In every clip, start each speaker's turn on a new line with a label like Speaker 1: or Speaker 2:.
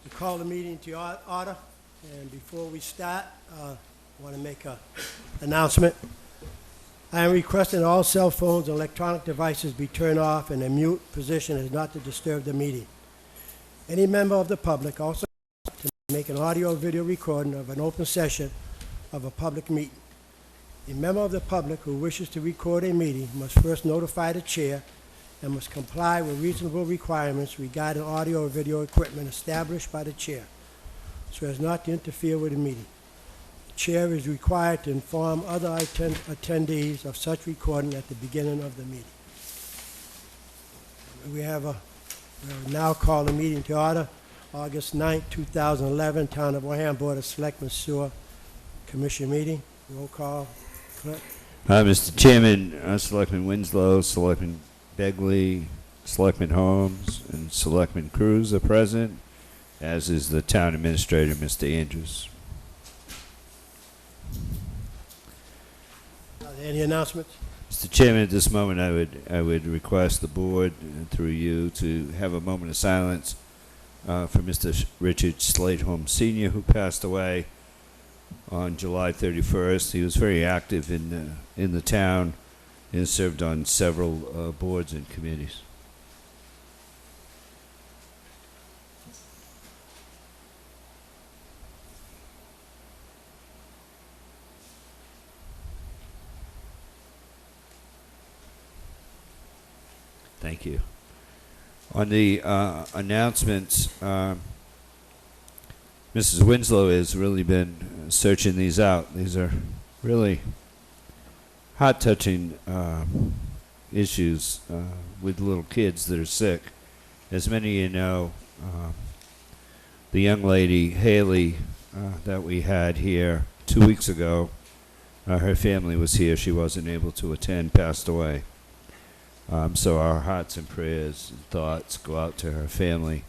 Speaker 1: We call the meeting to order, and before we start, I want to make an announcement. I am requesting all cell phones and electronic devices be turned off and in mute position as not to disturb the meeting. Any member of the public also to make an audio or video recording of an open session of a public meeting. A member of the public who wishes to record a meeting must first notify the chair and must comply with reasonable requirements regarding audio or video equipment established by the chair, so as not to interfere with the meeting. The chair is required to inform other attendees of such recording at the beginning of the meeting. We will now call the meeting to order. August 9th, 2011, Town of Wareham Board of Selectmen Sewer Commission meeting. Roll call. Clerk.
Speaker 2: Mr. Chairman, Selectman Winslow, Selectman Begley, Selectman Holmes, and Selectman Cruz are present, as is the Town Administrator, Mr. Andrews.
Speaker 1: Are there any announcements?
Speaker 2: Mr. Chairman, at this moment, I would request the board, through you, to have a moment of silence for Mr. Richard Slateholm Sr., who passed away on July 31st. He was very active in the town and served on several boards and committees. Thank you. On the announcements, Mrs. Winslow has really been searching these out. These are really heart-touching issues with little kids that are sick. As many of you know, the young lady, Haley, that we had here 2 weeks ago, her family was here. She wasn't able to attend, passed away. So our hearts and prayers and thoughts go out to her family.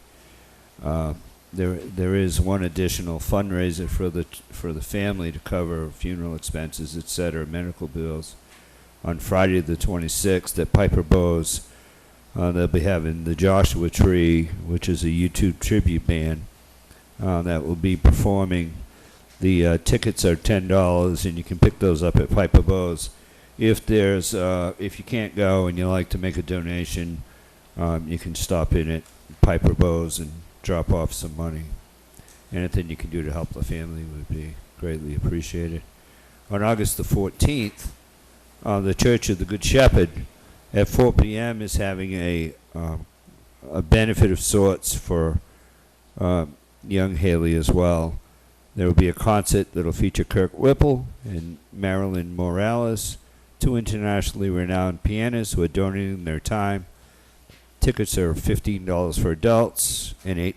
Speaker 2: There is one additional fundraiser for the family to cover funeral expenses, etc., medical bills. On Friday the 26th at Piper Bowes, they'll be having the Joshua Tree, which is a YouTube tribute band that will be performing. The tickets are $10, and you can pick those up at Piper Bowes. If you can't go and you like to make a donation, you can stop in at Piper Bowes and drop off some money. Anything you can do to help the family would be greatly appreciated. On August the 14th, the Church of the Good Shepherd at 4 p.m. is having a benefit of sorts for young Haley as well. There will be a concert that will feature Kirk Whipple and Marilyn Morales, two internationally renowned pianists who are donating their time. Tickets are $15 for adults and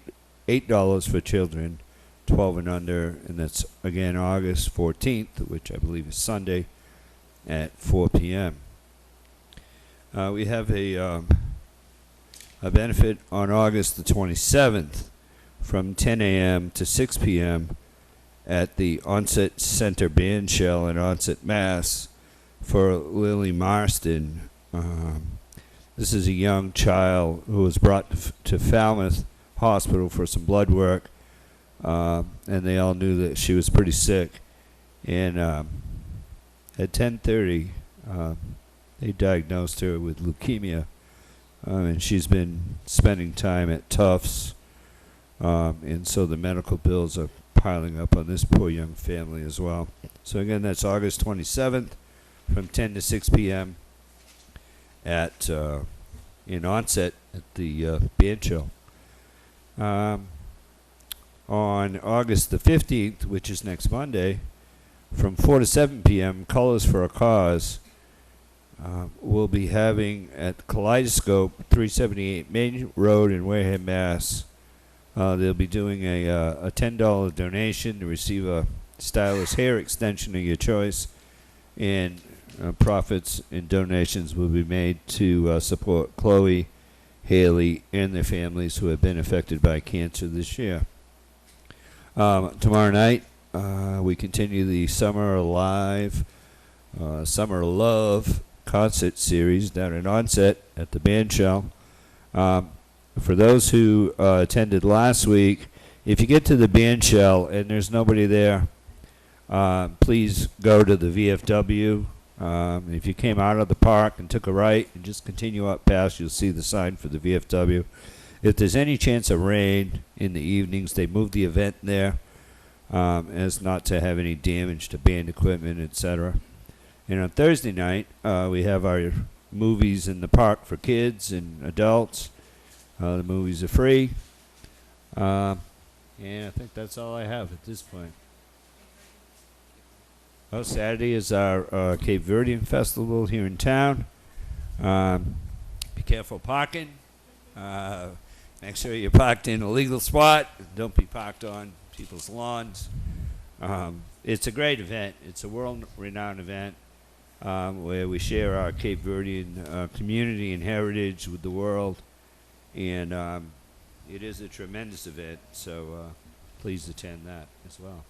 Speaker 2: $8 for children 12 and under, and that's again August 14th, which I believe is Sunday, at 4 p.m. We have a benefit on August the 27th from 10 a.m. to 6 p.m. at the Onset Center Band Shell in Onset, Mass. for Lily Marston. This is a young child who was brought to Falmouth Hospital for some blood work, and they all knew that she was pretty sick. And at 10:30, they diagnosed her with leukemia, and she's been spending time at Tufts, and so the medical bills are piling up on this poor young family as well. So again, that's August 27th from 10 to 6 p.m. at in Onset at the band show. On August the 15th, which is next Monday, from 4 to 7 p.m., Colors for a Cause will be having at Kaleidoscope, 378 Main Road in Wareham, Mass. They'll be doing a $10 donation to receive a stylish hair extension of your choice, and profits and donations will be made to support Chloe, Haley, and their families who have been affected by cancer this year. Tomorrow night we continue the Summer Alive, Summer Love concert series down at Onset at the band shell. For those who attended last week, if you get to the band shell and there's nobody there, please go to the VFW. If you came out of the park and took a right and just continue up past, you'll see the sign for the VFW. If there's any chance of rain in the evenings, they move the event there as not to have any damage to band equipment, etc. And on Thursday night, we have our movies in the park for kids and adults. The movies are free. And I think that's all I have at this point. Oh, Saturday is our Cape Verdean Festival here in town. Be careful parking. Make sure you're parked in a legal spot. Don't be parked on people's lawns. It's a great event. It's a world-renowned event where we share our Cape Verdean community and heritage with the world. And it is a tremendous event, so please attend that as well.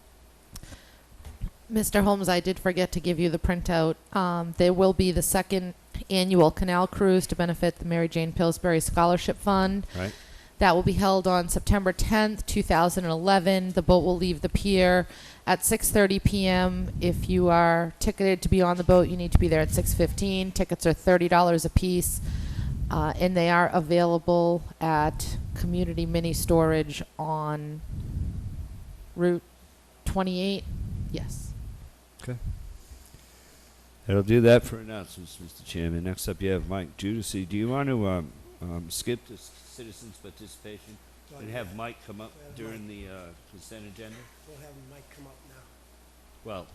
Speaker 3: Mr. Holmes, I did forget to give you the printout. There will be the second annual canal cruise to benefit the Mary Jane Pillsbury Scholarship Fund.
Speaker 2: Right.
Speaker 3: That will be held on September 10th, 2011. The boat will leave the pier at 6:30 p.m. If you are ticketed to be on the boat, you need to be there at 6:15. Tickets are $30 a piece, and they are available at Community Mini Storage on Route 28. Yes.
Speaker 2: Okay. That'll do that for announcements, Mr. Chairman. Next up, you have Mike Judici. Do you want to skip the citizens' participation and have Mike come up during the consent agenda?
Speaker 1: We'll have Mike come up now.
Speaker 2: Well,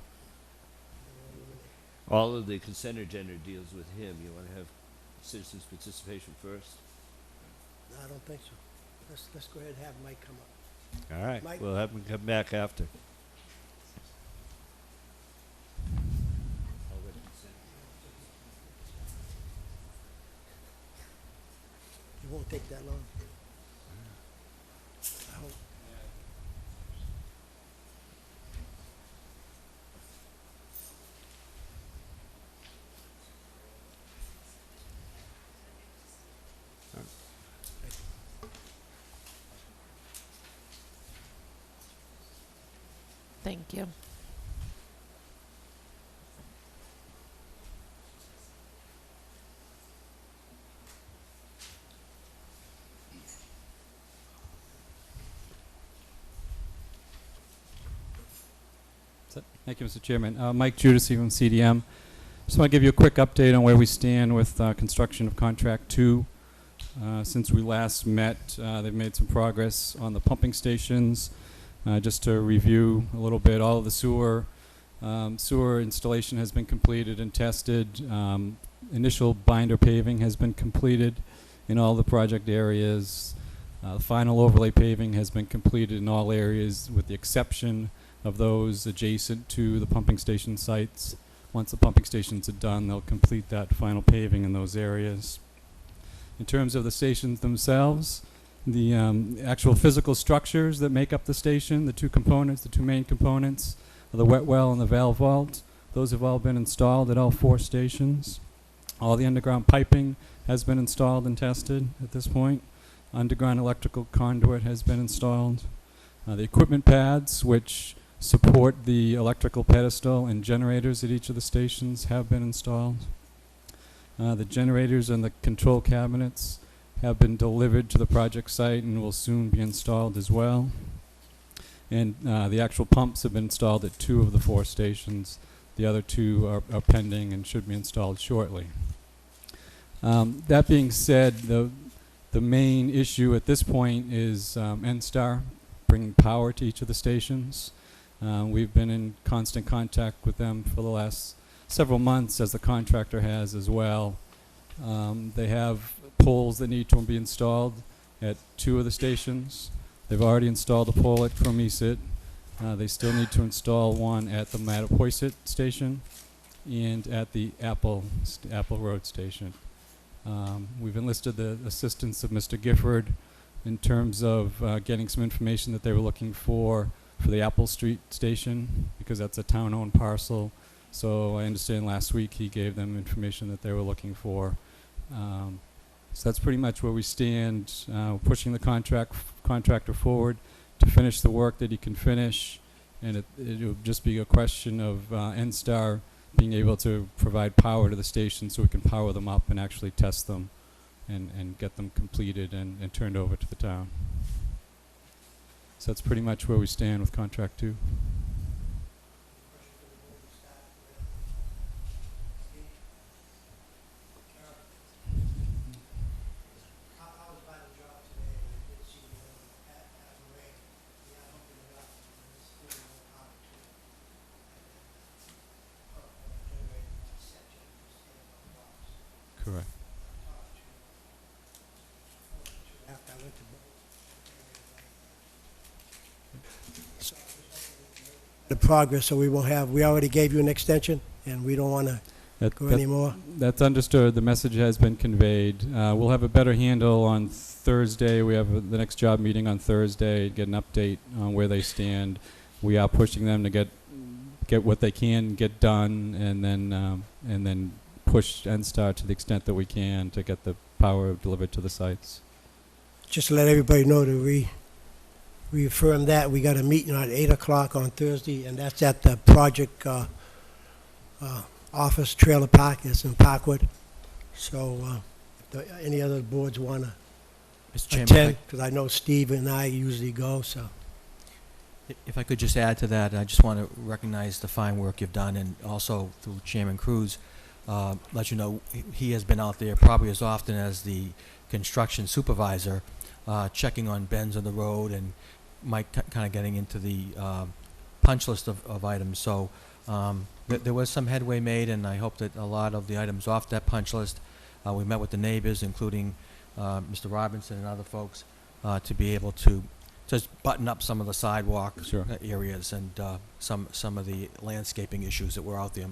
Speaker 2: all of the consent agenda deals with him. You want to have citizens' participation first?
Speaker 1: No, I don't think so. Let's go ahead and have Mike come up.
Speaker 2: All right.
Speaker 1: Mike?
Speaker 2: We'll have him come back after.
Speaker 1: It won't take that long. I hope.
Speaker 3: Thank you.
Speaker 4: Thank you, Mr. Chairman. Mike Judici from CDM. Just want to give you a quick update on where we stand with construction of Contract 2. Since we last met, they've made some progress on the pumping stations. Just to review a little bit, all of the sewer installation has been completed and tested. Initial binder paving has been completed in all the project areas. Final overlay paving has been completed in all areas with the exception of those adjacent to the pumping station sites. Once the pumping stations are done, they'll complete that final paving in those areas. In terms of the stations themselves, the actual physical structures that make up the station, the two main components, the wet well and the valve vault, those have all been installed at all 4 stations. All the underground piping has been installed and tested at this point. Underground electrical conduit has been installed. The equipment pads, which support the electrical pedestal and generators at each of the stations, have been installed. The generators and the control cabinets have been delivered to the project site and will soon be installed as well. And the actual pumps have been installed at 2 of the 4 stations. The other 2 are pending and should be installed shortly. That being said, the main issue at this point is NSTAR, bringing power to each of the stations. We've been in constant contact with them for the last several months, as the contractor has as well. They have poles that need to be installed at 2 of the stations. They've already installed a pole at Cromesit. They still need to install one at the Mattapoisett station and at the Apple Road station. We've enlisted the assistance of Mr. Gifford in terms of getting some information that they were looking for for the Apple Street station, because that's a town-owned parcel. So I understand last week he gave them information that they were looking for. So that's pretty much where we stand, pushing the contractor forward to finish the work that he can finish, and it'll just be a question of NSTAR being able to provide power to the station so we can power them up and actually test them and get them completed and turned over to the town. So that's pretty much where we stand with contract 2. Correct.
Speaker 1: After I went to the progress, so we won't have, we already gave you an extension, and we don't want to go anymore.
Speaker 4: That's understood. The message has been conveyed. We'll have a better handle on Thursday. We have the next job meeting on Thursday, get an update on where they stand. We are pushing them to get what they can get done, and then push NSTAR to the extent that we can to get the power delivered to the sites.
Speaker 1: Just to let everybody know to reaffirm that, we got a meeting at 8 o'clock on Thursday, and that's at the project office trailer park. It's in Parkwood. So if any other boards want to
Speaker 5: Mr. Chairman,
Speaker 1: attend, because I know Steve and I usually go, so.
Speaker 5: if I could just add to that, I just want to recognize the fine work you've done, and also through Chairman Cruz, let you know he has been out there probably as often as the construction supervisor, checking on bends on the road, and Mike kind of getting into the punch list of items. So there was some headway made, and I hope that a lot of the items off that punch list, we met with the neighbors, including Mr. Robinson and other folks, to be able to just button up some of the sidewalk
Speaker 4: Sure.
Speaker 5: areas and some of the landscaping issues that were out there.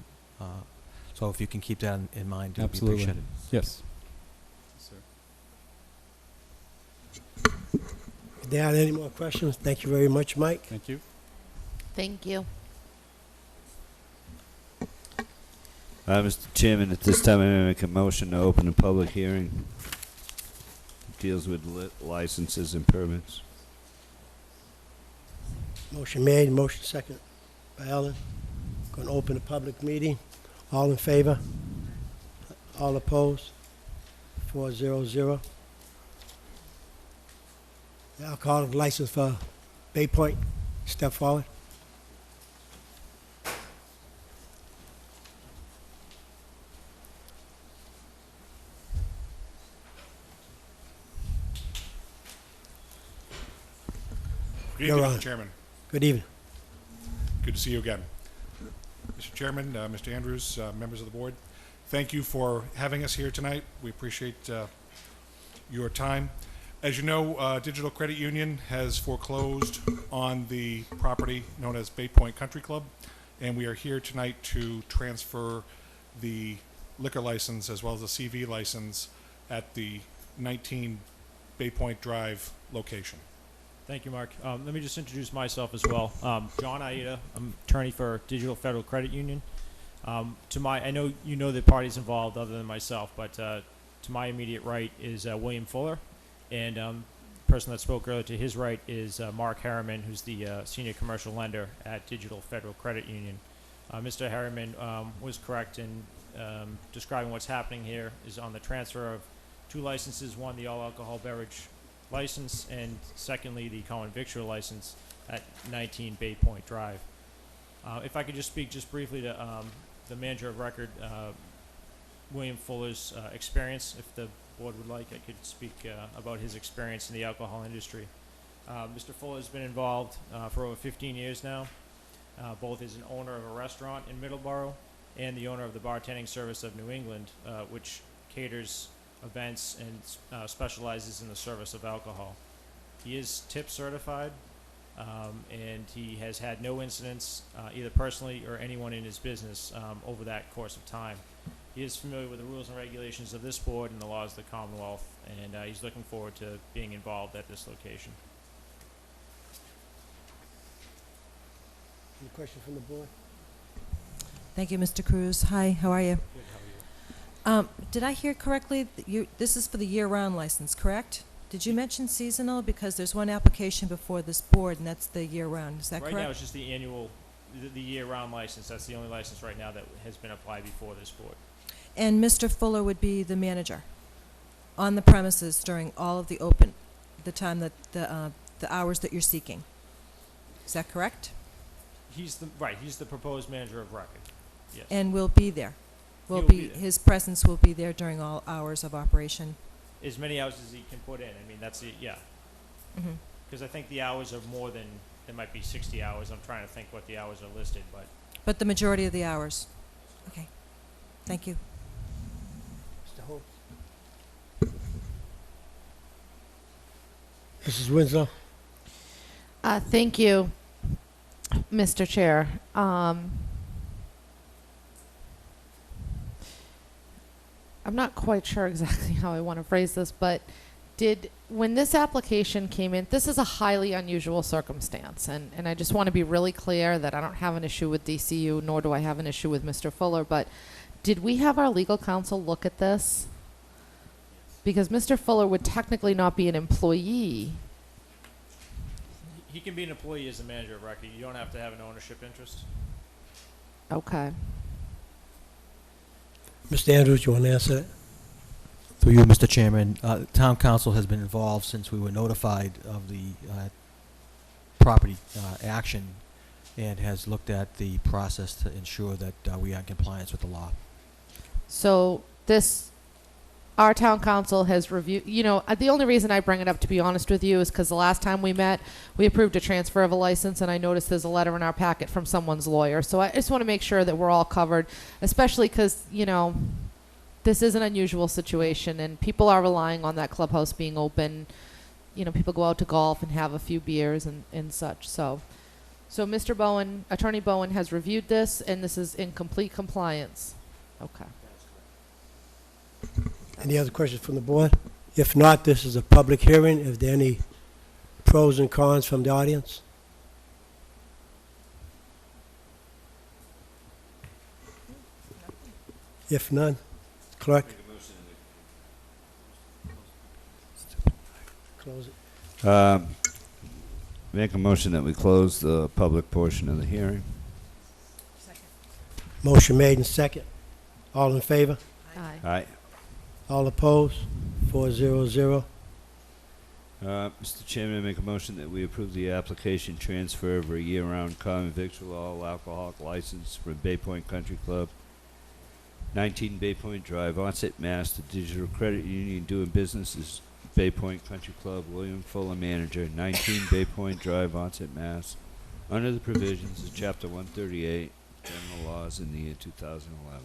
Speaker 5: So if you can keep that in mind, it would be
Speaker 4: Absolutely.
Speaker 5: appreciated.
Speaker 4: Yes.
Speaker 1: If there aren't any more questions, thank you very much, Mike.
Speaker 4: Thank you.
Speaker 3: Thank you.
Speaker 2: Mr. Chairman, at this time, I make a motion to open a public hearing. It deals with licenses and permits.
Speaker 1: Motion made, motion second by Ellen. Going to open a public meeting. All in favor? All opposed? 400. The alcoholic license for Bay Point. Step forward.
Speaker 6: Good
Speaker 1: You're
Speaker 6: evening,
Speaker 1: on.
Speaker 6: Mr. Chairman.
Speaker 1: Good evening.
Speaker 6: Good to see you again. Mr. Chairman, Mr. Andrews, members of the board, thank you for having us here tonight. We appreciate your time. As you know, Digital Credit Union has foreclosed on the property known as Bay Point Country Club, and we are here tonight to transfer the liquor license as well as the CV license at the 19 Bay Point Drive location.
Speaker 7: Thank you, Mark. Let me just introduce myself as well. John Aida. I'm attorney for Digital Federal Credit Union. I know you know the parties involved other than myself, but to my immediate right is William Fuller, and the person that spoke earlier to his right is Mark Harriman, who's the senior commercial lender at Digital Federal Credit Union. Mr. Harriman was correct in describing what's happening here is on the transfer of two licenses, one the all-alcohol beverage license, and secondly the common victual license at 19 Bay Point Drive. If I could just speak just briefly to the manager of record, William Fuller's experience. If the board would like, I could speak about his experience in the alcohol industry. Mr. Fuller has been involved for over 15 years now, both as an owner of a restaurant in Middleborough and the owner of the bartending service of New England, which caters events and specializes in the service of alcohol. He is tip certified, and he has had no incidents, either personally or anyone in his business, over that course of time. He is familiar with the rules and regulations of this board and the laws of the Commonwealth, and he's looking forward to being involved at this location.
Speaker 1: Any questions from the board?
Speaker 8: Thank you, Mr. Cruz. Hi, how are you? Did I hear correctly, that this is for the year-round license, correct? Did you mention seasonal? Because there's one application before this board, and that's the year-round. Is that
Speaker 7: Right now,
Speaker 8: correct?
Speaker 7: it's just the annual, the year-round license. That's the only license right now that has been applied before this board.
Speaker 8: And Mr. Fuller would be the manager on the premises during all of the time that, the hours that you're seeking. Is that correct?
Speaker 7: He's the proposed manager of record. Yes.
Speaker 8: And will be there?
Speaker 7: He will be there.
Speaker 8: His presence will be there during all hours of operation?
Speaker 7: As many hours as he can put in. I mean, that's it, yeah.
Speaker 8: Mm-hmm.
Speaker 7: Because I think the hours are more than, there might be 60 hours. I'm trying to think what the hours are listed, but
Speaker 8: But the majority of the hours? Okay. Thank you.
Speaker 1: Mr. Holt? Mrs. Winslow?
Speaker 3: Thank you, Mr. Chair. I'm not quite sure exactly how I want to phrase this, but when this application came in, this is a highly unusual circumstance, and I just want to be really clear that I don't have an issue with DCU, nor do I have an issue with Mr. Fuller, but did we have our legal counsel look at this? Because Mr. Fuller would technically not be an employee.
Speaker 7: he can be an employee as a manager of record. You don't have to have an ownership interest.
Speaker 3: Okay.
Speaker 1: Mr. Andrews, you want to answer that?
Speaker 5: Through you, Mr. Chairman, Town Council has been involved since we were notified of the property action and has looked at the process to ensure that we are in compliance with the law.
Speaker 3: So our town council has reviewed, the only reason I bring it up, to be honest with you, is because the last time we met, we approved a transfer of a license, and I noticed there's a letter in our packet from someone's lawyer. So I just want to make sure that we're all covered, especially because, this is an unusual situation, and people are relying on that clubhouse being open. People go out to golf and have a few beers and such. So Mr. Bowen, Attorney Bowen has reviewed this, and this is in complete compliance. Okay.
Speaker 1: Any other questions from the board? If not, this is a public hearing. Is there any pros and cons from the audience? If none, clerk? Close it.
Speaker 2: Make a motion that we close the public portion of the hearing.
Speaker 1: Motion made and second. All in favor?
Speaker 3: Aye.
Speaker 2: Aye.
Speaker 1: All opposed? 400.
Speaker 2: Mr. Chairman, I make a motion that we approve the application transfer of a year-round common victual all alcoholic license for Bay Point Country Club, 19 Bay Point Drive, Onset, Mass. To Digital Credit Union doing business as Bay Point Country Club, William Fuller, manager, 19 Bay Point Drive, Onset, Mass. Under the provisions of Chapter 138, General Laws in the year 2011.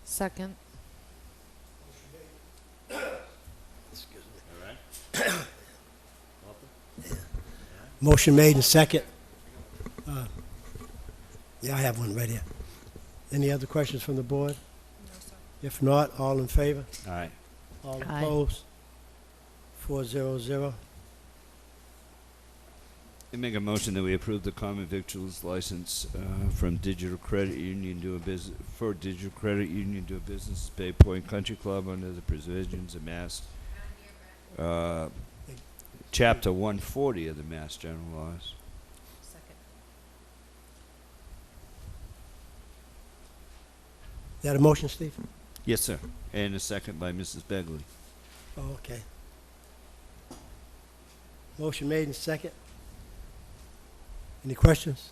Speaker 3: Second.
Speaker 1: Motion made and second. Yeah, I have one right here. Any other questions from the board?
Speaker 8: No, sir.
Speaker 1: If not, all in favor?
Speaker 2: Aye.
Speaker 1: All
Speaker 3: Aye.
Speaker 1: opposed? 400.
Speaker 2: I make a motion that we approve the common victuals license from Digital Credit Union doing business for Digital Credit Union doing business Bay Point Country Club under the provisions of Mass Chapter 140 of the Mass General Laws.
Speaker 8: Second.
Speaker 1: Is that a motion, Steve?
Speaker 2: Yes, sir. And a second by Mrs. Begley.
Speaker 1: Oh, okay. Motion made and second. Any questions?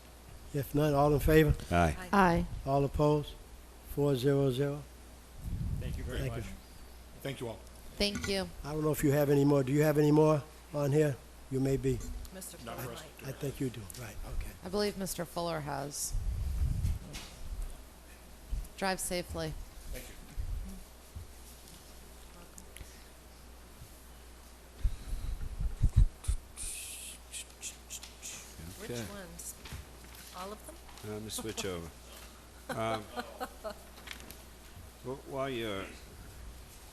Speaker 1: If none, all in favor?
Speaker 2: Aye.
Speaker 3: Aye.
Speaker 1: All opposed? 400.
Speaker 7: Thank you very
Speaker 1: Thank
Speaker 7: much.
Speaker 1: you.
Speaker 6: Thank you all.
Speaker 3: Thank you.
Speaker 1: I don't know if you have any more. Do you have any more on here? You may be.
Speaker 8: Mr.
Speaker 6: Not
Speaker 8: Fuller
Speaker 6: for us.
Speaker 8: might.
Speaker 1: I think you do. Right, okay.
Speaker 3: I believe Mr. Fuller has. Drive safely.
Speaker 6: Thank you.
Speaker 8: Which
Speaker 2: Okay.
Speaker 8: ones? All of them?
Speaker 2: I'm gonna switch over.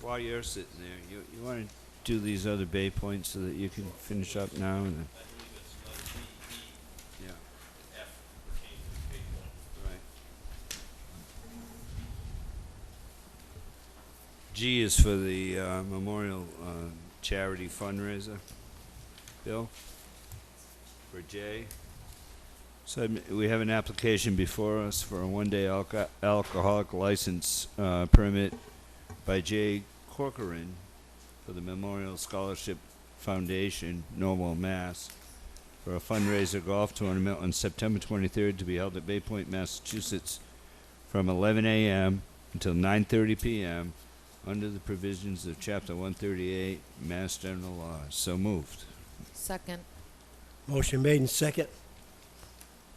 Speaker 2: While you're sitting there, you want to do these other Bay Points so that you can finish up now and then. Yeah. G is for the memorial charity fundraiser. Bill? For J? So we have an application before us for a one-day alcoholic license permit by J. Corcoran for the Memorial Scholarship Foundation, Norwell, Mass., for a fundraiser golf tournament on September 23rd to be held at Bay Point, Massachusetts, from 11 a.m. until 9:30 p.m. under the provisions of Chapter 138 Mass General Law. So moved.
Speaker 3: Second.
Speaker 1: Motion made and second.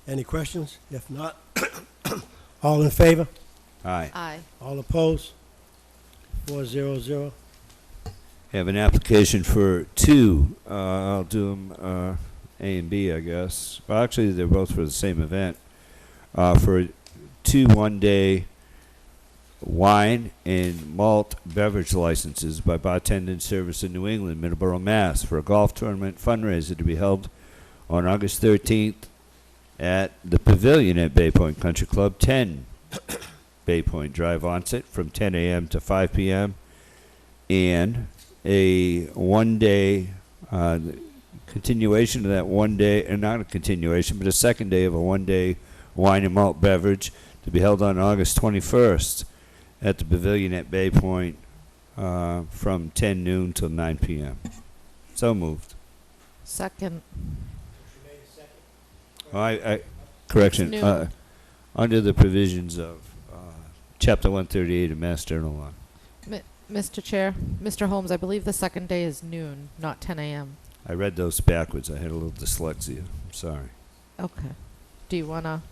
Speaker 1: Any questions? If not, all in favor?
Speaker 2: Aye.
Speaker 3: Aye.
Speaker 1: All opposed? 400.
Speaker 2: Have an application for two. I'll do them A and B, I guess. Well, actually, they're both for the same event. For two one-day wine and malt beverage licenses by Bartending Service in New England, Middleborough, Mass. for a golf tournament fundraiser to be held on August 13th at the Pavilion at Bay Point Country Club, 10 Bay Point Drive, Onset, from 10 a.m. to 5 p.m. And a one-day continuation of that one day, and not a continuation, but a second day of a one-day wine and malt beverage to be held on August 21st at the Pavilion at Bay Point from 10 noon till 9 p.m. So moved.
Speaker 3: Second.
Speaker 2: Oh, correction.
Speaker 3: It's noon.
Speaker 2: Under the provisions of Chapter 138 of Mass General Law.
Speaker 3: Mr. Chair, Mr. Holmes, I believe the second day is noon, not 10 a.m.
Speaker 2: I read those backwards. I had a little dyslexia. I'm sorry.
Speaker 3: Okay. Do you wanna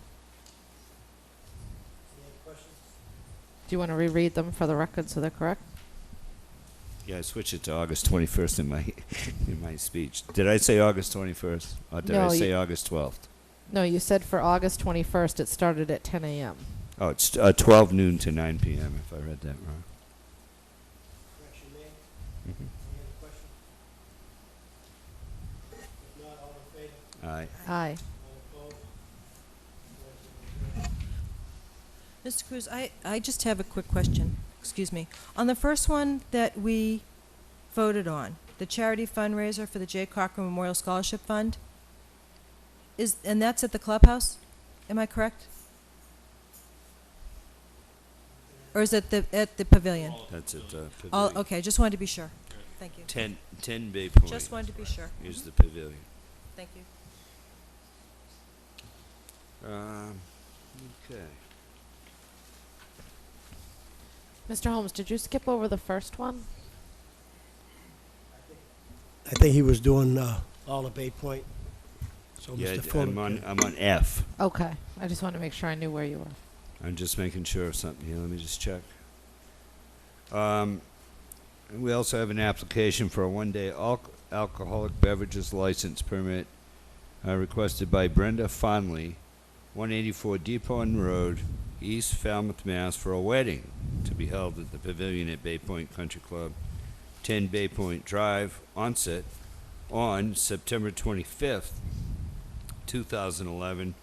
Speaker 3: reread them for the record so they're correct?
Speaker 2: Yeah, I switched it to August 21st in my in my speech. Did I say August 21st? Or did I
Speaker 3: No,
Speaker 2: say August 12th?
Speaker 3: No, you said for August 21st it started at 10 a.m.
Speaker 2: Oh, it's 12 noon to 9 p.m. if I read that wrong.
Speaker 1: Correction made.
Speaker 2: Mhm.
Speaker 1: Any other question? If not, all in favor?
Speaker 2: Aye.
Speaker 3: Aye.
Speaker 1: All opposed? 400.
Speaker 8: Mr. Cruz, I just have a quick question. Excuse me. On the first one that we voted on, the charity fundraiser for the J. Cochran Memorial Scholarship Fund, and that's at the clubhouse? Am I correct? Or is it at the pavilion?
Speaker 2: That's at the pavilion.
Speaker 8: All, okay, just wanted to be sure. Thank you.
Speaker 2: 10 Bay Point
Speaker 8: Just wanted to be sure.
Speaker 2: is the pavilion.
Speaker 8: Thank you.
Speaker 2: Okay.
Speaker 3: Mr. Holmes, did you skip over the first one?
Speaker 1: I think he was doing all of Bay Point. So
Speaker 2: Yeah,
Speaker 1: Mr. Fuller.
Speaker 2: I'm on F.
Speaker 3: Okay. I just wanted to make sure I knew where you were.
Speaker 2: I'm just making sure of something here. Let me just check. We also have an application for a one-day alcoholic beverages license permit requested by Brenda Fonley, 184 Deep Pond Road, East Falmouth, Mass. for a wedding to be held at the Pavilion at Bay Point Country Club, 10 Bay Point Drive, Onset, on September 25th, 2011,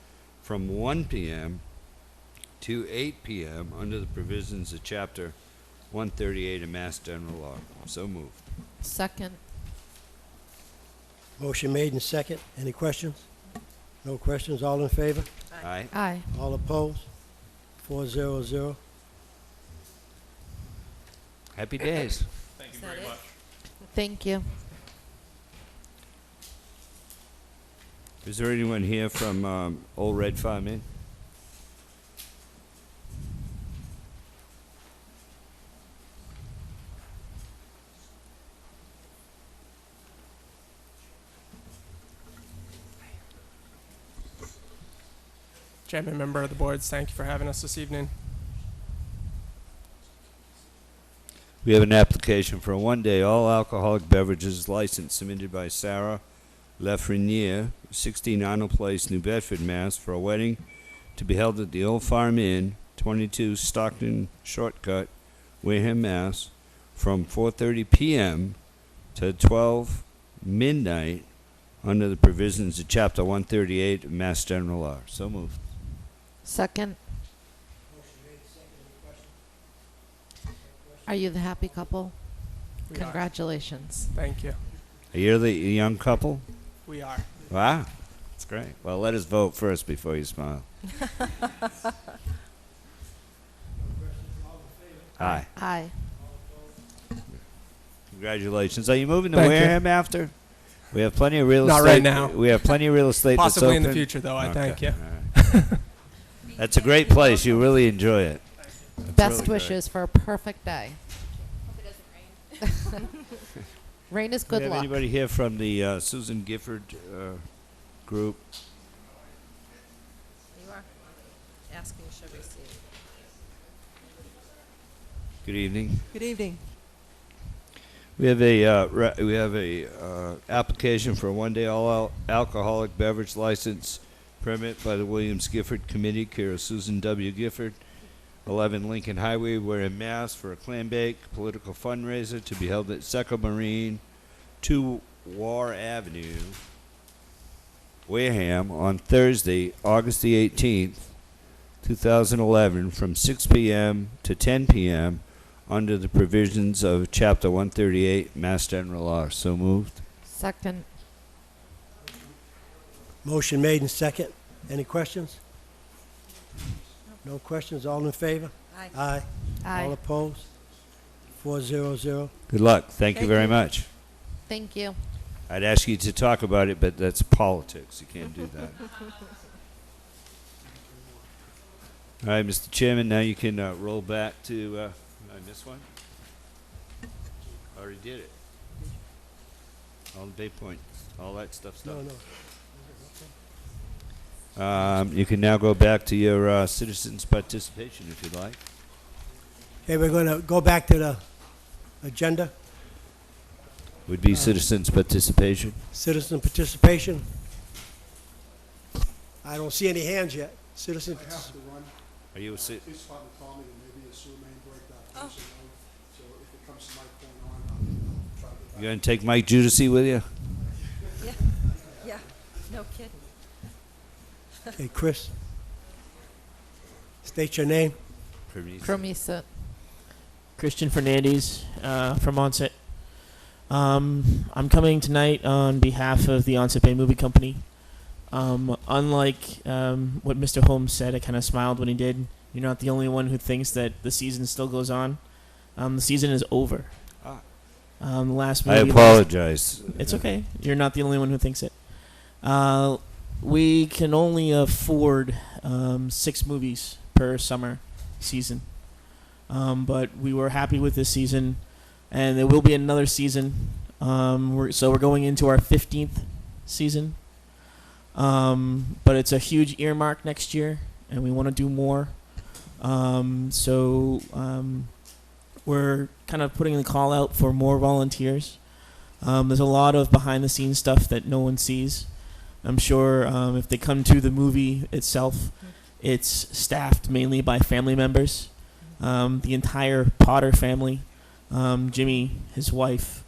Speaker 2: from 1 p.m. to 8 p.m. under the provisions of Chapter 138 of Mass General Law. So moved.
Speaker 3: Second.
Speaker 1: Motion made and second. Any questions? No questions. All in favor?
Speaker 2: Aye.
Speaker 3: Aye.
Speaker 1: All opposed? 400.
Speaker 2: Happy days.
Speaker 6: Thank you
Speaker 8: Is that
Speaker 6: very
Speaker 8: it?
Speaker 6: much.
Speaker 3: Thank you.
Speaker 2: Is there anyone here from Old Red Farm Inn?
Speaker 9: Chairman, member of the boards, thank you for having us this evening.
Speaker 2: We have an application for a one-day all-alcoholic beverages license submitted by Sarah Lafreniere, 16 Arnold Place, New Bedford, Mass. for a wedding to be held at the Old Farm Inn, 22 Stockton Shortcut, Wareham, Mass. from 4:30 p.m. to 12 midnight under the provisions of Chapter 138 of Mass General Law. So moved.
Speaker 3: Second. Are you the happy couple?
Speaker 9: We are.
Speaker 3: Congratulations.
Speaker 9: Thank you.
Speaker 2: You're the young couple?
Speaker 9: We are.
Speaker 2: Wow. That's great. Well, let us vote first before you smile. Aye.
Speaker 3: Aye.
Speaker 2: Congratulations. Are you moving to
Speaker 9: Thank you.
Speaker 2: Wareham after? We have plenty of real
Speaker 9: Not
Speaker 2: estate.
Speaker 9: right now.
Speaker 2: We have plenty of real estate that's
Speaker 9: Possibly in the
Speaker 2: open.
Speaker 9: future, though. I thank
Speaker 2: Okay,
Speaker 9: you.
Speaker 2: all right. That's a great place. You really enjoy it. That's
Speaker 3: Best
Speaker 2: really
Speaker 3: wishes for a perfect day. Rain is
Speaker 2: great.
Speaker 3: good
Speaker 2: We have
Speaker 3: luck.
Speaker 2: anybody here from the Susan Gifford group?
Speaker 8: You are asking, should we see?
Speaker 2: Good evening.
Speaker 10: Good evening.
Speaker 2: We have a application for a one-day all alcoholic beverage license permit by the Williams Gifford Committee, care of Susan W. Gifford, 11 Lincoln Highway, Wareham, Mass, for a clam bake political fundraiser to be held at Seco Marine, 2 War Avenue, Wareham, on Thursday, August the 18th, 2011, from 6 p.m. to 10 p.m. under the provisions of Chapter 138, Mass General Law. So moved.
Speaker 3: Second.
Speaker 1: Motion made and second. Any questions? No questions. All in favor?
Speaker 8: Aye.
Speaker 1: Aye.
Speaker 3: Aye.
Speaker 1: All opposed? 400.
Speaker 2: Good luck. Thank you
Speaker 8: Thank
Speaker 2: very
Speaker 8: you.
Speaker 2: much.
Speaker 3: Thank you.
Speaker 2: I'd ask you to talk about it, but that's politics. You can't do that. All right, Mr. Chairman, now you can roll back to, I missed one? Already did it. All the Bay Point, all that stuff's
Speaker 1: No,
Speaker 2: done.
Speaker 1: no.
Speaker 2: You can now go back to your citizens' participation if you'd like.
Speaker 1: Okay, we're going to go back to the agenda.
Speaker 2: Would be citizens' participation.
Speaker 1: Citizen participation. I don't see any hands yet. Citizen.
Speaker 11: I have to run.
Speaker 2: Are you a
Speaker 11: Police department called me, and maybe a sewer main break that person knows. So if it comes to my point on, I'll try to get back.
Speaker 2: You gonna take Mike Judici with you?
Speaker 8: Yeah, yeah, no kidding.
Speaker 1: Okay, Chris. State your name.
Speaker 3: Cremisa.
Speaker 10: Christian Fernandez from Onset. I'm coming tonight on behalf of the Onset Bay Movie Company. Unlike what Mr. Holmes said, I kind of smiled when he did. You're not the only one who thinks that the season still goes on. The season is over. The last
Speaker 2: I
Speaker 10: movie.
Speaker 2: apologize.
Speaker 10: It's okay. You're not the only one who thinks it. We can only afford 6 movies per summer season. But we were happy with this season, and there will be another season. We're going into our 15th season. But it's a huge earmark next year, and we want to do more. We're kind of putting the call out for more volunteers. There's a lot of behind-the-scenes stuff that no one sees. I'm sure if they come to the movie itself, it's staffed mainly by family members. The entire Potter family, Jimmy, his wife,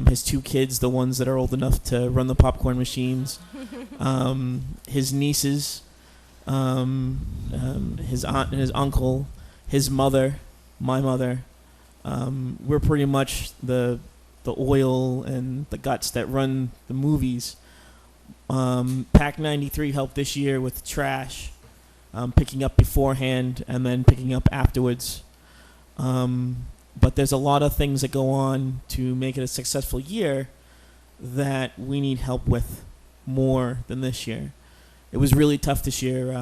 Speaker 10: his 2 kids, the ones that are old enough to run the popcorn machines, his nieces, his aunt and his uncle, his mother, my mother. We're pretty much the oil and the guts that run the movies. PAC 93 helped this year with trash, picking up beforehand and then picking up afterwards. But there's a lot of things that go on to make it a successful year that we need help with more than this year. It was really tough this year.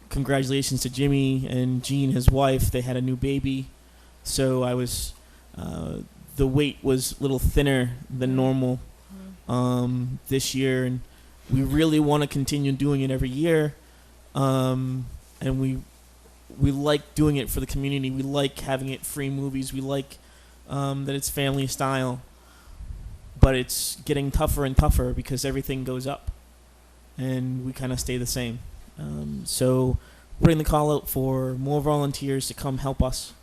Speaker 10: Congratulations to Jimmy and Jean, his wife. They had a new baby. So I was, the weight was a little thinner than normal this year. And we really want to continue doing it every year. And we like doing it for the community. We like having it free movies. We like that it's family style. But it's getting tougher and tougher because everything goes up. And we kind of stay the same. So putting the call out for more volunteers to come help us.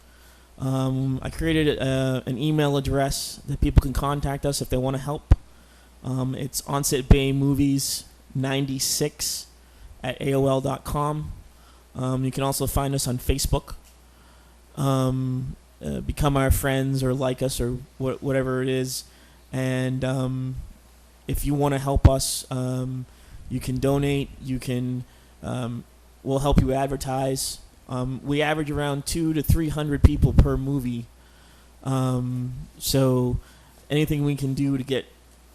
Speaker 10: I created an email address that people can contact us if they want to help. It's onsetbaymovies96@aol.com. You can also find us on Facebook. become our friends or like us or whatever it is. And if you want to help us, you can donate. You can. We'll help you advertise. We average around 200 to 300 people per movie. So anything we can do to get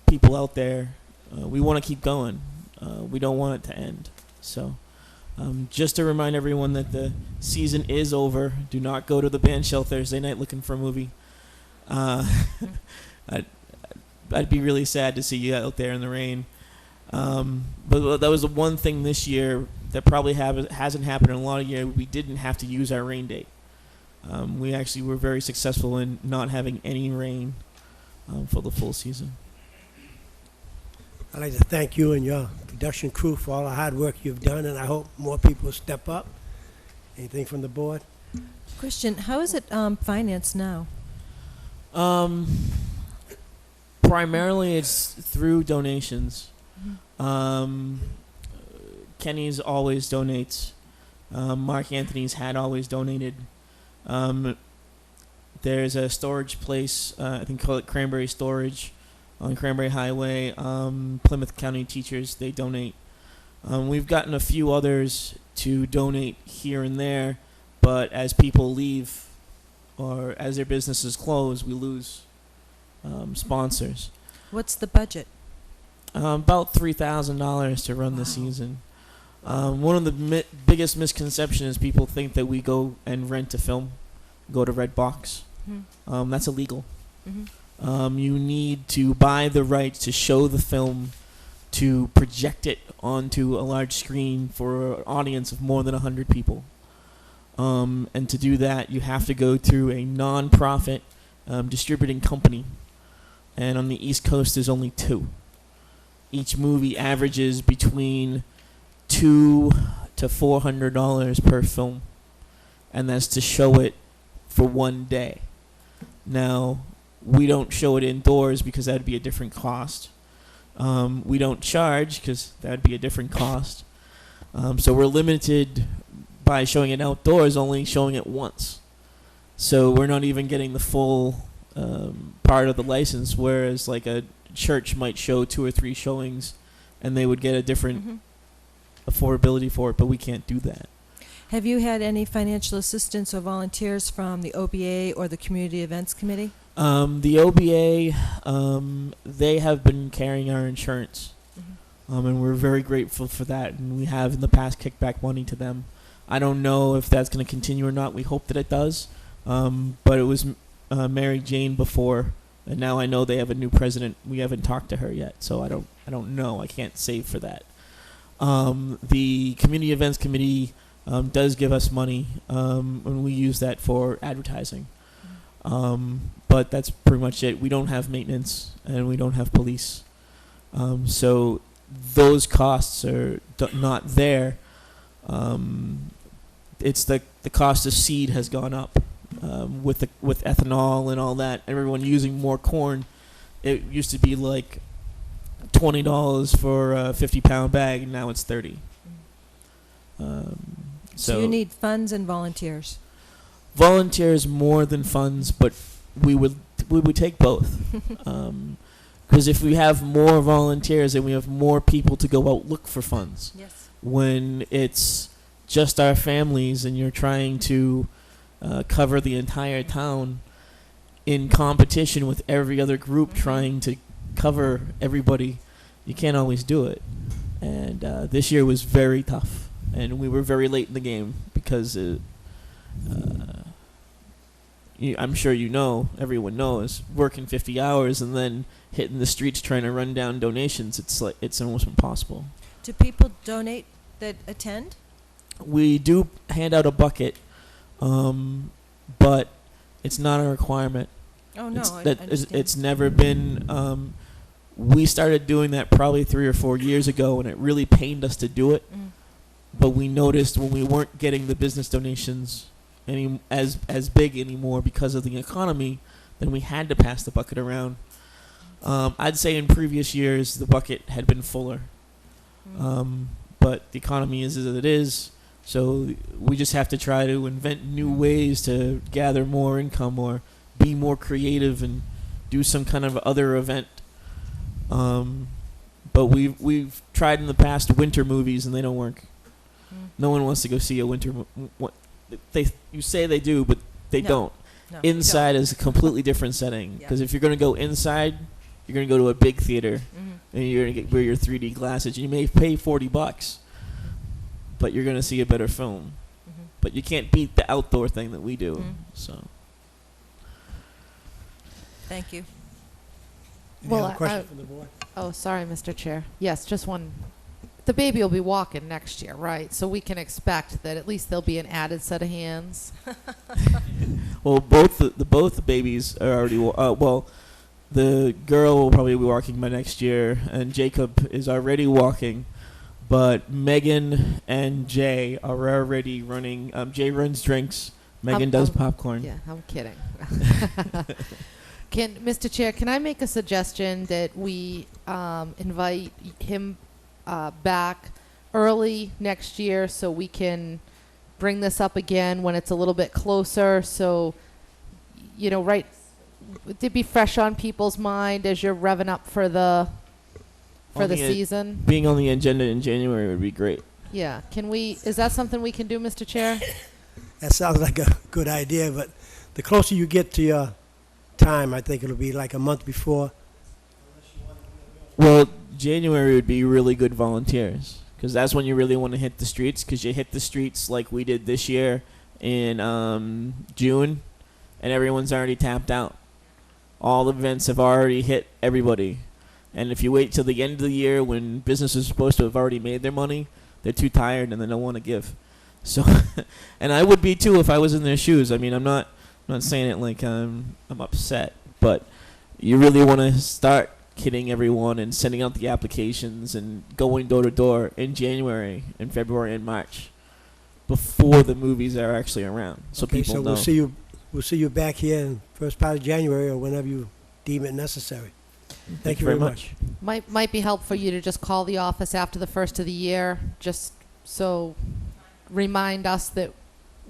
Speaker 10: people out there, we want to keep going. We don't want it to end. So just to remind everyone that the season is over. Do not go to the band shell Thursday night looking for a movie. I'd be really sad to see you out there in the rain. But that was the one thing this year that probably hasn't happened in a lot of years. We didn't have to use our rain date. We actually were very successful in not having any rain for the full season.
Speaker 1: I'd like to thank you and your production crew for all the hard work you've done, and I hope more people step up. Anything from the board?
Speaker 8: Christian, how is it financed now?
Speaker 10: Primarily, it's through donations. Kenny's always donates. Mark Anthony's had always donated. There's a storage place, I think call it Cranberry Storage, on Cranberry Highway. Plymouth County Teachers, they donate. We've gotten a few others to donate here and there, but as people leave or as their businesses close, we lose sponsors.
Speaker 8: What's the budget?
Speaker 10: About $3,000 to run the season. One of the biggest misconceptions is people think that we go and rent a film, go to Redbox. That's illegal. You need to buy the rights to show the film, to project it onto a large screen for an audience of more than 100 people. And to do that, you have to go through a non-profit distributing company. And on the East Coast, there's only 2. Each movie averages between $200 to $400 per film, and that's to show it for one day. Now, we don't show it indoors because that'd be a different cost. We don't charge because that'd be a different cost. So we're limited by showing it outdoors, only showing it once. So we're not even getting the full part of the license, whereas like a church might show 2 or 3 showings and they would get a different affordability for it, but we can't do that.
Speaker 8: Have you had any financial assistance or volunteers from the OBA or the Community Events Committee?
Speaker 10: The OBA, they have been carrying our insurance, and we're very grateful for that, and we have in the past kicked back money to them. I don't know if that's going to continue or not. We hope that it does, but it was Mary Jane before, and now I know they have a new president. We haven't talked to her yet, so I don't know. I can't say for that. The Community Events Committee does give us money, and we use that for advertising. But that's pretty much it. We don't have maintenance, and we don't have police. So those costs are not there. It's the cost of seed has gone up. With ethanol and all that, everyone using more corn. It used to be like $20 for a 50-pound bag, and now it's $30.
Speaker 8: So you need funds and volunteers.
Speaker 10: Volunteers more than funds, but we would take both. Because if we have more volunteers, then we have more people to go out look for funds.
Speaker 8: Yes.
Speaker 10: When it's just our families and you're trying to cover the entire town in competition with every other group trying to cover everybody, you can't always do it. And this year was very tough, and we were very late in the game because I'm sure everyone knows, working 50 hours and then hitting the streets trying to run down donations, it's almost impossible.
Speaker 8: Do people donate that attend?
Speaker 10: We do hand out a bucket, but it's not a requirement.
Speaker 8: Oh, no, I understand.
Speaker 10: It's never been. We started doing that probably 3 or 4 years ago, and it really pained us to do it. But we noticed when we weren't getting the business donations as big anymore because of the economy, then we had to pass the bucket around. I'd say in previous years the bucket had been fuller, but the economy is as it is. So we just have to try to invent new ways to gather more income or be more creative and do some kind of other event. But we've tried in the past winter movies and they don't work. No one wants to go see a winter you say they do, but they
Speaker 8: No.
Speaker 10: don't.
Speaker 8: No,
Speaker 10: Inside is a completely different setting.
Speaker 8: Yeah.
Speaker 10: Because if you're going to go inside, you're going to go to a big theater
Speaker 8: Mhm.
Speaker 10: and you're going to wear your 3D glasses. You may pay $40, but you're going to see a better film.
Speaker 8: Mhm.
Speaker 10: But you can't beat the outdoor thing that we do.
Speaker 8: Mhm.
Speaker 10: So
Speaker 8: Thank you.
Speaker 1: Any
Speaker 3: Well,
Speaker 1: other question from the board?
Speaker 3: Oh, sorry, Mr. Chair. Yes, just one. The baby will be walking next year, right? So we can expect that at least there'll be an added set of hands.
Speaker 10: well, both the babies are already well. The girl will probably be walking by next year, and Jacob is already walking. But Megan and Jay are already running. Jay runs drinks. Megan does popcorn.
Speaker 3: Yeah, I'm kidding. Mr. Chair, can I make a suggestion that we invite him back early next year so we can bring this up again when it's a little bit closer? So, right, to be fresh on people's mind as you're revving up for the season.
Speaker 10: Being on the agenda in January would be great.
Speaker 3: Yeah, is that something we can do, Mr. Chair?
Speaker 1: That sounds like a good idea, but the closer you get to your time, I think it'll be like a month before.
Speaker 10: Well, January would be really good volunteers because that's when you really want to hit the streets because you hit the streets like we did this year in June, and everyone's already tapped out. All events have already hit everybody. And if you wait till the end of the year when businesses are supposed to have already made their money, they're too tired and they don't want to give. So, and I would be too if I was in their shoes. I mean, I'm not saying it like I'm upset, but you really want to start kidding everyone and sending out the applications and going door to door in January and February and March before the movies are actually around, so
Speaker 1: Okay,
Speaker 10: people
Speaker 1: so
Speaker 10: know.
Speaker 1: we'll see you back here in first part of January or whenever you deem it necessary. Thank you very much.
Speaker 3: Might be helpful for you to just call the office after the first of the year, just so remind us that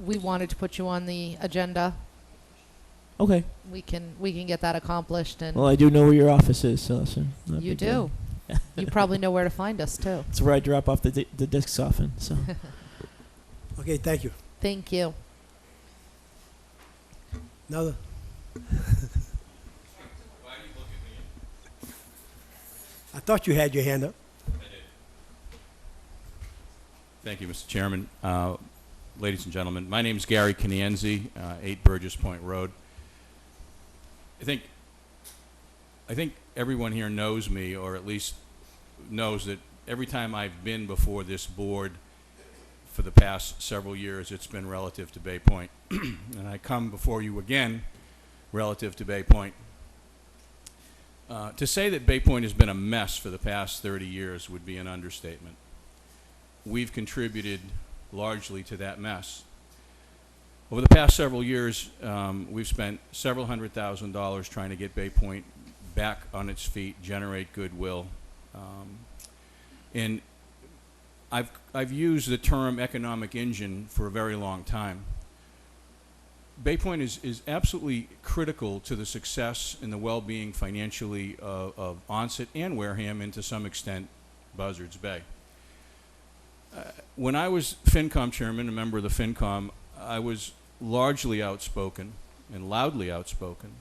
Speaker 3: we wanted to put you on the agenda.
Speaker 10: Okay.
Speaker 3: We can get that accomplished, and
Speaker 10: Well, I do know where your office is, so it's not a
Speaker 3: you
Speaker 10: big deal.
Speaker 3: do. You probably know where to find us too.
Speaker 10: It's where I drop off the discs often. So
Speaker 1: Okay, thank you.
Speaker 3: Thank you.
Speaker 1: Another? I thought you had your hand up.
Speaker 12: Thank you, Mr. Chairman. Ladies and gentlemen, my name is Gary Canienzi, 8 Burgess Point Road. I think everyone here knows me, or at least knows that every time I've been before this board for the past several years, it's been relative to Bay Point. And I come before you again relative to Bay Point. To say that Bay Point has been a mess for the past 30 years would be an understatement. We've contributed largely to that mess. Over the past several years, we've spent several $100,000 trying to get Bay Point back on its feet, generate goodwill. And I've used the term economic engine for a very long time. Bay Point is absolutely critical to the success and the well-being financially of Onset and Wareham, and to some extent Buzzards Bay. When I was FinCom chairman, a member of the FinCom, I was largely outspoken and loudly outspoken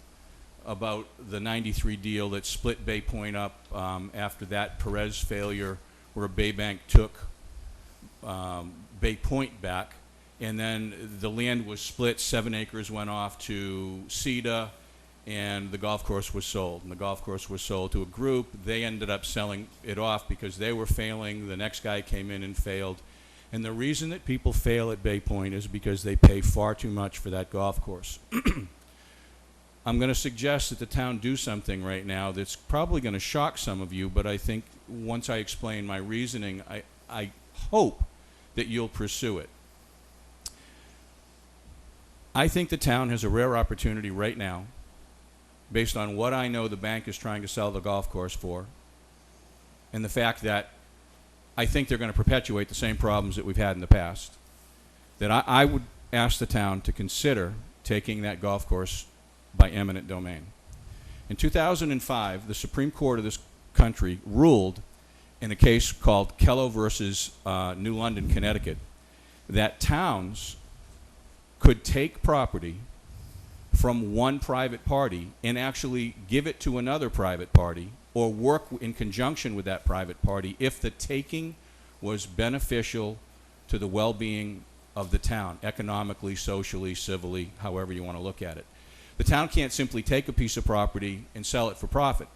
Speaker 12: about the '93 deal that split Bay Point up after that Perez failure, where Baybank took Bay Point back, and then the land was split. 7 acres went off to CEDA, and the golf course was sold. And the golf course was sold to a group. They ended up selling it off because they were failing. The next guy came in and failed. And the reason that people fail at Bay Point is because they pay far too much for that golf course. I'm going to suggest that the town do something right now that's probably going to shock some of you, but I think once I explain my reasoning, I hope that you'll pursue it. I think the town has a rare opportunity right now, based on what I know the bank is trying to sell the golf course for, and the fact that I think they're going to perpetuate the same problems that we've had in the past. that I would ask the town to consider taking that golf course by eminent domain. In 2005, the Supreme Court of this country ruled in a case called Kello versus New London, Connecticut, that towns could take property from one private party and actually give it to another private party or work in conjunction with that private party if the taking was beneficial to the well-being of the town, economically, socially, civilly, however you want to look at it. The town can't simply take a piece of property and sell it for profit.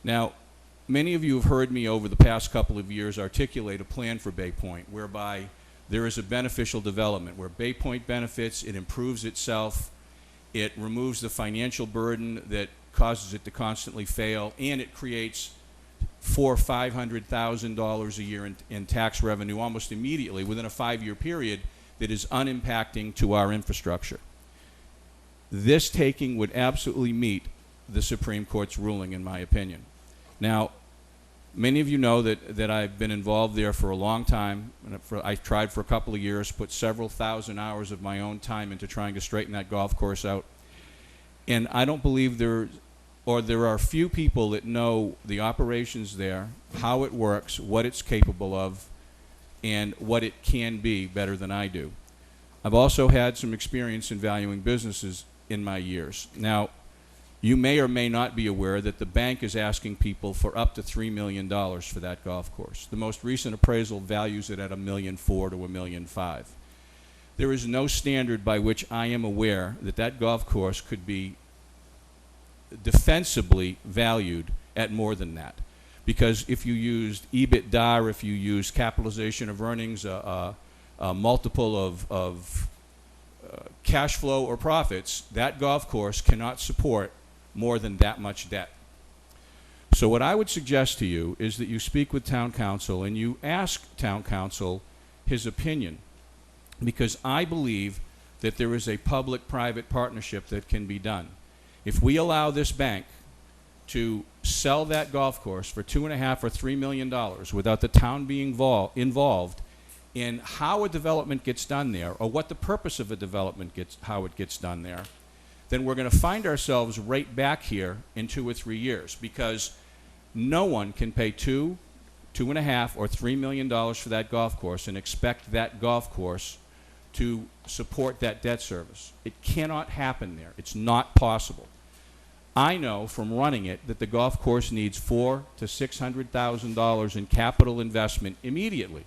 Speaker 12: Now, many of you have heard me over the past couple of years articulate a plan for Bay Point whereby there is a beneficial development where Bay Point benefits, it improves itself, it removes the financial burden that causes it to constantly fail, and it creates $400,000 or $500,000 a year in tax revenue almost immediately within a 5-year period that is unimpacting to our infrastructure. This taking would absolutely meet the Supreme Court's ruling, in my opinion. Now, many of you know that I've been involved there for a long time. And I've tried for a couple of years, put several thousand hours of my own time into trying to straighten that golf course out. And I don't believe there are few people that know the operations there, how it works, what it's capable of, and what it can be better than I do. I've also had some experience in valuing businesses in my years. Now, you may or may not be aware that the bank is asking people for up to $3 million for that golf course. The most recent appraisal values it at $1.4 million to $1.5 million. There is no standard by which I am aware that that golf course could be defensibly valued at more than that. Because if you used EBITDA, or if you used capitalization of earnings, a multiple of cash flow or profits, that golf course cannot support more than that much debt. So what I would suggest to you is that you speak with town council and you ask town council his opinion, because I believe that there is a public-private partnership that can be done. If we allow this bank to sell that golf course for $2.5 or $3 million without the town being involved in how a development gets done there, or what the purpose of a development how it gets done there, then we're going to find ourselves right back here in 2 or 3 years, because no one can pay $2.5 or $3 million for that golf course and expect that golf course to support that debt service. It cannot happen there. It's not possible. I know from running it that the golf course needs $400,000 to $600,000 in capital investment immediately.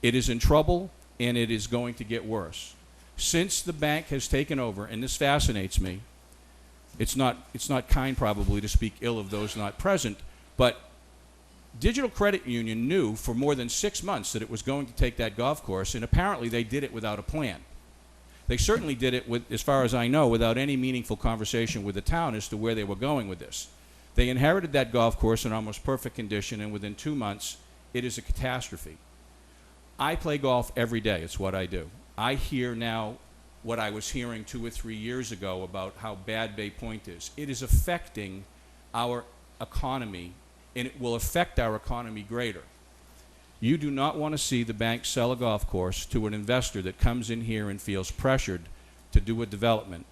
Speaker 12: It is in trouble, and it is going to get worse. Since the bank has taken over, and this fascinates me, it's not kind probably to speak ill of those not present, but Digital Credit Union knew for more than 6 months that it was going to take that golf course, and apparently they did it without a plan. They certainly did it, as far as I know, without any meaningful conversation with the town as to where they were going with this. They inherited that golf course in almost perfect condition, and within 2 months, it is a catastrophe. I play golf every day. It's what I do. I hear now what I was hearing 2 or 3 years ago about how bad Bay Point is. It is affecting our economy, and it will affect our economy greater. You do not want to see the bank sell a golf course to an investor that comes in here and feels pressured to do a development.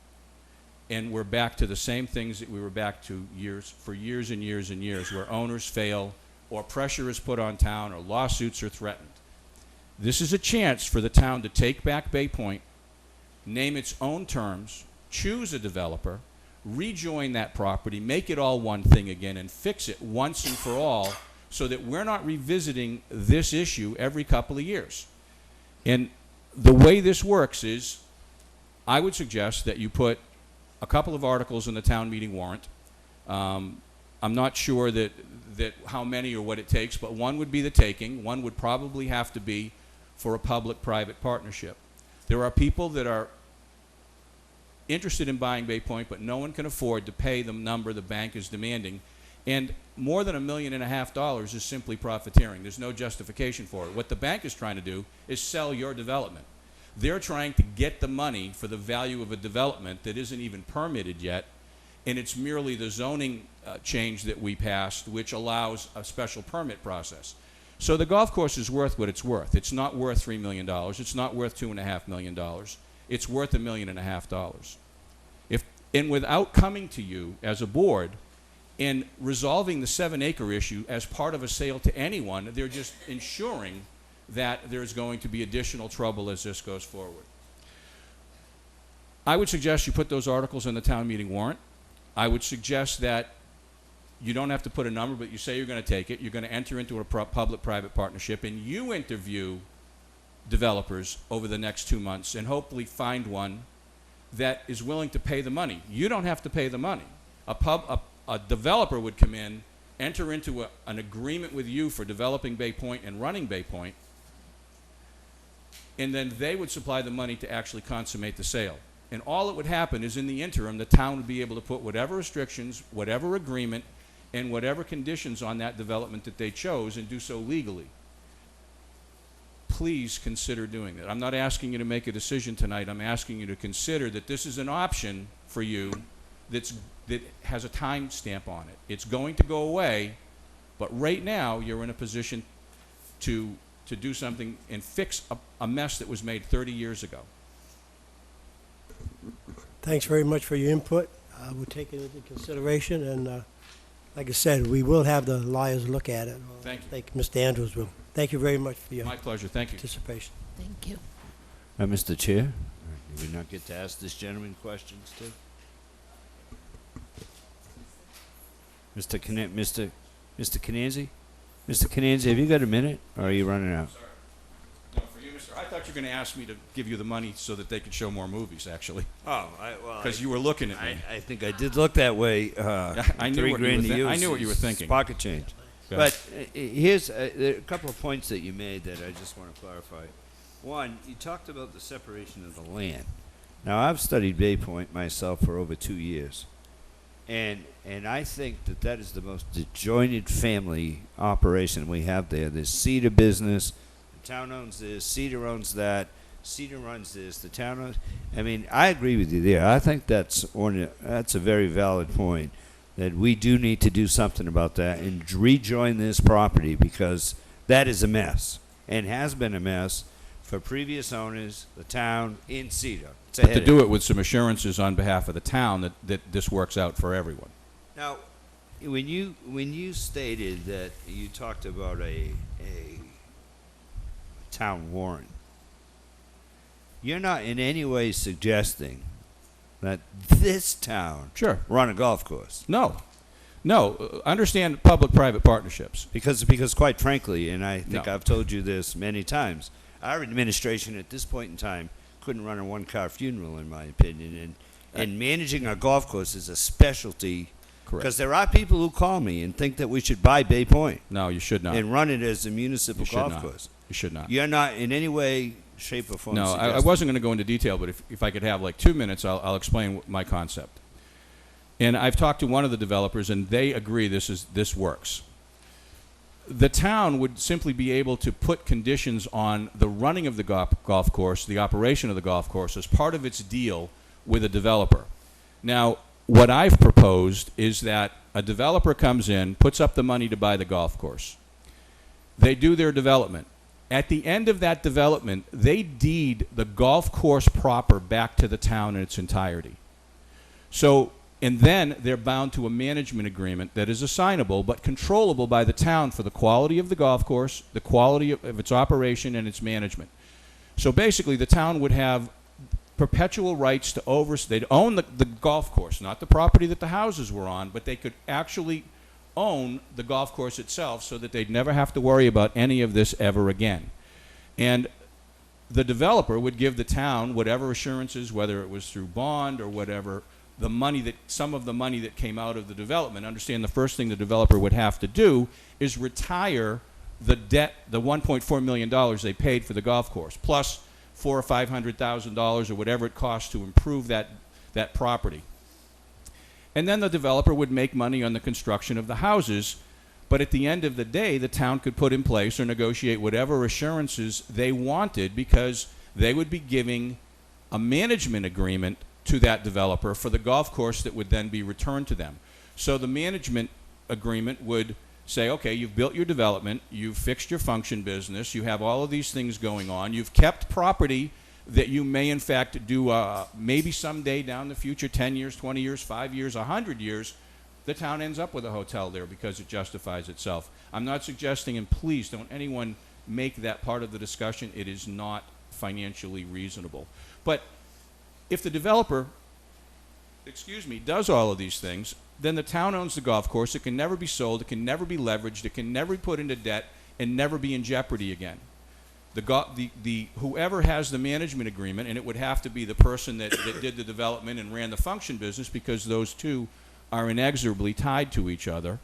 Speaker 12: And we're back to the same things that we were back to for years and years and years, where owners fail, or pressure is put on town, or lawsuits are threatened. This is a chance for the town to take back Bay Point, name its own terms, choose a developer, rejoin that property, make it all one thing again, and fix it once and for all, so that we're not revisiting this issue every couple of years. And the way this works is, I would suggest that you put a couple of articles in the town meeting warrant. I'm not sure that how many or what it takes, but one would be the taking. One would probably have to be for a public-private partnership. There are people that are interested in buying Bay Point, but no one can afford to pay the number the bank is demanding. And more than $1.5 million is simply profiteering. There's no justification for it. What the bank is trying to do is sell your development. They're trying to get the money for the value of a development that isn't even permitted yet, and it's merely the zoning change that we passed, which allows a special permit process. So the golf course is worth what it's worth. It's not worth $3 million. It's not worth $2.5 million. It's worth $1.5 million. And without coming to you as a board and resolving the 7-acre issue as part of a sale to anyone, they're just ensuring that there's going to be additional trouble as this goes forward. I would suggest you put those articles in the town meeting warrant. I would suggest that you don't have to put a number, but you say you're going to take it. You're going to enter into a public-private partnership, and you interview developers over the next 2 months and hopefully find one that is willing to pay the money. You don't have to pay the money. A developer would come in, enter into an agreement with you for developing Bay Point and running Bay Point, and then they would supply the money to actually consummate the sale. And all that would happen is in the interim, the town would be able to put whatever restrictions, whatever agreement, and whatever conditions on that development that they chose and do so legally. Please consider doing that. I'm not asking you to make a decision tonight. I'm asking you to consider that this is an option for you that has a time stamp on it. It's going to go away, but right now you're in a position to do something and fix a mess that was made 30 years ago.
Speaker 1: Thanks very much for your input. We'll take it into consideration, and like I said, we will have the lawyers look at it.
Speaker 12: Thank you.
Speaker 1: I think Mr. Andrews will. Thank you very much for your
Speaker 12: My pleasure. Thank you.
Speaker 1: participation.
Speaker 3: Thank you.
Speaker 2: Mr. Chair, do we not get to ask this gentleman questions too? Mr. Cananzi? Mr. Cananzi, have you got a minute, or are you running out?
Speaker 12: Sorry. No, for you, Mr. I thought you were going to ask me to give you the money so that they could show more movies, actually.
Speaker 2: Oh,
Speaker 12: Because you were looking at me.
Speaker 2: I think I did look that way.
Speaker 12: I knew what you were
Speaker 2: $3,000 to use.
Speaker 12: I knew what you were thinking.
Speaker 2: Pocket change.
Speaker 12: Okay.
Speaker 2: But here's there are a couple of points that you made that I just want to clarify. One, you talked about the separation of the land. Now, I've studied Bay Point myself for over 2 years. And I think that is the most disjointed family operation we have there. There's Cedar business, the town owns this, Cedar owns that, Cedar runs this, the town owns. I mean, I agree with you there. I think that's a very valid point, that we do need to do something about that and rejoin this property, because that is a mess and has been a mess for previous owners, the town, in Cedar.
Speaker 12: But to do it with some assurances on behalf of the town that this works out for everyone.
Speaker 2: Now, when you stated that you talked about a town warrant, you're not in any way suggesting that this town run a golf course.
Speaker 12: No. Understand public-private partnerships.
Speaker 2: Because quite frankly, and I think I've told you this many times, our administration at this point in time couldn't run a one-car funeral, in my opinion. And managing a golf course is a specialty.
Speaker 12: Correct.
Speaker 2: Because there are people who call me and think that we should buy Bay Point.
Speaker 12: No, you should not.
Speaker 2: And run it as a municipal golf course.
Speaker 12: You should not.
Speaker 2: You're not in any way, shape, or form.
Speaker 12: No, I wasn't going to go into detail, but if I could have like 2 minutes, I'll explain my concept. And I've talked to one of the developers, and they agree this works. The town would simply be able to put conditions on the running of the golf course, the operation of the golf course, as part of its deal with a developer. Now, what I've proposed is that a developer comes in, puts up the money to buy the golf course. They do their development. At the end of that development, they deed the golf course proper back to the town in its entirety. And then they're bound to a management agreement that is assignable but controllable by the town for the quality of the golf course, the quality of its operation, and its management. So basically, the town would have perpetual rights to they'd own the golf course, not the property that the houses were on, but they could actually own the golf course itself so that they'd never have to worry about any of this ever again. And the developer would give the town whatever assurances, whether it was through bond or whatever, some of the money that came out of the development. Understand, the first thing the developer would have to do is retire the debt, the $1.4 million they paid for the golf course, plus $400,000 or $500,000 or whatever it costs to improve that property. And then the developer would make money on the construction of the houses, but at the end of the day, the town could put in place or negotiate whatever assurances they wanted, because they would be giving a management agreement to that developer for the golf course that would then be returned to them. So the management agreement would say, okay, you've built your development, you've fixed your function business, you have all of these things going on, you've kept property that you may in fact do maybe someday down the future, 10 years, 20 years, 5 years, 100 years, the town ends up with a hotel there because it justifies itself. I'm not suggesting, and please don't anyone make that part of the discussion. It is not financially reasonable. But if the developer, does all of these things, then the town owns the golf course. It can never be sold. It can never be leveraged. It can never be put into debt and never be in jeopardy again. Whoever has the management agreement, and it would have to be the person that did the development and ran the function business, because those two are inexorably tied to each other,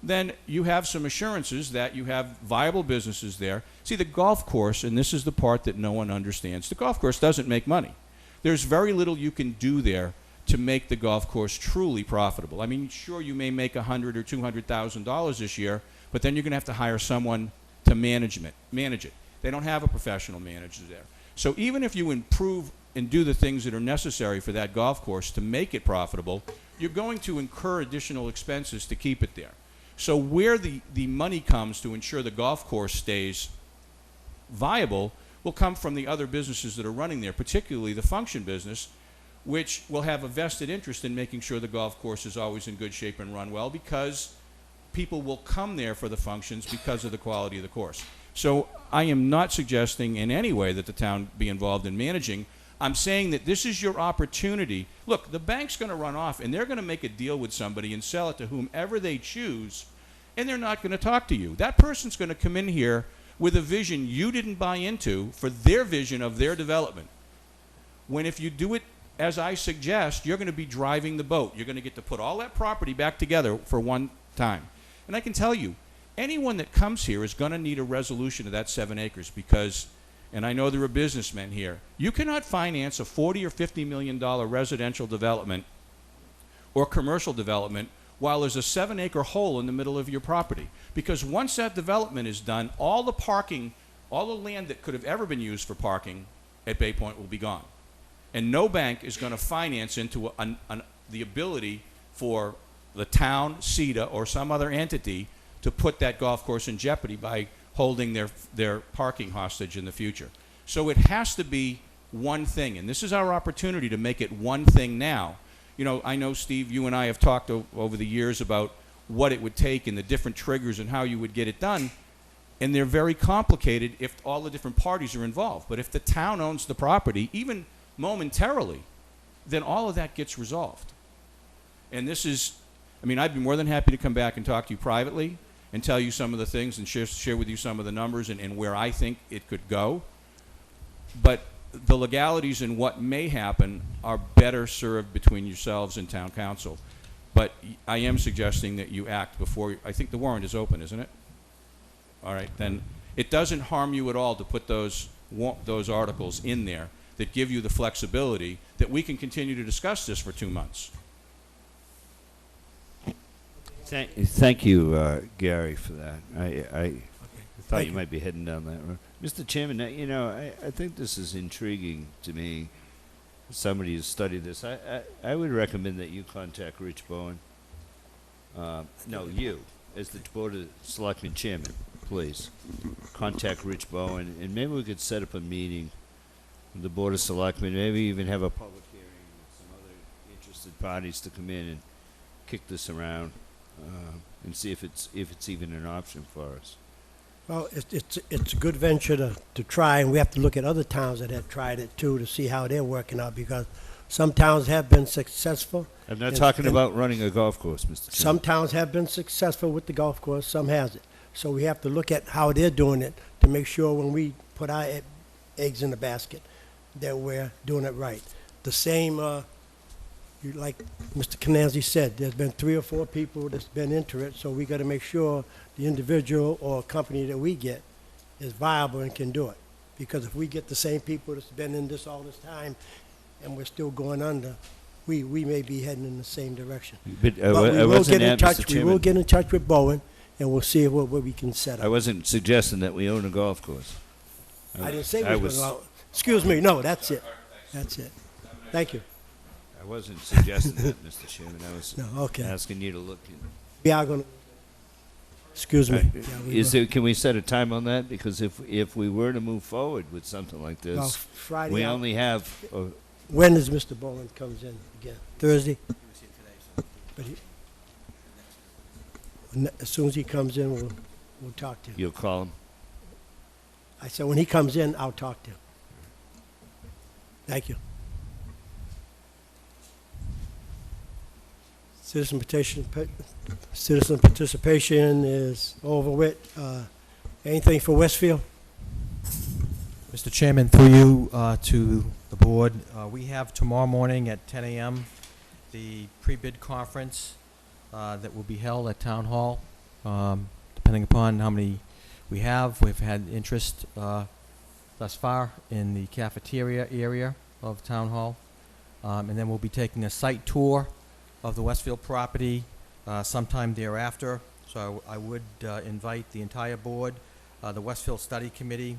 Speaker 12: then you have some assurances that you have viable businesses there. See, the golf course, and this is the part that no one understands, the golf course doesn't make money. There's very little you can do there to make the golf course truly profitable. I mean, sure, you may make $100,000 or $200,000 this year, but then you're going to have to hire someone to manage it. They don't have a professional manager there. So even if you improve and do the things that are necessary for that golf course to make it profitable, you're going to incur additional expenses to keep it there. So where the money comes to ensure the golf course stays viable will come from the other businesses that are running there, particularly the function business, which will have a vested interest in making sure the golf course is always in good shape and run well, because people will come there for the functions because of the quality of the course. So I am not suggesting in any way that the town be involved in managing. I'm saying that this is your opportunity. Look, the bank's going to run off, and they're going to make a deal with somebody and sell it to whomever they choose, and they're not going to talk to you. That person's going to come in here with a vision you didn't buy into for their vision of their development. When if you do it as I suggest, you're going to be driving the boat. You're going to get to put all that property back together for one time. And I can tell you, anyone that comes here is going to need a resolution of that 7 acres because, and I know there are businessmen here, you cannot finance a $40 or $50 million residential development or commercial development while there's a 7-acre hole in the middle of your property. Because once that development is done, all the parking, all the land that could have ever been used for parking at Bay Point will be gone. And no bank is going to finance into the ability for the town, CETA, or some other entity to put that golf course in jeopardy by holding their parking hostage in the future. So it has to be one thing, and this is our opportunity to make it one thing now. You know, I know, Steve, you and I have talked over the years about what it would take and the different triggers and how you would get it done, and they're very complicated if all the different parties are involved. But if the town owns the property, even momentarily, then all of that gets resolved. And this is, I mean, I'd be more than happy to come back and talk to you privately and tell you some of the things and share with you some of the numbers and where I think it could go. But the legalities and what may happen are better served between yourselves and town council. But I am suggesting that you act before, I think the warrant is open, isn't it? All right, then it doesn't harm you at all to put those articles in there that give you the flexibility that we can continue to discuss this for 2 months.
Speaker 2: Thank you, Gary, for that. I thought you might be heading down that road. Mr. Chairman, you know, I think this is intriguing to me. Somebody who's studied this. I would recommend that you contact Rich Bowen. No, you, as the Board of Selectmen Chairman, please. Contact Rich Bowen, and maybe we could set up a meeting with the Board of Selectmen, maybe even have a public hearing with some other interested parties to come in and kick this around. And see if it's even an option for us.
Speaker 1: Well, it's a good venture to try, and we have to look at other towns that have tried it too to see how they're working out, because some towns have been successful.
Speaker 2: I'm not talking about running a golf course, Mr. Chairman.
Speaker 1: Some towns have been successful with the golf course, some hasn't. So we have to look at how they're doing it to make sure when we put our eggs in the basket that we're doing it right. The same, like Mr. Canazzi said, there's been 3 or 4 people that's been into it, so we got to make sure the individual or company that we get is viable and can do it. Because if we get the same people that's been in this all this time and we're still going under, we may be heading in the same direction.
Speaker 2: But
Speaker 1: we will get in touch. We will get in touch with Bowen, and we'll see what we can set up.
Speaker 2: I wasn't suggesting that we own a golf course.
Speaker 1: I didn't say we was. Excuse me. No, that's it. That's it. Thank you.
Speaker 2: I wasn't suggesting that, Mr. Chairman. I was
Speaker 1: asking
Speaker 2: you to look in.
Speaker 1: We are going to. Excuse me. Yeah, we
Speaker 2: Is
Speaker 1: will.
Speaker 2: there, can we set a time on that? Because if we were to move forward with something like
Speaker 1: Well,
Speaker 2: this,
Speaker 1: Friday.
Speaker 2: we only have,
Speaker 1: When does Mr. Boland comes in again? Thursday? But as soon as he comes in, we'll talk to him.
Speaker 2: you'll call him?
Speaker 1: I said, when he comes in, I'll talk to him. Thank you. Citizen participation is over with. Anything for Westfield?
Speaker 5: Mr. Chairman, through you to the board, we have tomorrow morning at 10 a.m. the pre-bid conference that will be held at Town Hall. Depending upon how many we have, we've had interest thus far in the cafeteria area of Town Hall. And then we'll be taking a site tour of the Westfield property sometime thereafter. So I would invite the entire board, the Westfield Study Committee,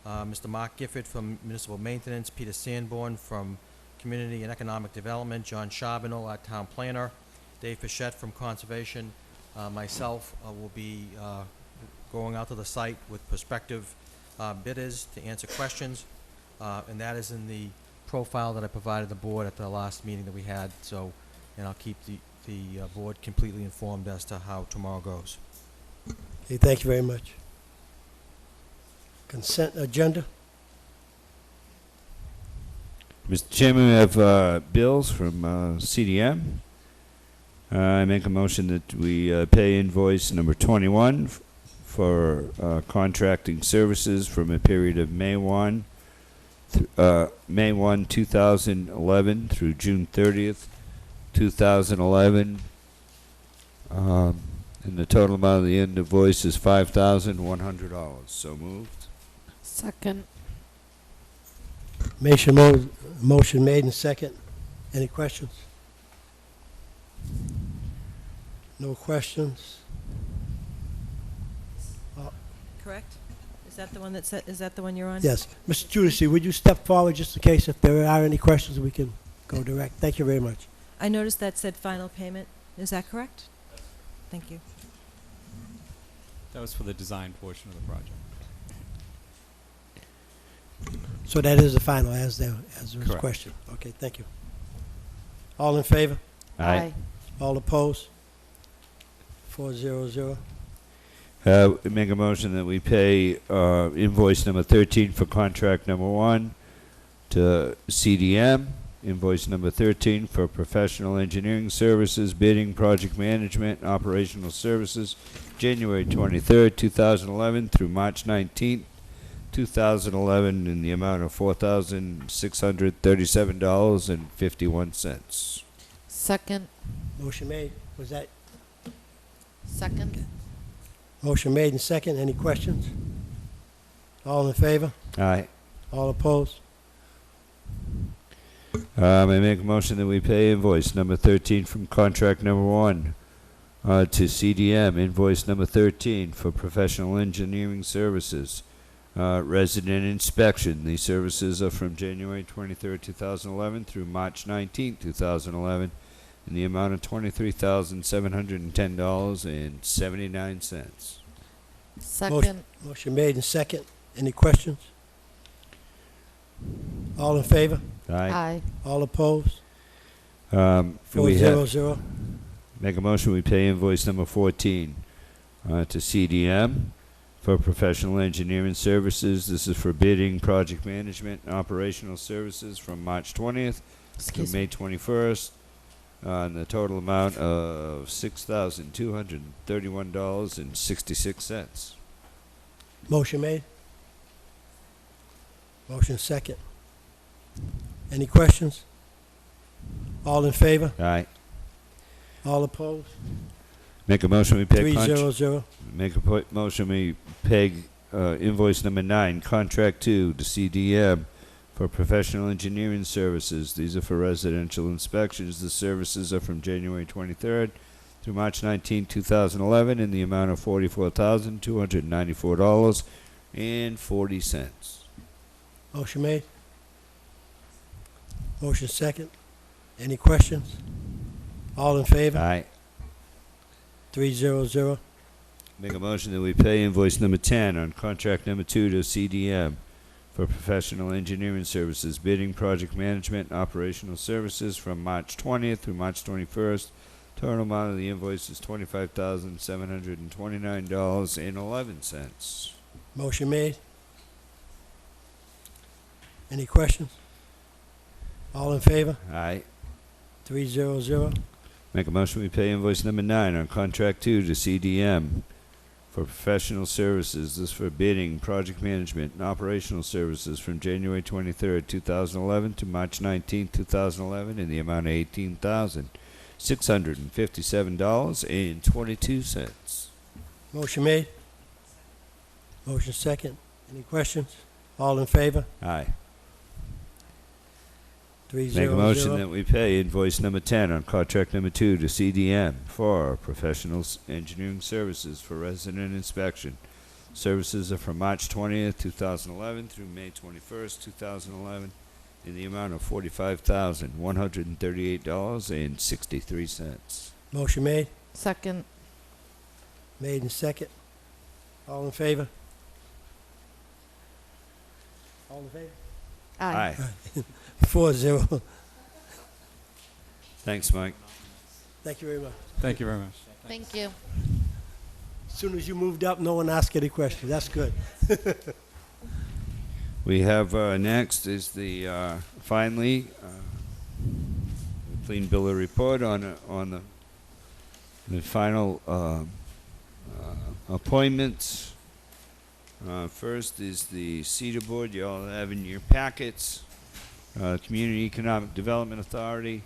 Speaker 5: Mr. Mark Gifford from Municipal Maintenance, Peter Sanborn from Community and Economic Development, John Charbonneau, our Town Planner, Dave Pichette from Conservation, myself will be going out to the site with prospective bidders to answer questions, and that is in the profile that I provided the board at the last meeting that we had, so, and I'll keep the board completely informed as to how tomorrow goes.
Speaker 1: Okay, thank you very much. Consent agenda?
Speaker 2: Mr. Chairman, we have bills from CDM. I make a motion that we pay invoice number 21 for contracting services from a period of May 1, 2011 through June 30th, 2011. And the total amount of the invoice is $5,100. So moved.
Speaker 3: Second.
Speaker 1: Motion made and second. Any questions? No questions?
Speaker 8: Correct? Is that the one is that the one you're on?
Speaker 1: Yes. Mr. Judici, would you step forward just in case if there are any questions, we can go direct. Thank you very much.
Speaker 8: I noticed that said final payment. Is that correct? Thank you.
Speaker 4: That was for the design portion of the project.
Speaker 1: So that is the final as there was
Speaker 4: Correct.
Speaker 1: question. Okay, thank you. All in favor?
Speaker 3: Aye.
Speaker 1: All opposed? 400.
Speaker 2: Make a motion that we pay invoice number 13 for contract number 1 to CDM. Invoice number 13 for professional engineering services, bidding, project management, operational services, January 23rd, 2011 through March 19th, 2011 in the amount of $4,637.51.
Speaker 3: Second.
Speaker 1: Motion made. Was that
Speaker 3: Second.
Speaker 1: motion made and second? Any questions? All in favor?
Speaker 2: Aye.
Speaker 1: All opposed?
Speaker 2: I make a motion that we pay invoice number 13 from contract number 1 to CDM. Invoice number 13 for professional engineering services, resident inspection. These services are from January 23rd, 2011 through March 19th, 2011 in the amount of $23,710.79.
Speaker 3: Second.
Speaker 1: Motion made and second. Any questions? All in favor?
Speaker 3: Aye.
Speaker 1: All opposed?
Speaker 2: We have
Speaker 1: 400.
Speaker 2: make a motion we pay invoice number 14 to CDM for professional engineering services. This is for bidding, project management, and operational services from March 20th
Speaker 3: Excuse
Speaker 2: to
Speaker 3: me.
Speaker 2: May 21st. And the total amount of $6,231.66.
Speaker 1: Motion made. Motion second. Any questions? All in favor?
Speaker 2: Aye.
Speaker 1: All opposed?
Speaker 2: Make a motion we pay
Speaker 1: 300.
Speaker 2: Make a motion we pay invoice number 9, contract 2 to CDM for professional engineering services. These are for residential inspections. The services are from January 23rd through March 19, 2011 in the amount of $44,294.40.
Speaker 1: Motion made. Motion second. Any questions? All in favor?
Speaker 2: Aye.
Speaker 1: 300.
Speaker 2: Make a motion that we pay invoice number 10 on contract number 2 to CDM for professional engineering services, bidding, project management, and operational services from March 20th through March 21st. Total amount of the invoice is $25,729.11.
Speaker 1: Motion made. Any questions? All in favor?
Speaker 2: Aye.
Speaker 1: 300.
Speaker 2: Make a motion we pay invoice number 9 on contract 2 to CDM for professional services. This for bidding, project management, and operational services from January 23rd, 2011 to March 19th, 2011 in the amount of $18,657.22.
Speaker 1: Motion made. Motion second. Any questions? All in favor?
Speaker 2: Aye.
Speaker 1: 300.
Speaker 2: Make a motion that we pay invoice number 10 on contract number 2 to CDM for professional engineering services for resident inspection. Services are from March 20th, 2011 through May 21st, 2011 in the amount of $45,138.63.
Speaker 1: Motion made.
Speaker 3: Second.
Speaker 1: Made and second. All in favor? All in favor?
Speaker 3: Aye.
Speaker 1: 4-0.
Speaker 2: Thanks, Mike.
Speaker 1: Thank you very much.
Speaker 4: Thank you very much.
Speaker 3: Thank you.
Speaker 1: As soon as you moved up, no one asked any questions. That's good.
Speaker 2: We have next is the finally clean bill of report on the final appointments. First is the CETA board. You all have in your packets. Community Economic Development Authority.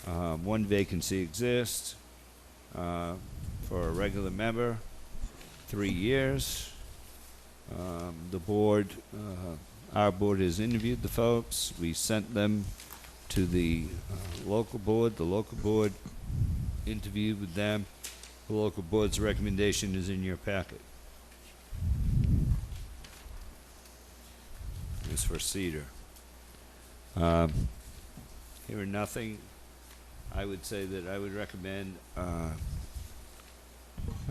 Speaker 2: One vacancy exists for a regular member, 3 years. The board, our board has interviewed the folks. We sent them to the local board. The local board interviewed with them. The local board's recommendation is in your packet. It's for Cedar. Hearing nothing, I would say that I would recommend, I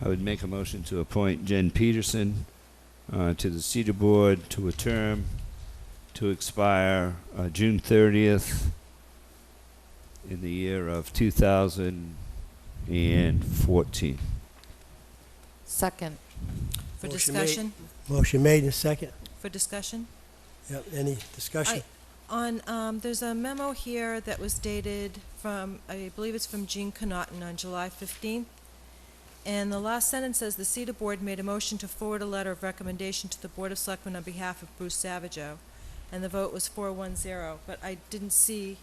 Speaker 2: would make a motion to appoint Jen Peterson to the Cedar Board to a term to expire June 30th in the year of 2014.
Speaker 3: Second.
Speaker 8: For
Speaker 1: Motion made.
Speaker 8: discussion?
Speaker 1: Motion made and second.
Speaker 8: For discussion?
Speaker 1: Yep. Any discussion?
Speaker 8: There's a memo here that was dated from, I believe it's from Jean Connaughton on July 15th. And the last sentence says, the CETA Board made a motion to forward a letter of recommendation to the Board of Selectmen on behalf of Bruce Savageau. And the vote was 4-1-0, but I didn't see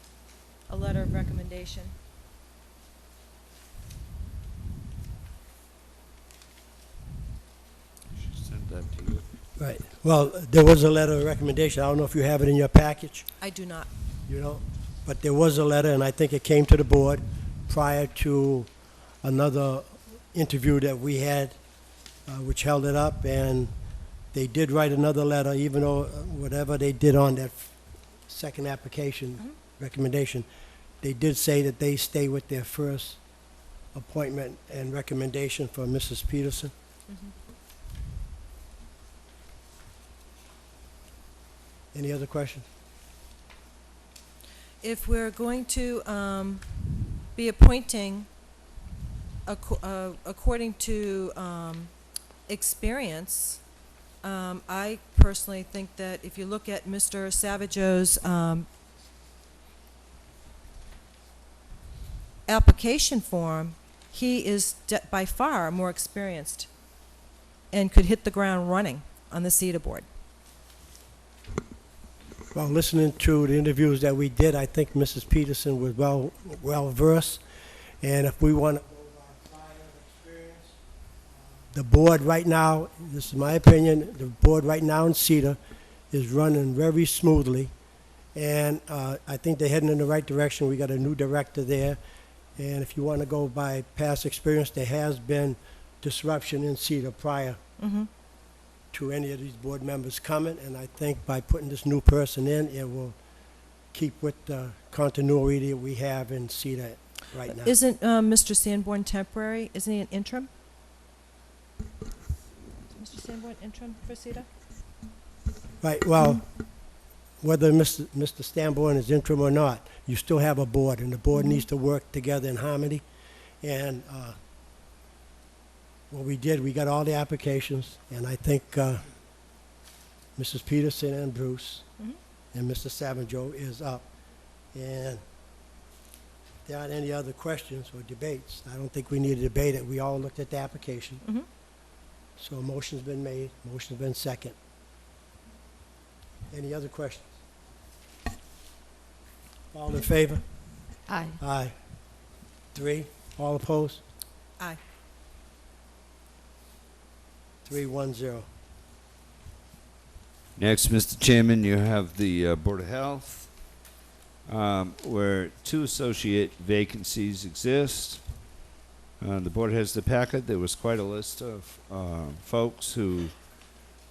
Speaker 8: a letter of recommendation.
Speaker 2: She sent that to you.
Speaker 1: Right. Well, there was a letter of recommendation. I don't know if you have it in your package,
Speaker 8: I do not.
Speaker 1: you know, but there was a letter, and I think it came to the board prior to another interview that we had, which held it up, and they did write another letter, even though whatever they did on that second application recommendation, they did say that they stay with their first appointment and recommendation for Mrs. Peterson. Any other questions?
Speaker 8: If we're going to be appointing according to experience, I personally think that if you look at Mr. Savageau's application form, he is by far more experienced and could hit the ground running on the CETA board.
Speaker 1: Well, listening to the interviews that we did, I think Mrs. Peterson was well versed, and if we want to go by prior experience, the board right now, this is my opinion, the board right now in CETA is running very smoothly, and I think they're heading in the right direction. We got a new director there, and if you want to go by past experience, there has been disruption in CETA prior to any of these board members coming, and I think by putting this new person in, it will keep with the continuity that we have in CETA right now.
Speaker 8: Isn't Mr. Sanborn temporary? Isn't he an interim? Sanborn interim for CETA?
Speaker 1: Right, well, whether Mr. Stanborn is interim or not, you still have a board, and the board needs to work together in harmony. And what we did, we got all the applications, and I think Mrs. Peterson and Bruce and Mr. Savinjo is up. And if there aren't any other questions or debates, I don't think we need to debate it. We all looked at the application. So a motion's been made, motion's been second. Any other questions? All in favor?
Speaker 3: Aye.
Speaker 1: Aye. 3, all opposed?
Speaker 8: Aye.
Speaker 1: 3-1-0.
Speaker 2: Next, Mr. Chairman, you have the Board of Health, where 2 associate vacancies exist. The board has the packet. There was quite a list of folks who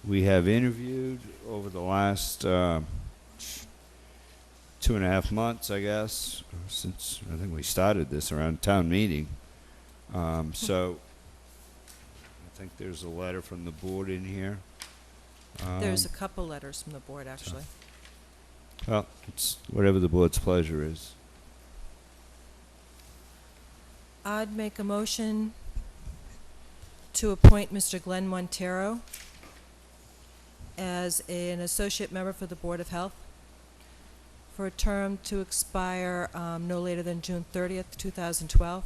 Speaker 2: we have interviewed over the last 2.5 months, I guess, since I think we started this around town meeting. So I think there's a letter from the board in here.
Speaker 8: There's a couple letters from the board, actually.
Speaker 2: Well, it's whatever the board's pleasure is.
Speaker 8: I'd make a motion to appoint Mr. Glenn Montero as an associate member for the Board of Health for a term to expire no later than June 30th, 2012.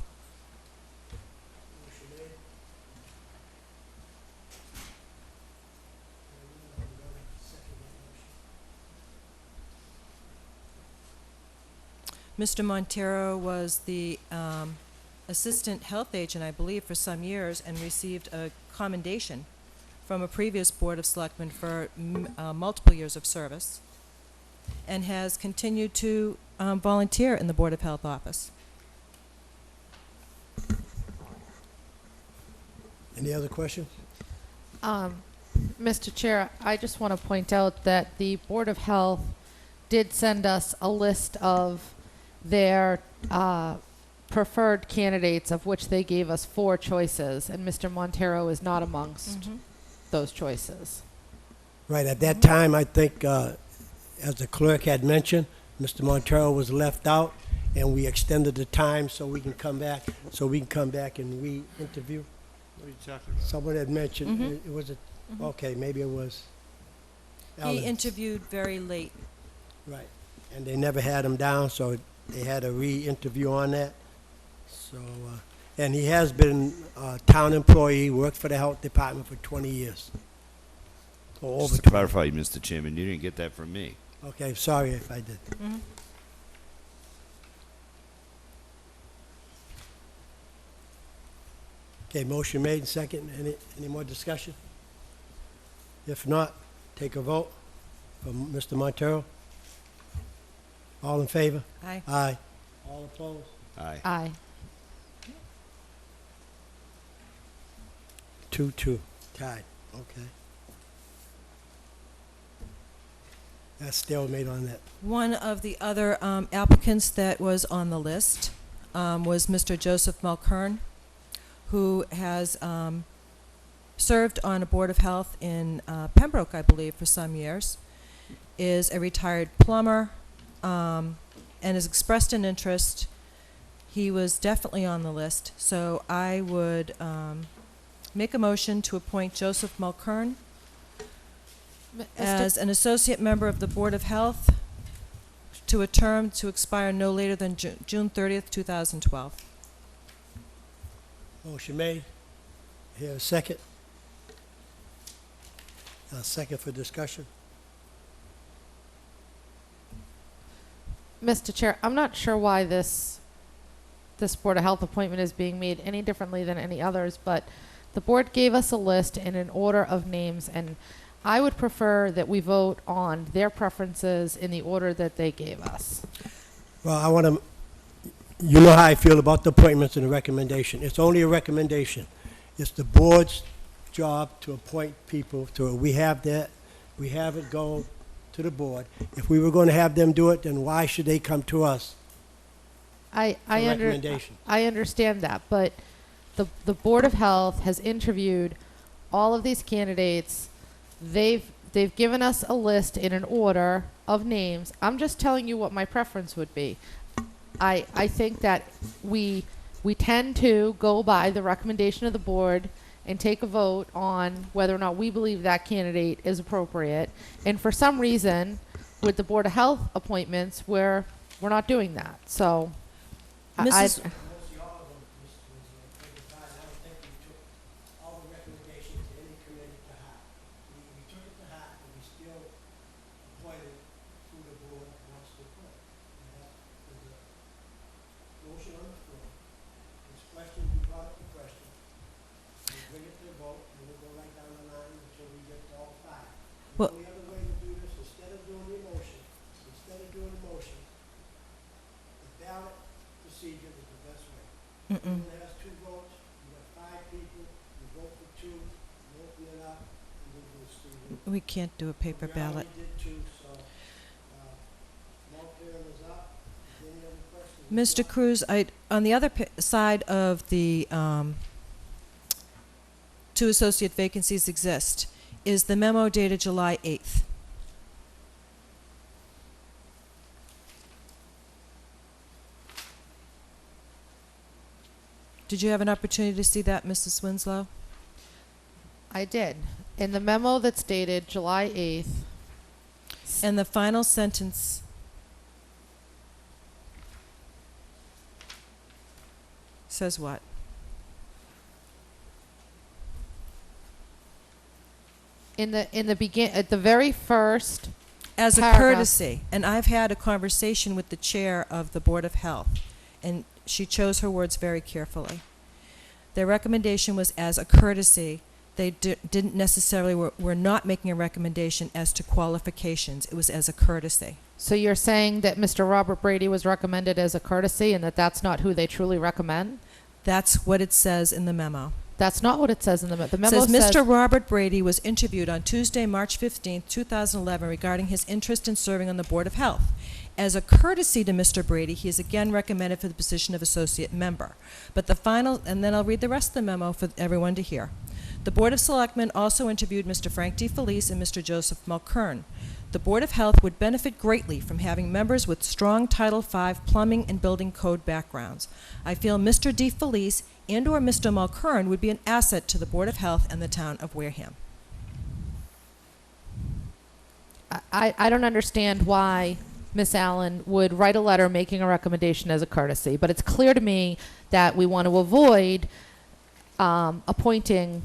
Speaker 8: Mr. Montero was the assistant health agent, I believe, for some years and received a commendation from a previous Board of Selectmen for multiple years of service and has continued to volunteer in the Board of Health office.
Speaker 1: Any other questions?
Speaker 3: Mr. Chair, I just want to point out that the Board of Health did send us a list of their preferred candidates, of which they gave us 4 choices, and Mr. Montero is not amongst those choices.
Speaker 1: Right, at that time, I think, as the clerk had mentioned, Mr. Montero was left out, and we extended the time so we can come back, and re-interview.
Speaker 2: What are you talking about?
Speaker 1: Someone had mentioned, it was okay, maybe it was
Speaker 8: He
Speaker 1: Ellen.
Speaker 8: interviewed very late.
Speaker 1: Right, and they never had him down, so they had a re-interview on that. So, and he has been a town employee, worked for the health department for 20 years. Or over
Speaker 2: Just to
Speaker 1: 20.
Speaker 2: clarify, Mr. Chairman, you didn't get that from me.
Speaker 1: Okay, sorry if I did. Okay, motion made, second. Any more discussion? If not, take a vote for Mr. Montero. All in favor?
Speaker 8: Aye.
Speaker 1: Aye. All opposed?
Speaker 2: Aye.
Speaker 3: Aye.
Speaker 1: 2-2, tied, okay. That's stalemate on that.
Speaker 8: One of the other applicants that was on the list was Mr. Joseph Mulkern, who has served on a Board of Health in Pembroke, I believe, for some years, is a retired plumber, and has expressed an interest. He was definitely on the list, so I would make a motion to appoint Joseph Mulkern as an associate member of the Board of Health to a term to expire no later than June 30th, 2012.
Speaker 1: Motion made. Here, a second. A second for discussion.
Speaker 3: Mr. Chair, I'm not sure why this Board of Health appointment is being made any differently than any others, but the board gave us a list in an order of names, and I would prefer that we vote on their preferences in the order that they gave us.
Speaker 1: Well, I want to, you know how I feel about the appointments and the recommendation. It's only a recommendation. It's the board's job to appoint people to it. We have that. We have it go to the board. If we were going to have them do it, then why should they come to us?
Speaker 3: I
Speaker 1: recommendation.
Speaker 3: understand that, but the Board of Health has interviewed all of these candidates, they've given us a list in an order of names. I'm just telling you what my preference would be. I think that we tend to go by the recommendation of the board and take a vote on whether or not we believe that candidate is appropriate. And for some reason, with the Board of Health appointments, we're not doing that. So,
Speaker 8: Mrs.
Speaker 1: Mostly all of them, Mr. Winslow, take the time. I don't think we took all the recommendations of any committee to heart. We took it to heart, but we still appointed who the board wants to appoint. And that is a motion on the floor. This question, you brought up the question. We'll bring it to a vote, and we'll go right down the line until we get to all five. The
Speaker 8: Well-
Speaker 1: only other way to do this, instead of doing the motion, the ballot procedure is the best way.
Speaker 8: Mm-mm.
Speaker 1: Everyone has 2 votes, you have 5 people, you vote for 2, you open it up, and then we'll see.
Speaker 8: We can't do a paper ballot.
Speaker 1: We already did 2, so, Mulcair is up. Is there any other questions?
Speaker 8: Mr. Cruz, on the other side of the 2 associate vacancies exist, is the memo dated July 8th. Did you have an opportunity to see that, Mrs. Winslow?
Speaker 3: I did. In the memo that's dated July 8th,
Speaker 8: And the final sentence says what?
Speaker 3: at the very first,
Speaker 8: As a
Speaker 3: paragraph.
Speaker 8: courtesy, and I've had a conversation with the chair of the Board of Health, and she chose her words very carefully. Their recommendation was as a courtesy. They didn't necessarily, were not making a recommendation as to qualifications. It was as a courtesy.
Speaker 3: so you're saying that Mr. Robert Brady was recommended as a courtesy and that that's not who they truly recommend?
Speaker 8: That's what it says in the memo.
Speaker 3: That's not what it says in the memo. The
Speaker 8: It
Speaker 3: memo
Speaker 8: says Mr. Robert Brady was interviewed on Tuesday, March 15th, 2011, regarding his interest in serving on the Board of Health. As a courtesy to Mr. Brady, he is again recommended for the position of associate member. But the final, and then I'll read the rest of the memo for everyone to hear. The Board of Selectmen also interviewed Mr. Frank D. Felice and Mr. Joseph Mulkern. The Board of Health would benefit greatly from having members with strong Title V plumbing and building code backgrounds. I feel Mr. D. Felice and/or Mr. Mulkern would be an asset to the Board of Health and the town of Wareham.
Speaker 3: I don't understand why Miss Allen would write a letter making a recommendation as a courtesy, but it's clear to me that we want to avoid appointing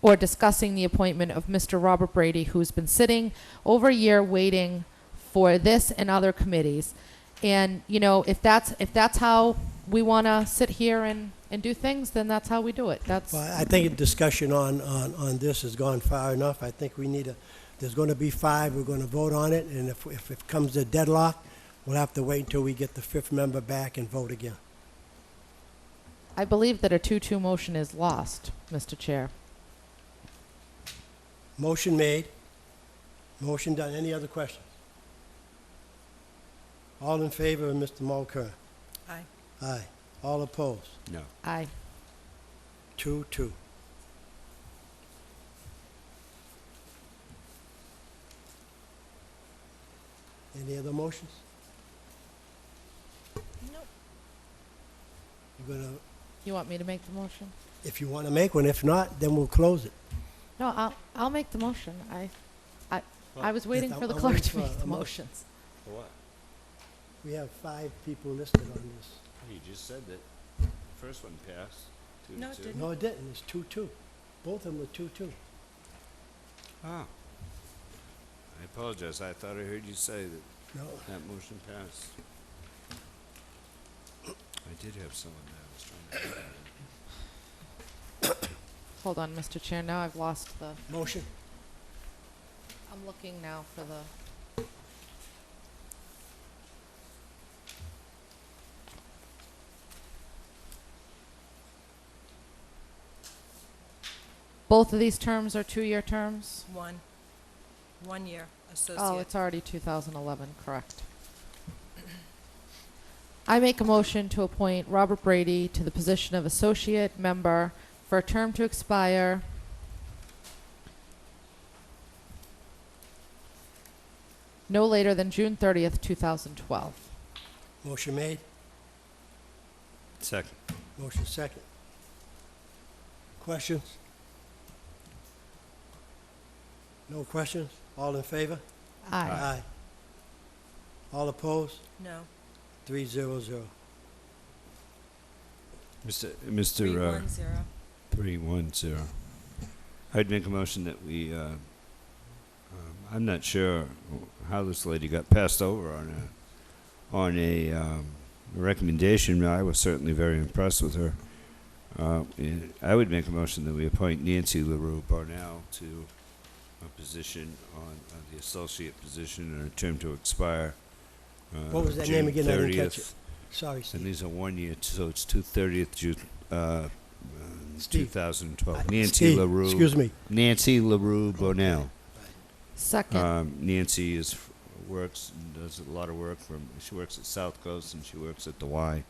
Speaker 3: or discussing the appointment of Mr. Robert Brady, who's been sitting over a year waiting for this and other committees. And, you know, if that's how we want to sit here and do things, then that's how we do it. That's
Speaker 1: Well, I think a discussion on this has gone far enough. I think we need there's going to be 5, we're going to vote on it, and if it comes to deadlock, we'll have to wait until we get the 5th member back and vote again.
Speaker 3: I believe that a 2-2 motion is lost, Mr. Chair.
Speaker 1: Motion made. Motion done. Any other questions? All in favor of Mr. Mulcair?
Speaker 8: Aye.
Speaker 1: Aye. All opposed?
Speaker 2: No.
Speaker 3: Aye.
Speaker 1: 2-2. Any other motions?
Speaker 8: Nope.
Speaker 1: You're gonna,
Speaker 3: You want me to make the motion?
Speaker 1: if you want to make one. If not, then we'll close it.
Speaker 3: No, I'll make the motion. I was waiting
Speaker 1: Yes,
Speaker 3: for the
Speaker 1: I'm
Speaker 3: clerk
Speaker 1: waiting
Speaker 3: to
Speaker 1: for
Speaker 3: make the
Speaker 1: a motion.
Speaker 3: motions.
Speaker 2: For what?
Speaker 1: We have 5 people listed on this.
Speaker 2: You just said that the first one passed.
Speaker 8: No, it didn't.
Speaker 1: No, it didn't. It's 2-2. Both of them were 2-2.
Speaker 2: Oh. I apologize. I thought I heard you say that
Speaker 1: No.
Speaker 2: that motion passed. I did have someone that I was trying to.
Speaker 3: Hold on, Mr. Chair. Now I've lost the.
Speaker 1: Motion.
Speaker 3: I'm looking now for the. Both of these terms are 2-year terms?
Speaker 8: 1 year associate.
Speaker 3: Oh, it's already 2011, correct. I make a motion to appoint Robert Brady to the position of associate member for a term to expire no later than June 30th, 2012.
Speaker 1: Motion made.
Speaker 2: Second.
Speaker 1: Motion second. Questions? No questions? All in favor?
Speaker 3: Aye.
Speaker 1: All opposed?
Speaker 8: No.
Speaker 1: 3-0-0.
Speaker 2: Mr.
Speaker 8: 310.
Speaker 2: 310. I'd make a motion that we, I'm not sure how this lady got passed over on a recommendation. I was certainly very impressed with her. I would make a motion that we appoint Nancy LaRue Barnell to a position on the associate position and a term to expire.
Speaker 1: What was that
Speaker 2: June
Speaker 1: name again? I didn't catch
Speaker 2: 30th.
Speaker 1: it. Sorry,
Speaker 2: And
Speaker 1: Steve.
Speaker 2: these are 1 year, so it's 2/30th June,
Speaker 1: Steve.
Speaker 2: 2012. Nancy
Speaker 1: Steve,
Speaker 2: LaRue.
Speaker 1: excuse me.
Speaker 2: Nancy LaRue Bonnell.
Speaker 3: Second.
Speaker 2: Nancy works and does a lot of work she works at South Coast and she works at the Y.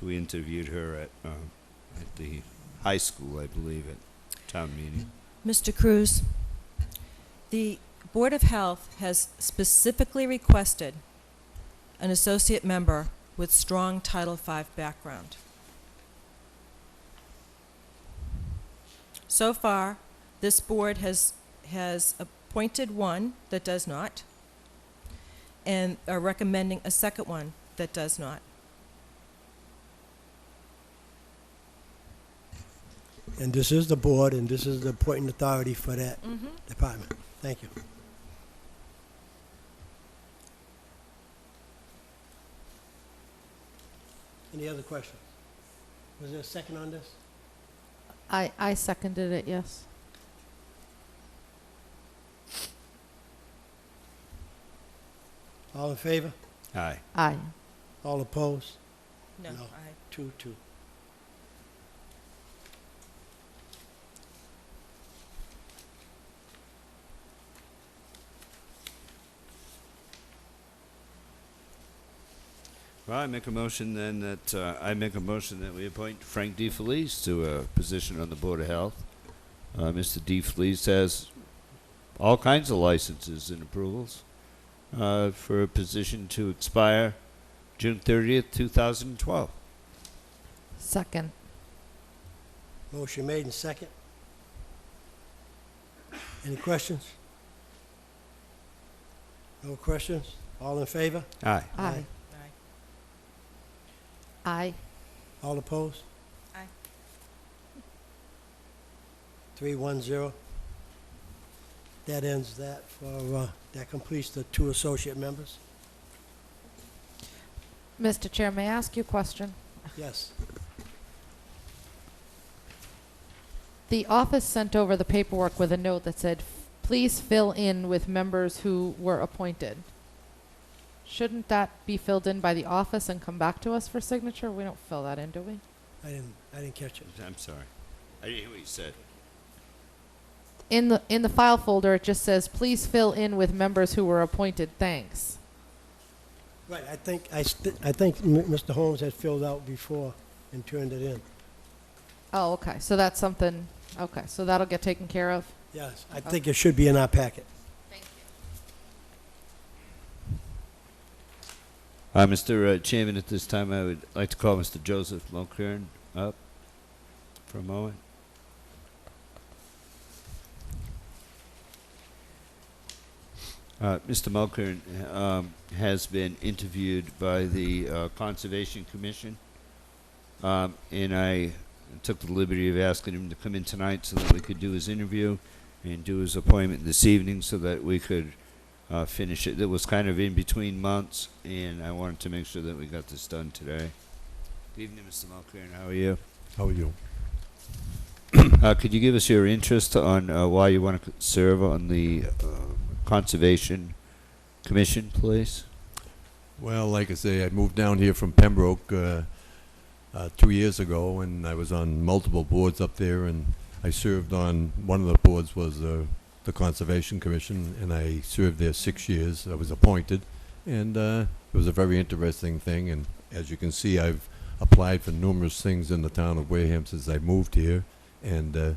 Speaker 2: We interviewed her at the high school, I believe, at town meeting.
Speaker 8: Mr. Cruz, the Board of Health has specifically requested an associate member with strong Title V background. So far, this board has appointed one that does not, and are recommending a second one that does not.
Speaker 1: And this is the board, and this is the appointing authority for that department. Thank you. Any other questions? Was there a second on this?
Speaker 3: I seconded it, yes.
Speaker 1: All in favor?
Speaker 2: Aye.
Speaker 3: Aye.
Speaker 1: All opposed?
Speaker 8: No.
Speaker 1: No. 2-2.
Speaker 2: Well, I make a motion then that we appoint Frank DeFelice to a position on the Board of Health. Mr. DeFelice has all kinds of licenses and approvals for a position to expire June 30th, 2012.
Speaker 3: Second.
Speaker 1: Motion made and second. Any questions? No questions? All in favor?
Speaker 2: Aye.
Speaker 3: Aye. Aye.
Speaker 1: All opposed?
Speaker 8: Aye.
Speaker 1: 3-1-0. That ends that that completes the 2 associate members.
Speaker 3: Mr. Chair, may I ask you a question?
Speaker 1: Yes.
Speaker 3: The office sent over the paperwork with a note that said, please fill in with members who were appointed. Shouldn't that be filled in by the office and come back to us for signature? We don't fill that in, do we?
Speaker 1: I didn't catch it.
Speaker 2: I'm sorry. I didn't hear what you said.
Speaker 3: In the file folder, it just says, please fill in with members who were appointed. Thanks.
Speaker 1: Right, I think Mr. Holmes had filled out before and turned it in.
Speaker 3: Oh, okay. So that's something, okay. So that'll get taken care of?
Speaker 1: Yes, I think it should be in our packet.
Speaker 2: Mr. Chairman, at this time, I would like to call Mr. Joseph Mulcairn up for a moment. Mr. Mulcairn has been interviewed by the Conservation Commission, and I took the liberty of asking him to come in tonight so that we could do his interview and do his appointment this evening so that we could finish it. It was kind of in between months, and I wanted to make sure that we got this done today. Good evening, Mr. Mulcairn. How are you?
Speaker 13: How are you?
Speaker 2: Could you give us your interest on why you want to serve on the Conservation Commission, please?
Speaker 13: Well, like I say, I moved down here from Pembroke 2 years ago, and I was on multiple boards up there, and I served on one of the boards was the Conservation Commission, and I served there 6 years. I was appointed, and it was a very interesting thing. And as you can see, I've applied for numerous things in the town of Wareham since I moved here, and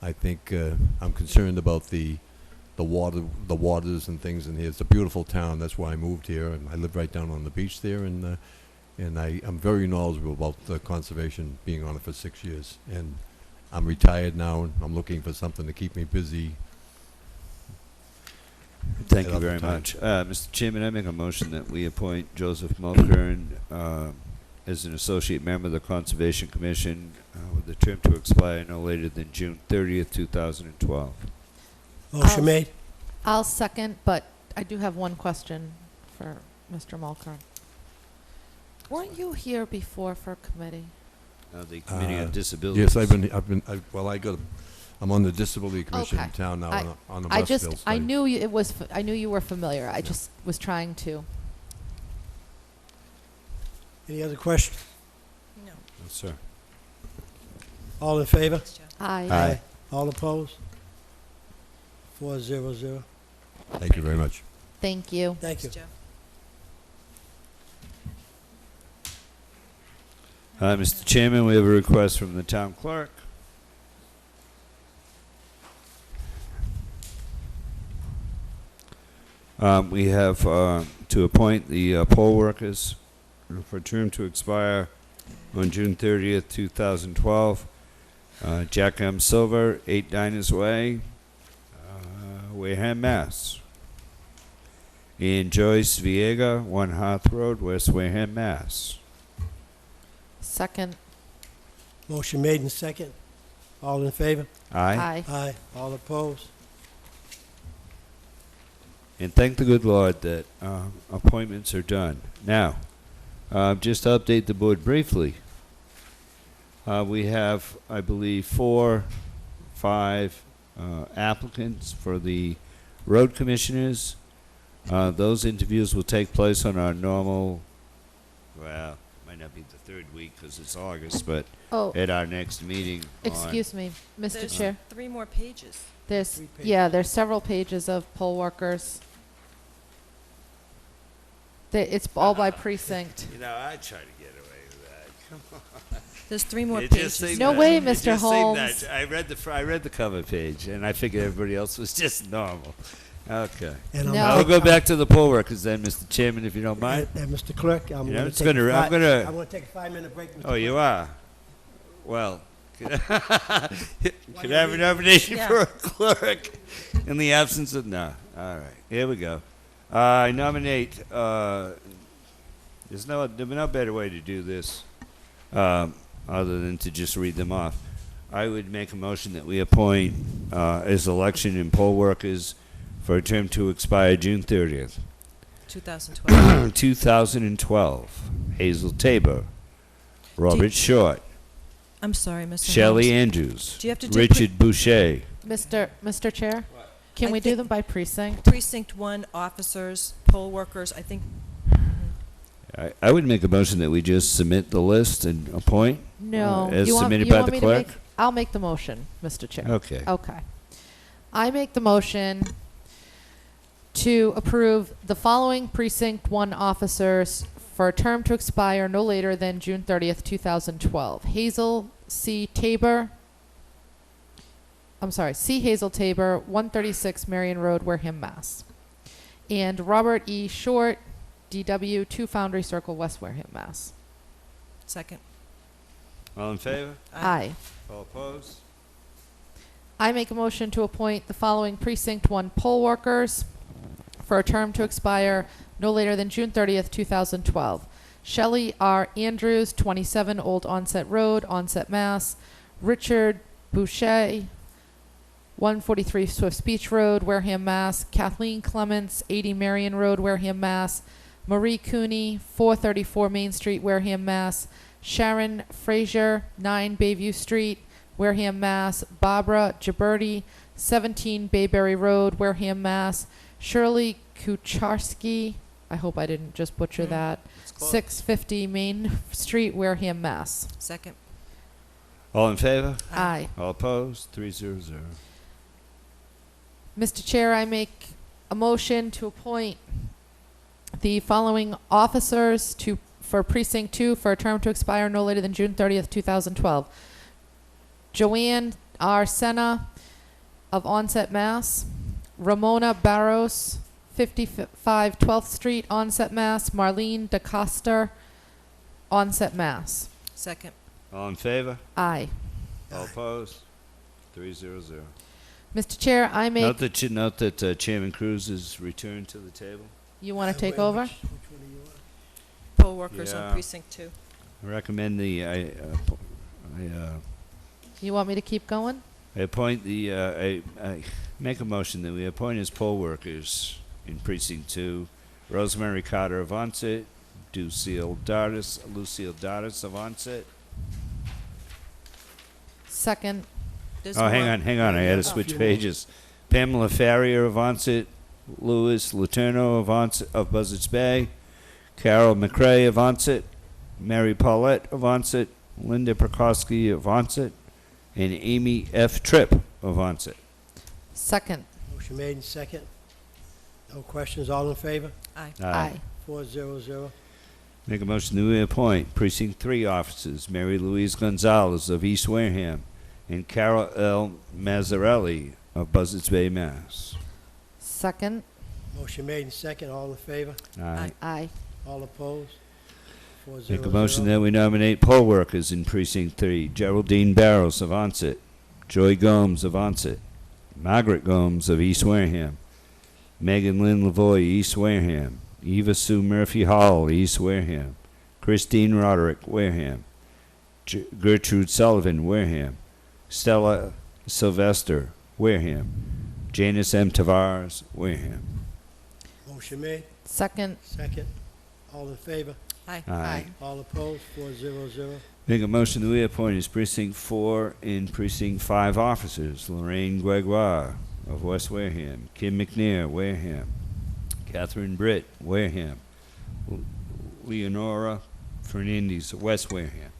Speaker 13: I think I'm concerned about the the waters and things in here. It's a beautiful town. That's why I moved here, and I live right down on the beach there, and I'm very knowledgeable about the conservation, being on it for 6 years. And I'm retired now, and I'm looking for something to keep me busy.
Speaker 2: Thank
Speaker 13: at
Speaker 2: you
Speaker 13: other
Speaker 2: very
Speaker 13: times.
Speaker 2: much. Mr. Chairman, I make a motion that we appoint Joseph Mulkern as an associate member of the Conservation Commission with the term to expire no later than June 30th, 2012.
Speaker 1: Motion made.
Speaker 3: I'll second, but I do have one question for Mr. Mulkern. Weren't you here before for committee?
Speaker 2: The Committee on Disabilities.
Speaker 13: Yes, I'm on the Disability Commission in
Speaker 3: Okay.
Speaker 13: town now on the
Speaker 3: I
Speaker 13: Westville
Speaker 3: just,
Speaker 13: study.
Speaker 3: I knew you, I knew you were familiar. I just was trying to.
Speaker 1: Any other questions?
Speaker 8: No.
Speaker 2: Yes, sir.
Speaker 1: All in favor?
Speaker 3: Aye.
Speaker 2: Aye.
Speaker 1: All opposed? 400.
Speaker 13: Thank you very much.
Speaker 3: Thank you.
Speaker 1: Thank you.
Speaker 2: Mr. Chairman, we have a request from the town clerk. We have to appoint the poll workers for a term to expire on June 30th, 2012. Jack M. Silver, 8 Diners Way, Wareham, Mass. And Joyce Viega, 1 Hearth Road, West Wareham, Mass.
Speaker 3: Second.
Speaker 1: Motion made and second. All in favor?
Speaker 2: Aye.
Speaker 3: Aye.
Speaker 1: Aye. All opposed?
Speaker 2: And thank the good Lord that appointments are done. Now, just to update the board briefly, we have, I believe, 4, 5 applicants for the road commissioners. Those interviews will take place on our normal, well, might not be the third week because it's August, but
Speaker 3: Oh,
Speaker 2: at our next meeting.
Speaker 3: excuse me, Mr.
Speaker 8: There's
Speaker 3: Chair.
Speaker 8: 3 more pages.
Speaker 3: There's,
Speaker 1: 3 pages.
Speaker 3: yeah, there's several pages of poll workers. It's all by precinct.
Speaker 2: You know, I try to get away with that. Come on.
Speaker 8: There's 3 more
Speaker 2: It just
Speaker 8: pages.
Speaker 2: seemed
Speaker 3: No
Speaker 2: that-
Speaker 3: way,
Speaker 2: it
Speaker 3: Mr.
Speaker 2: just seemed
Speaker 3: Holmes.
Speaker 2: that- I read the cover page, and I figured everybody else was just normal. Okay.
Speaker 1: And
Speaker 3: No.
Speaker 2: I'll go back to the poll workers then, Mr. Chairman, if you don't mind.
Speaker 1: And Mr. Clerk, I'm
Speaker 2: Yeah,
Speaker 1: going
Speaker 2: it's
Speaker 1: to take
Speaker 2: gonna- I'm gonna-
Speaker 1: I'm going to take a 5-minute break, Mr.
Speaker 2: Oh, you
Speaker 1: Clerk.
Speaker 2: are? Well, could I have a nomination
Speaker 8: Yeah.
Speaker 2: for a clerk in the absence of, no. All right, here we go. I nominate, there's no better way to do this other than to just read them off. I would make a motion that we appoint as election and poll workers for a term to expire June 30th,
Speaker 8: 2012.
Speaker 2: 2012. Hazel Tabor, Robert Short,
Speaker 8: I'm sorry, Mr.
Speaker 2: Shelley
Speaker 8: Holmes.
Speaker 2: Andrews,
Speaker 8: Do you have to do
Speaker 2: Richard Boucher.
Speaker 3: Mr. Chair, can
Speaker 8: I
Speaker 3: we do
Speaker 8: think-
Speaker 3: them by precinct?
Speaker 8: Precinct 1 officers, poll workers, I think.
Speaker 2: I would make a motion that we just submit the list and appoint.
Speaker 3: No.
Speaker 2: As
Speaker 3: You want-
Speaker 2: submitted
Speaker 3: you
Speaker 2: by
Speaker 3: want
Speaker 2: the
Speaker 3: me to
Speaker 2: clerk?
Speaker 3: make- I'll make the motion, Mr. Chair.
Speaker 2: Okay.
Speaker 3: Okay. I make the motion to approve the following Precinct 1 officers for a term to expire no later than June 30th, 2012. Hazel C. Tabor, I'm sorry, C. Hazel Tabor, 136 Marion Road, Wareham, Mass. And Robert E. Short, DW, 2 Foundry Circle, West Wareham, Mass.
Speaker 8: Second.
Speaker 2: All in favor?
Speaker 3: Aye.
Speaker 2: All opposed?
Speaker 3: I make a motion to appoint the following Precinct 1 poll workers for a term to expire no later than June 30th, 2012. Shelley R. Andrews, 27 Old Onset Road, Onset, Mass. Richard Boucher, 143 Swift Beach Road, Wareham, Mass. Kathleen Clements, 80 Marion Road, Wareham, Mass. Marie Cooney, 434 Main Street, Wareham, Mass. Sharon Frazier, 9 Bayview Street, Wareham, Mass. Barbara Gibberti, 17 Bayberry Road, Wareham, Mass. Shirley Kucharski, I hope I didn't just butcher that, 650 Main Street, Wareham, Mass.
Speaker 8: Second.
Speaker 2: All in favor?
Speaker 3: Aye.
Speaker 2: All opposed? 300.
Speaker 3: Mr. Chair, I make a motion to appoint the following officers for Precinct 2 for a term to expire no later than June 30th, 2012. Joanne R. Senna of Onset, Mass. Ramona Barros, 55 12th Street, Onset, Mass. Marlene DeCoster, Onset, Mass.
Speaker 8: Second.
Speaker 2: All in favor?
Speaker 3: Aye.
Speaker 2: All opposed? 300.
Speaker 3: Mr. Chair, I make.
Speaker 2: Note that Chairman Cruz is returned to the table.
Speaker 3: You want to take
Speaker 1: Wait,
Speaker 3: over?
Speaker 1: which one are you on?
Speaker 8: Poll workers
Speaker 2: Yeah.
Speaker 8: on precinct 2.
Speaker 2: I recommend
Speaker 3: You want me to keep going?
Speaker 2: I appoint I make a motion that we appoint as poll workers in precinct 2, Rosemary Carter of Onset, Lucille Dardis of Onset.
Speaker 3: Second.
Speaker 8: There's
Speaker 2: Oh, hang
Speaker 8: one.
Speaker 2: on, I had to switch pages. Pamela Farrier of Onset, Louis Laterno of Onset of Buzzards Bay, Carol McRae of Onset, Mary Paulette of Onset, Linda Prokowski of Onset, and Amy F. Tripp of Onset.
Speaker 3: Second.
Speaker 1: Motion made and second. No questions, all in favor?
Speaker 8: Aye.
Speaker 3: Aye.
Speaker 1: 400.
Speaker 2: Make a motion that we appoint Precinct 3 officers Mary Louise Gonzalez of East Wareham and Carol L. Mazzarelli of Buzzards Bay, Mass.
Speaker 3: Second.
Speaker 1: Motion made and second, all in favor?
Speaker 2: Aye.
Speaker 3: Aye.
Speaker 1: All opposed? 400.
Speaker 2: Make a motion that we nominate poll workers in Precinct 3 Geraldine Barrows of Onset, Joy Gomes of Onset, Margaret Gomes of East Wareham, Megan Lynn Lavoie, East Wareham, Eva Sue Murphy Hall, East Wareham, Christine Roderick, Wareham, Gertrude Sullivan, Wareham, Stella Sylvester, Wareham, Janice M. Tavares, Wareham.
Speaker 1: Motion made,
Speaker 3: Second.
Speaker 1: second, all in favor?
Speaker 8: Aye.
Speaker 2: Aye.
Speaker 1: All opposed? 400.
Speaker 2: Make a motion that we appoint as Precinct 4 and Precinct 5 officers Lorraine Gregoire of West Wareham, Kim McNair, Wareham, Catherine Britt, Wareham, Leonora Fernandez, West Wareham.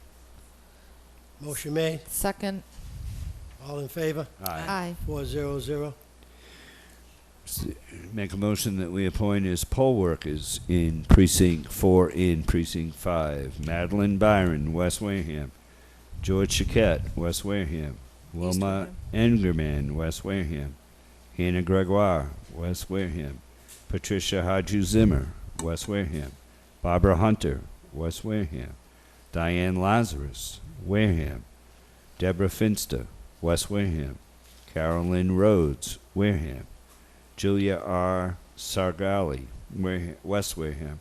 Speaker 1: Motion made,
Speaker 3: Second.
Speaker 1: all in favor?
Speaker 3: Aye.
Speaker 1: 400.
Speaker 2: Make a motion that we appoint as poll workers in Precinct 4 and Precinct 5 Madeline Byron, West Wareham, George Chiquette, West Wareham, Wilma Engerman, West Wareham, Hannah Gregoire, West Wareham, Patricia Haju Zimmer, West Wareham, Barbara Hunter, West Wareham, Diane Lazarus, Wareham, Deborah Finster, West Wareham, Carolyn Rhodes, Wareham, Julia R. Sargali, West Wareham,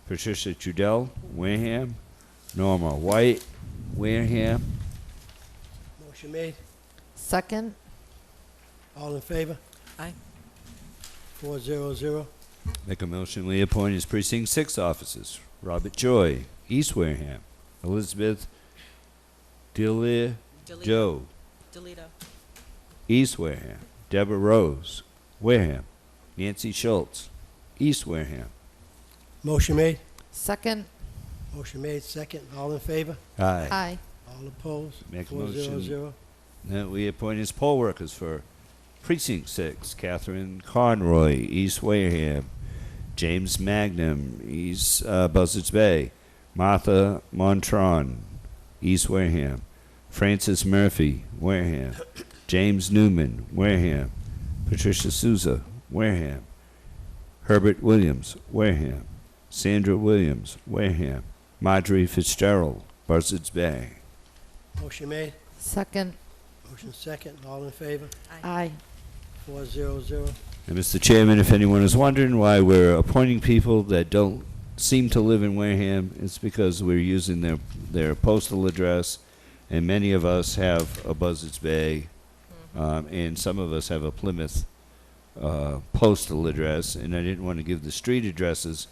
Speaker 2: Patricia Trudell, Wareham, Norma White, Wareham.
Speaker 1: Motion made,
Speaker 3: Second.
Speaker 1: all in favor?
Speaker 8: Aye.
Speaker 1: 400.
Speaker 2: Make a motion we appoint as Precinct 6 officers Robert Joy, East Wareham, Elizabeth Delia Joe,
Speaker 8: Delito.
Speaker 2: East Wareham, Deborah Rose, Wareham, Nancy Schultz, East Wareham.
Speaker 1: Motion made,
Speaker 3: Second.
Speaker 1: motion made, second, all in favor?
Speaker 2: Aye.
Speaker 3: Aye.
Speaker 1: All opposed?
Speaker 2: Make a
Speaker 1: 400.
Speaker 2: motion that we appoint as poll workers for Precinct 6 Catherine Conroy, East Wareham, James Magnum, East Buzzards Bay, Martha Montron, East Wareham, Francis Murphy, Wareham, James Newman, Wareham, Patricia Souza, Wareham, Herbert Williams, Wareham, Sandra Williams, Wareham, Marjorie Fitzgerald, Buzzards Bay.
Speaker 1: Motion made,
Speaker 3: Second.
Speaker 1: motion second, all in favor?
Speaker 3: Aye.
Speaker 1: 400.
Speaker 2: And Mr. Chairman, if anyone is wondering why we're appointing people that don't seem to live in Wareham, it's because we're using their postal address, and many of us have a Buzzards Bay, and some of us have a Plymouth postal address, and I didn't want to give the street addresses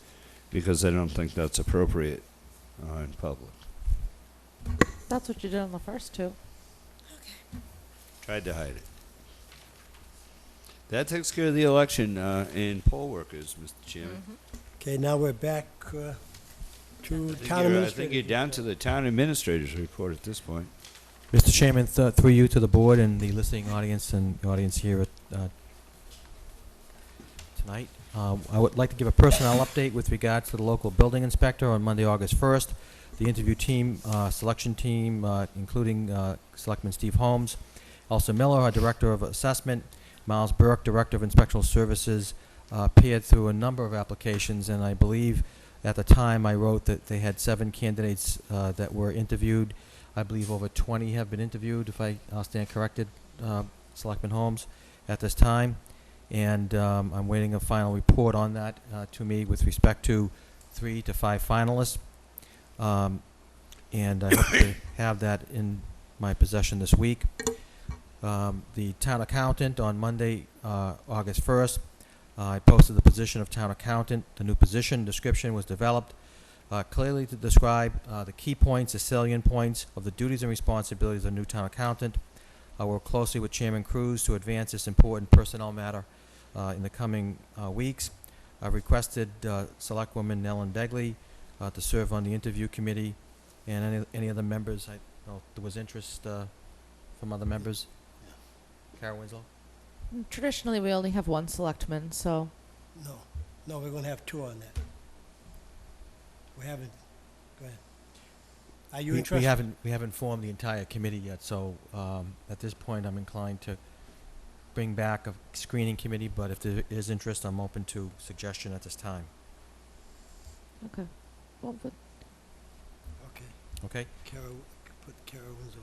Speaker 2: because I don't think that's appropriate in public.
Speaker 3: That's what you did on the first two.
Speaker 2: Tried to hide it. That takes care of the election and poll workers, Mr. Chairman.
Speaker 1: Okay, now we're back to
Speaker 2: I
Speaker 1: town
Speaker 2: think
Speaker 1: administrator.
Speaker 2: you're down to the town administrator's report at this point.
Speaker 5: Mr. Chairman, through you to the board and the listening audience and the audience here at, tonight, I would like to give a personnel update with regards to the local building inspector on Monday, August 1st. The interview team, selection team, including Selectman Steve Holmes, Elsa Miller, our Director of Assessment, Miles Burke, Director of Inspectional Services, peered through a number of applications, and I believe at the time I wrote that they had 7 candidates that were interviewed. I believe over 20 have been interviewed, if I'll stand corrected, Selectman Holmes, at this time. And I'm waiting a final report on that to me with respect to 3 to 5 finalists. And I hope to have that in my possession this week. The town accountant on Monday, August 1st, I posted the position of town accountant. The new position description was developed clearly to describe the key points, the salient points of the duties and responsibilities of the new town accountant. I work closely with Chairman Cruz to advance this important personnel matter in the coming weeks. I've requested Selectwoman Ellen Begley to serve on the interview committee, and any other members. I know there was interest from other members. Kara Winslow?
Speaker 3: Traditionally, we only have 1 selectman, so.
Speaker 1: No, we're going to have 2 on that. We haven't. Go ahead. Are you interested?
Speaker 5: We haven't formed the entire committee yet, so at this point I'm inclined to bring back a screening committee, but if there is interest, I'm open to suggestion at this time.
Speaker 3: Okay. Well, but
Speaker 1: Okay.
Speaker 5: Okay?
Speaker 1: Put Kara Winslow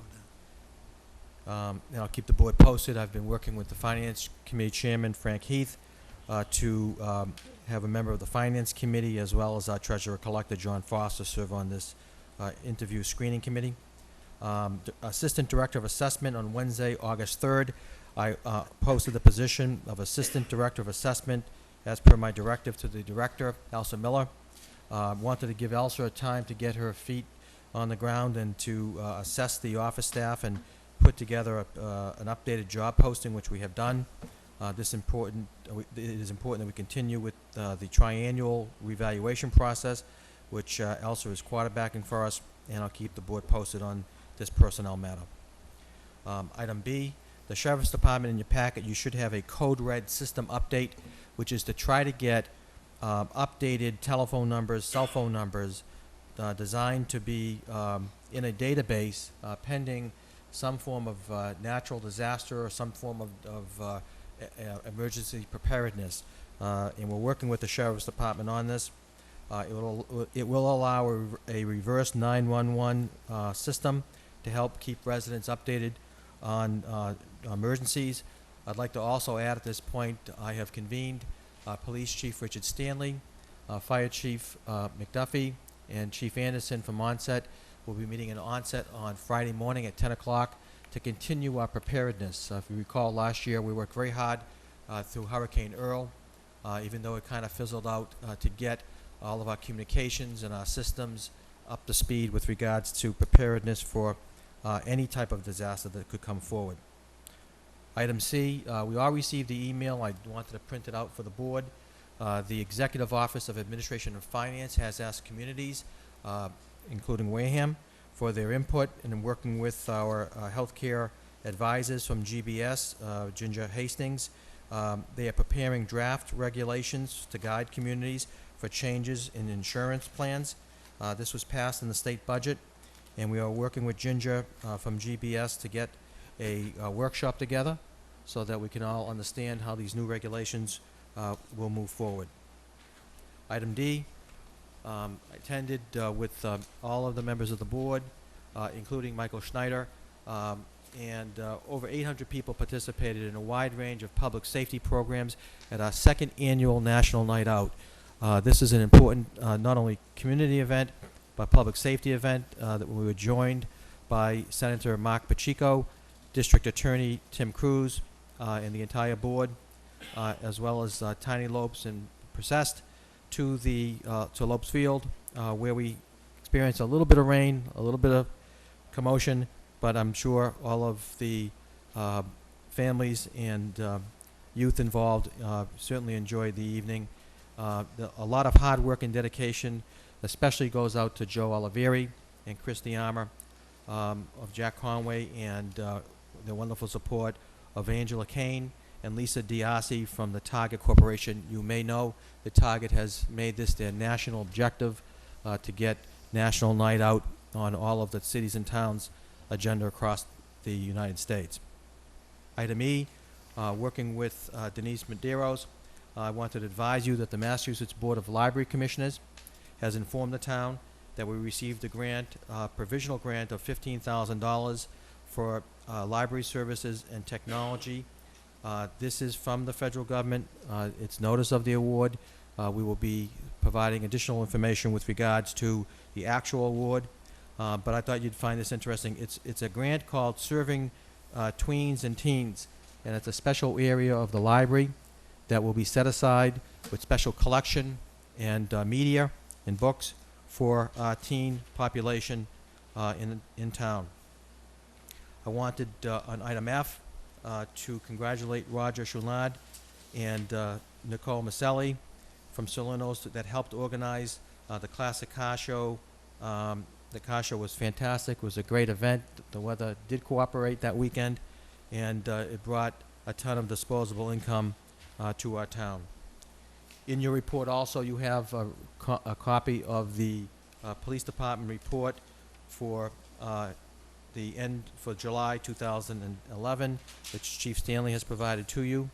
Speaker 1: down.
Speaker 5: And I'll keep the board posted. I've been working with the Finance Committee Chairman, Frank Heath, to have a member of the Finance Committee as well as our Treasurer-Collector, John Foster, serve on this interview screening committee. Assistant Director of Assessment on Wednesday, August 3rd. I posted the position of Assistant Director of Assessment as per my directive to the Director, Elsa Miller. Wanted to give Elsa time to get her feet on the ground and to assess the office staff and put together an updated job posting, which we have done. It is important that we continue with the triannual revaluation process, which Elsa is quarterbacking for us, and I'll keep the board posted on this personnel matter. Item B, the Sheriff's Department, in your packet, you should have a Code Red system update, which is to try to get updated telephone numbers, cell phone numbers, designed to be in a database pending some form of natural disaster or some form of emergency preparedness. And we're working with the Sheriff's Department on this. It will allow a reverse 911 system to help keep residents updated on emergencies. I'd like to also add at this point, I have convened Police Chief Richard Stanley, Fire Chief McDuffie, and Chief Anderson from Onset. We'll be meeting in Onset on Friday morning at 10 o'clock to continue our preparedness. If you recall, last year we worked very hard through Hurricane Earl, even though it kind of fizzled out, to get all of our communications and our systems up to speed with regards to preparedness for any type of disaster that could come forward. Item C, we all received the email. I wanted to print it out for the board. The Executive Office of Administration and Finance has asked communities, including Wareham, for their input in working with our healthcare advisors from GBS, Ginger Hastings. They are preparing draft regulations to guide communities for changes in insurance plans. This was passed in the state budget, and we are working with Ginger from GBS to get a workshop together so that we can all understand how these new regulations will move forward. Item D, I attended with all of the members of the board, including Michael Schneider, and over 800 people participated in a wide range of public safety programs at our second annual National Night Out. This is an important not only community event, but public safety event that we were joined by Senator Mark Pacheco, District Attorney Tim Cruz, and the entire board, as well as Tiny Lopes and Processed, to Lopes Field, where we experienced a little bit of rain, a little bit of commotion, but I'm sure all of the families and youth involved certainly enjoyed the evening. A lot of hard work and dedication especially goes out to Joe Oliveri and Christy Armour of Jack Conway, and the wonderful support of Angela Kane and Lisa Diassi from the Target Corporation. You may know that Target has made this their national objective to get National Night Out on all of the cities and towns agenda across the United States. Item E, working with Denise Medeiros, I wanted to advise you that the Massachusetts Board of Library Commissioners has informed the town that we received a grant, provisional grant of $15,000 for library services and technology. This is from the federal government. It's notice of the award. We will be providing additional information with regards to the actual award, but I thought you'd find this interesting. It's a grant called Serving Tweens and Teens, and it's a special area of the library that will be set aside with special collection and media and books for teen population in town. I wanted on item F to congratulate Roger Choulard and Nicole Maselli from Solinos that helped organize the Classic Car Show. The car show was fantastic. It was a great event. The weather did cooperate that weekend, and it brought a ton of disposable income to our town. In your report also, you have a copy of the police department report for the end for July 2011, which Chief Stanley has provided to you.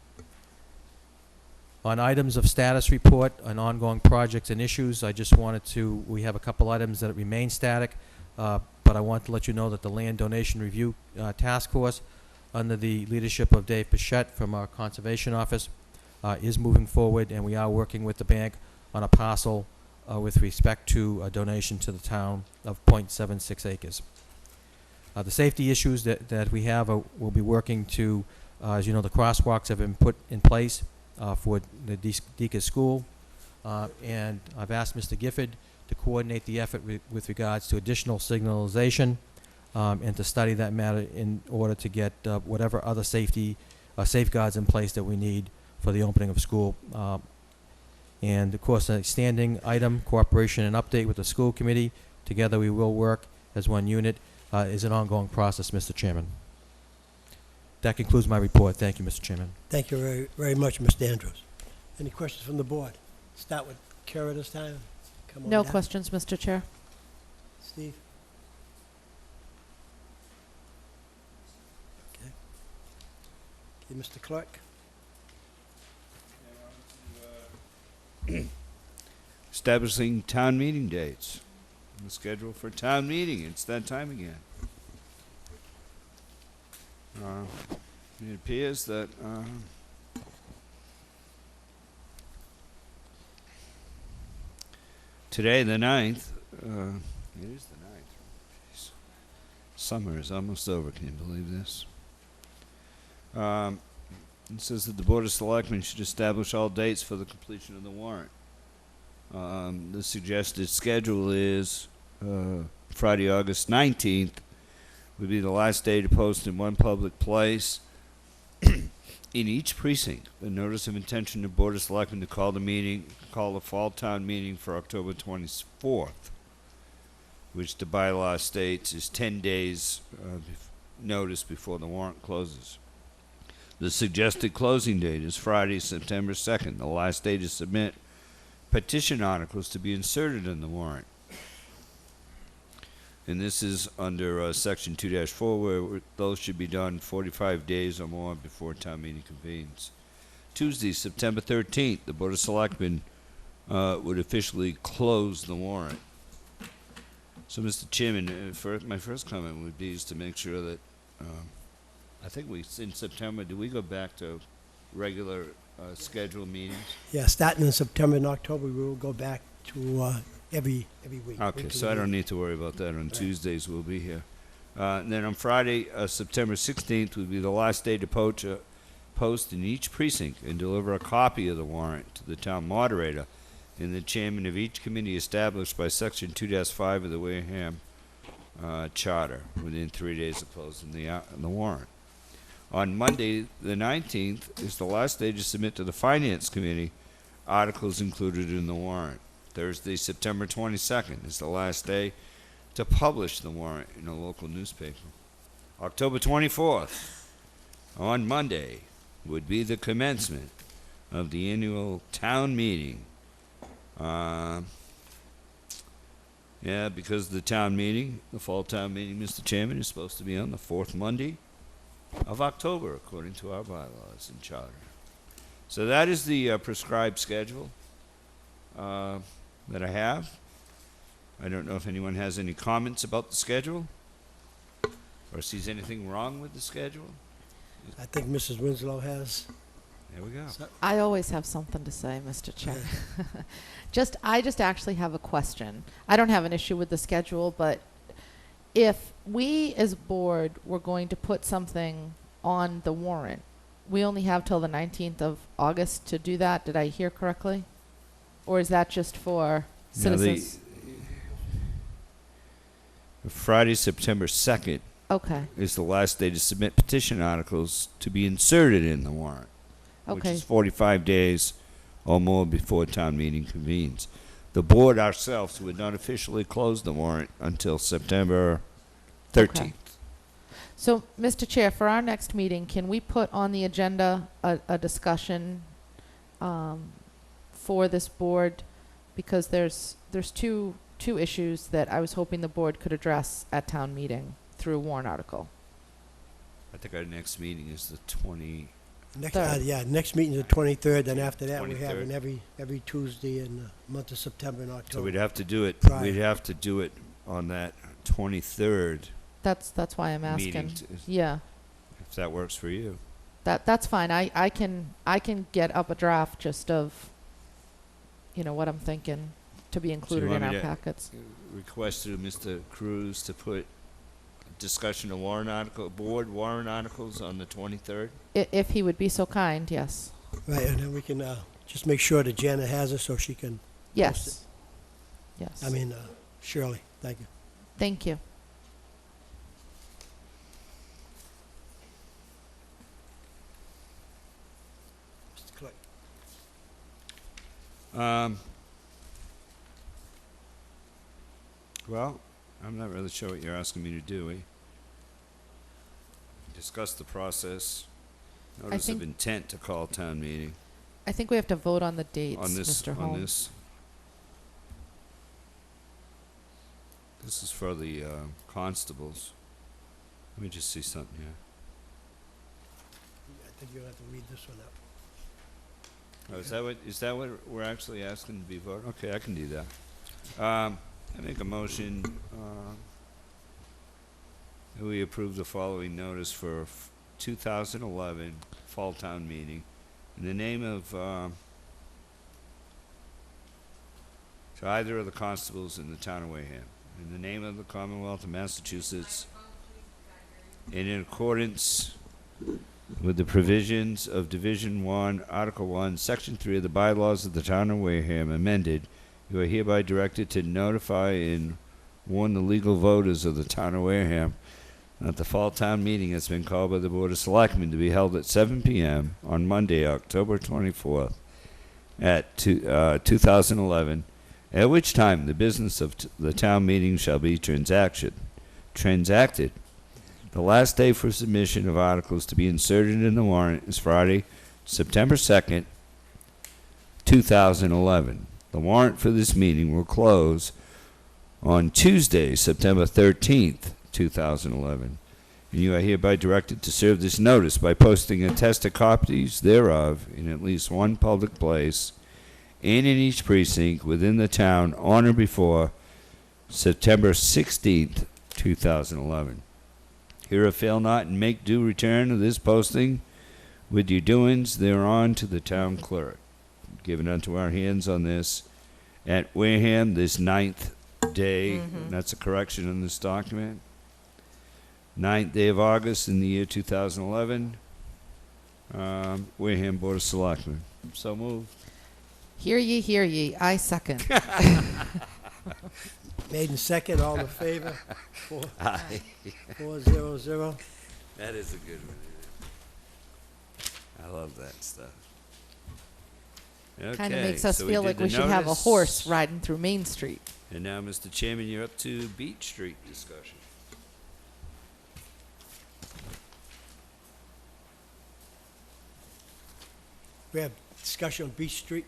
Speaker 5: On items of status report on ongoing projects and issues, I just wanted to, we have a couple items that remain static, but I want to let you know that the Land Donation Review Task Force, under the leadership of Dave Pichette from our Conservation Office, is moving forward, and we are working with the bank on a parcel with respect to a donation to the town of .76 acres. The safety issues that we have, we'll be working to, as you know, the crosswalks have been put in place for the Deacon School, and I've asked Mr. Gifford to coordinate the effort with regards to additional signalization and to study that matter in order to get whatever other safety safeguards in place that we need for the opening of school. And of course, a standing item, cooperation and update with the school committee. Together we will work as one unit. Is an ongoing process, Mr. Chairman. That concludes my report. Thank you, Mr. Chairman.
Speaker 1: Thank you very, very much, Mr. Andrews. Any questions from the board? Start with Kara this time. Come on
Speaker 3: No
Speaker 1: down.
Speaker 3: questions, Mr. Chair.
Speaker 1: Steve? Okay. Okay, Mr. Clerk?
Speaker 2: Establishing town meeting dates. The schedule for town meeting. It's that time again. It appears that today, the 9th, it is the 9th. Jeez. Summer is almost over. Can you believe this? It says that the Board of Selectmen should establish all dates for the completion of the warrant. The suggested schedule is Friday, August 19th would be the last day to post in one public place in each precinct a notice of intention to Board of Selectmen to call the fall town meeting for October 24th, which the bylaw states is 10 days notice before the warrant closes. The suggested closing date is Friday, September 2nd, the last day to submit petition articles to be inserted in the warrant. And this is under Section 2-4, where those should be done 45 days or more before town meeting convenes. Tuesday, September 13th, the Board of Selectmen would officially close the warrant. So, Mr. Chairman, my first comment would be is to make sure that, I think in September, do we go back to regular scheduled meetings?
Speaker 1: Yeah, starting in September and October, we will go back to every week.
Speaker 2: Okay, so I don't need to worry about that. On Tuesdays, we'll be here. And then on Friday, September 16th, would be the last day to post in each precinct and deliver a copy of the warrant to the town moderator and the chairman of each committee established by Section 2-5 of the Wareham Charter within 3 days of closing the warrant. On Monday, the 19th, is the last day to submit to the Finance Committee articles included in the warrant. Thursday, September 22nd, is the last day to publish the warrant in a local newspaper. October 24th, on Monday, would be the commencement of the annual town meeting. Because the town meeting, the fall town meeting, Mr. Chairman, is supposed to be on the fourth Monday of October, according to our bylaws and charter. So that is the prescribed schedule that I have. I don't know if anyone has any comments about the schedule or sees anything wrong with the schedule.
Speaker 1: I think Mrs. Winslow has.
Speaker 2: There we go.
Speaker 3: I always have something to say, Mr. Chair. I just actually have a question. I don't have an issue with the schedule, but if we as a board were going to put something on the warrant, we only have till the 19th of August to do that. Did I hear correctly? Or is that just for citizens?
Speaker 2: Friday, September 2nd
Speaker 3: Okay.
Speaker 2: is the last day to submit petition articles to be inserted in the warrant, which
Speaker 3: Okay.
Speaker 2: is 45 days or more before town meeting convenes. The board ourselves would not officially close the warrant until September 13th.
Speaker 3: Okay. So, Mr. Chair, for our next meeting, can we put on the agenda a discussion for this board? Because there's two issues that I was hoping the board could address at town meeting through a warrant article.
Speaker 2: I think our next meeting is the 20.
Speaker 1: Next meeting is the 23rd, then after that, we're
Speaker 2: 23rd.
Speaker 1: having every Tuesday in the month of September and October.
Speaker 2: So we'd have to do it.
Speaker 1: Prior.
Speaker 2: We'd have to do it on that 23rd
Speaker 3: That's why I'm asking.
Speaker 2: meeting,
Speaker 3: Yeah,
Speaker 2: if that works for you.
Speaker 3: that's fine. I can get up a draft just of, what I'm thinking to be included
Speaker 2: want
Speaker 3: in
Speaker 2: me
Speaker 3: our
Speaker 2: to
Speaker 3: packets.
Speaker 2: Request to Mr. Cruz to put discussion of board warrant articles on the 23rd.
Speaker 3: If he would be so kind, yes.
Speaker 1: Right, and then we can just make sure that Janet has it so she can.
Speaker 3: Yes. Yes.
Speaker 1: Shirley, thank you.
Speaker 3: Thank you.
Speaker 1: Mr. Clerk.
Speaker 2: Well, I'm not really sure what you're asking me to do. We discuss the process. Notice of
Speaker 3: think-
Speaker 2: intent to call town meeting
Speaker 3: I think we have to vote on the dates,
Speaker 2: on this.
Speaker 3: Mr.
Speaker 2: On
Speaker 3: Holmes.
Speaker 2: this. This is for the constables. Let me just see something here.
Speaker 1: I think you'll have to read this one out.
Speaker 2: Oh, is that what we're actually asking to be voted? Okay, I can do that. I make a motion that we approve the following notice for 2011 Fall Town Meeting in the name of to either of the constables in the town of Wareham, in the name of the Commonwealth of Massachusetts, and in accordance with the provisions of Division 1, Article 1, Section 3 of the bylaws of the town of Wareham amended, you are hereby directed to notify and warn the legal voters of the town of Wareham that the fall town meeting has been called by the Board of Selectmen to be held at 7 p.m. on Monday, October 24th at 2011, at which time the business of the town meeting shall be transacted. The last day for submission of articles to be inserted in the warrant is Friday, September 2nd, 2011. The warrant for this meeting will close on Tuesday, September 13th, 2011. And you are hereby directed to serve this notice by posting attested copies thereof in at least one public place and in each precinct within the town on or before September 16th, 2011. Hereof fail not and make due return of this posting with your doings thereon to the town clerk. Given unto our hands on this at Wareham this 9th day, and that's a correction in this document, 9th day of August in the year 2011, Wareham Board of Selectmen. So moved.
Speaker 3: Hear ye, I second.
Speaker 1: Made in second, all in favor?
Speaker 2: Aye.
Speaker 1: 400.
Speaker 2: That is a good one. I love that stuff.
Speaker 3: Kind of
Speaker 2: Okay,
Speaker 3: makes us
Speaker 2: so
Speaker 3: feel
Speaker 2: did
Speaker 3: like
Speaker 2: the
Speaker 3: we should have a
Speaker 2: notice.
Speaker 3: horse riding through Main Street.
Speaker 2: And now, Mr. Chairman, you're up to Beach Street discussion.
Speaker 1: We have discussion on Beach Street.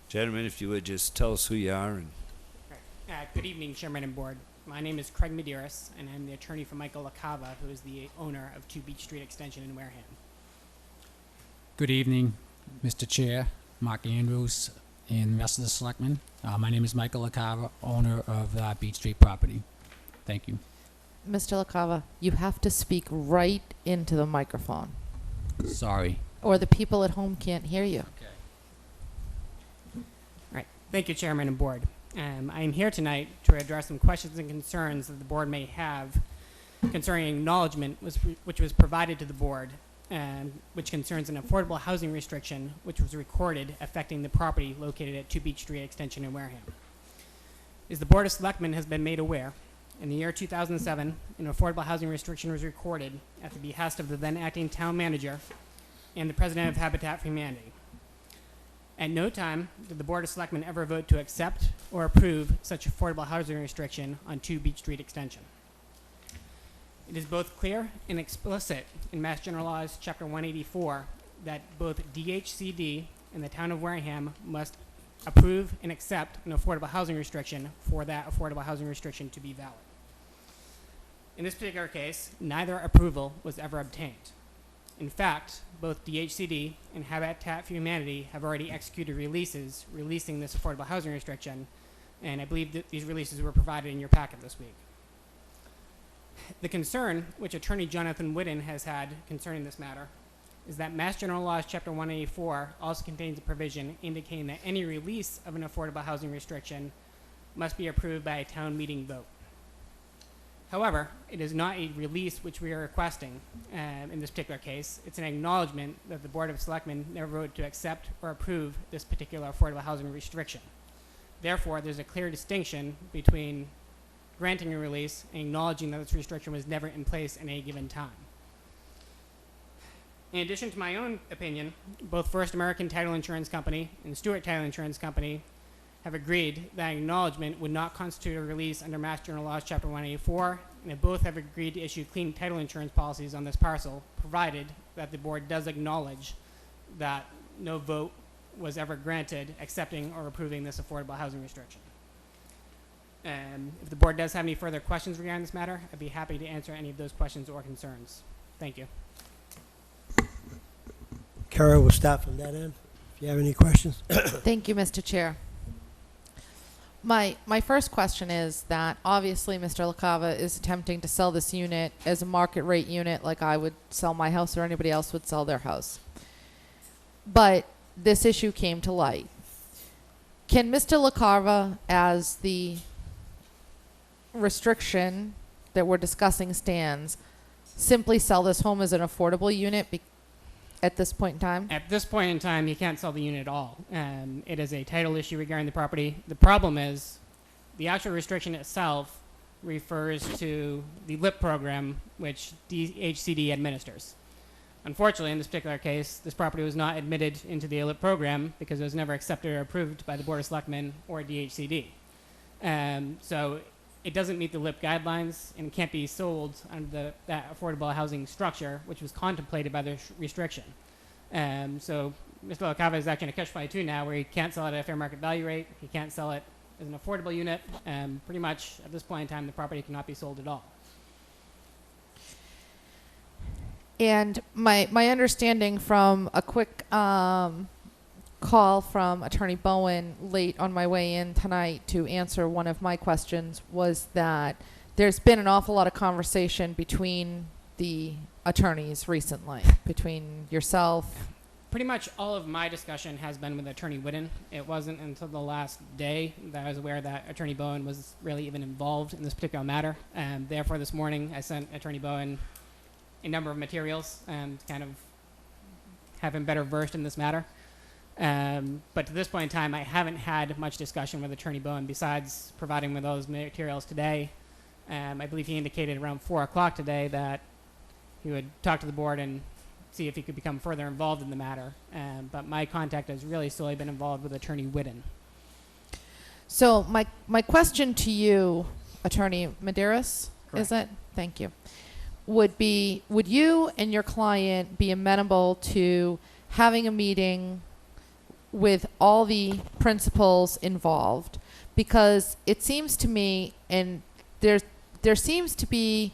Speaker 2: Gentlemen, if you would just tell us who you are and
Speaker 14: Good evening, Chairman and Board. My name is Craig Medeiros, and I'm the attorney for Michael LaCava, who is the owner of 2 Beach Street Extension in Wareham.
Speaker 15: Good evening, Mr. Chair, Mark Andrews, and the rest of the selectmen. My name is Michael LaCava, owner of Beach Street property. Thank you.
Speaker 3: Mr. LaCava, you have to speak right into the microphone,
Speaker 15: Sorry.
Speaker 3: or the people at home can't hear you.
Speaker 14: All right. Thank you, Chairman and Board. I am here tonight to address some questions and concerns that the Board may have concerning acknowledgement which was provided to the Board, which concerns an affordable housing restriction which was recorded affecting the property located at 2 Beach Street Extension in Wareham. As the Board of Selectmen has been made aware, in the year 2007, an affordable housing restriction was recorded at the behest of the then acting town manager and the president of Habitat for Humanity. At no time did the Board of Selectmen ever vote to accept or approve such affordable housing restriction on 2 Beach Street Extension. It is both clear and explicit in Mass General Laws, Chapter 184, that both DHCD and the town of Wareham must approve and accept an affordable housing restriction for that affordable housing restriction to be valid. In this particular case, neither approval was ever obtained. In fact, both DHCD and Habitat for Humanity have already executed releases releasing this affordable housing restriction, and I believe that these releases were provided in your packet this week. The concern which Attorney Jonathan Whitten has had concerning this matter is that Mass General Laws Chapter 184 also contains a provision indicating that any release of an affordable housing restriction must be approved by a town meeting vote. However, it is not a release which we are requesting in this particular case. It's an acknowledgement that the Board of Selectmen never voted to accept or approve this particular affordable housing restriction. Therefore, there's a clear distinction between granting a release and acknowledging that this restriction was never in place at any given time. In addition to my own opinion, both First American Title Insurance Company and Stewart Title Insurance Company have agreed that acknowledgement would not constitute a release under Mass General Laws Chapter 184, and they both have agreed to issue clean title insurance policies on this parcel, provided that the board does acknowledge that no vote was ever granted accepting or approving this affordable housing restriction. If the board does have any further questions regarding this matter, I'd be happy to answer any of those questions or concerns. Thank you.
Speaker 1: Kara will start from that end. If you have any questions.
Speaker 3: Thank you, Mr. Chair. My first question is that obviously Mr. LaCava is attempting to sell this unit as a market rate unit like I would sell my house or anybody else would sell their house. But this issue came to light. Can Mr. LaCava, as the restriction that we're discussing stands, simply sell this home as an affordable unit at this point in time?
Speaker 14: At this point in time, he can't sell the unit at all. It is a title issue regarding the property. The problem is the actual restriction itself refers to the LIP program, which DHCD administers. Unfortunately, in this particular case, this property was not admitted into the LIP program because it was never accepted or approved by the Board of Selectmen or DHCD. So it doesn't meet the LIP guidelines and can't be sold under that affordable housing structure, which was contemplated by the restriction. So Mr. LaCava is actually in a catch-22 now, where he can't sell it at a fair market value rate. He can't sell it as an affordable unit. Pretty much at this point in time, the property cannot be sold at all.
Speaker 3: And my understanding from a quick call from Attorney Bowen late on my way in tonight to answer one of my questions was that there's been an awful lot of conversation between the attorneys recently, between yourself.
Speaker 14: Pretty much all of my discussion has been with Attorney Whitten. It wasn't until the last day that I was aware that Attorney Bowen was really even involved in this particular matter. Therefore, this morning I sent Attorney Bowen a number of materials to kind of have him better versed in this matter. But to this point in time, I haven't had much discussion with Attorney Bowen besides providing with those materials today. I believe he indicated around 4 o'clock today that he would talk to the board and see if he could become further involved in the matter. But my contact has really solely been involved with Attorney Whitten.
Speaker 3: So my question to you, Attorney Medeiros, is it? Thank you. Would you and your client be amenable to having a meeting with all the principals involved, because it seems to me, and there seems to be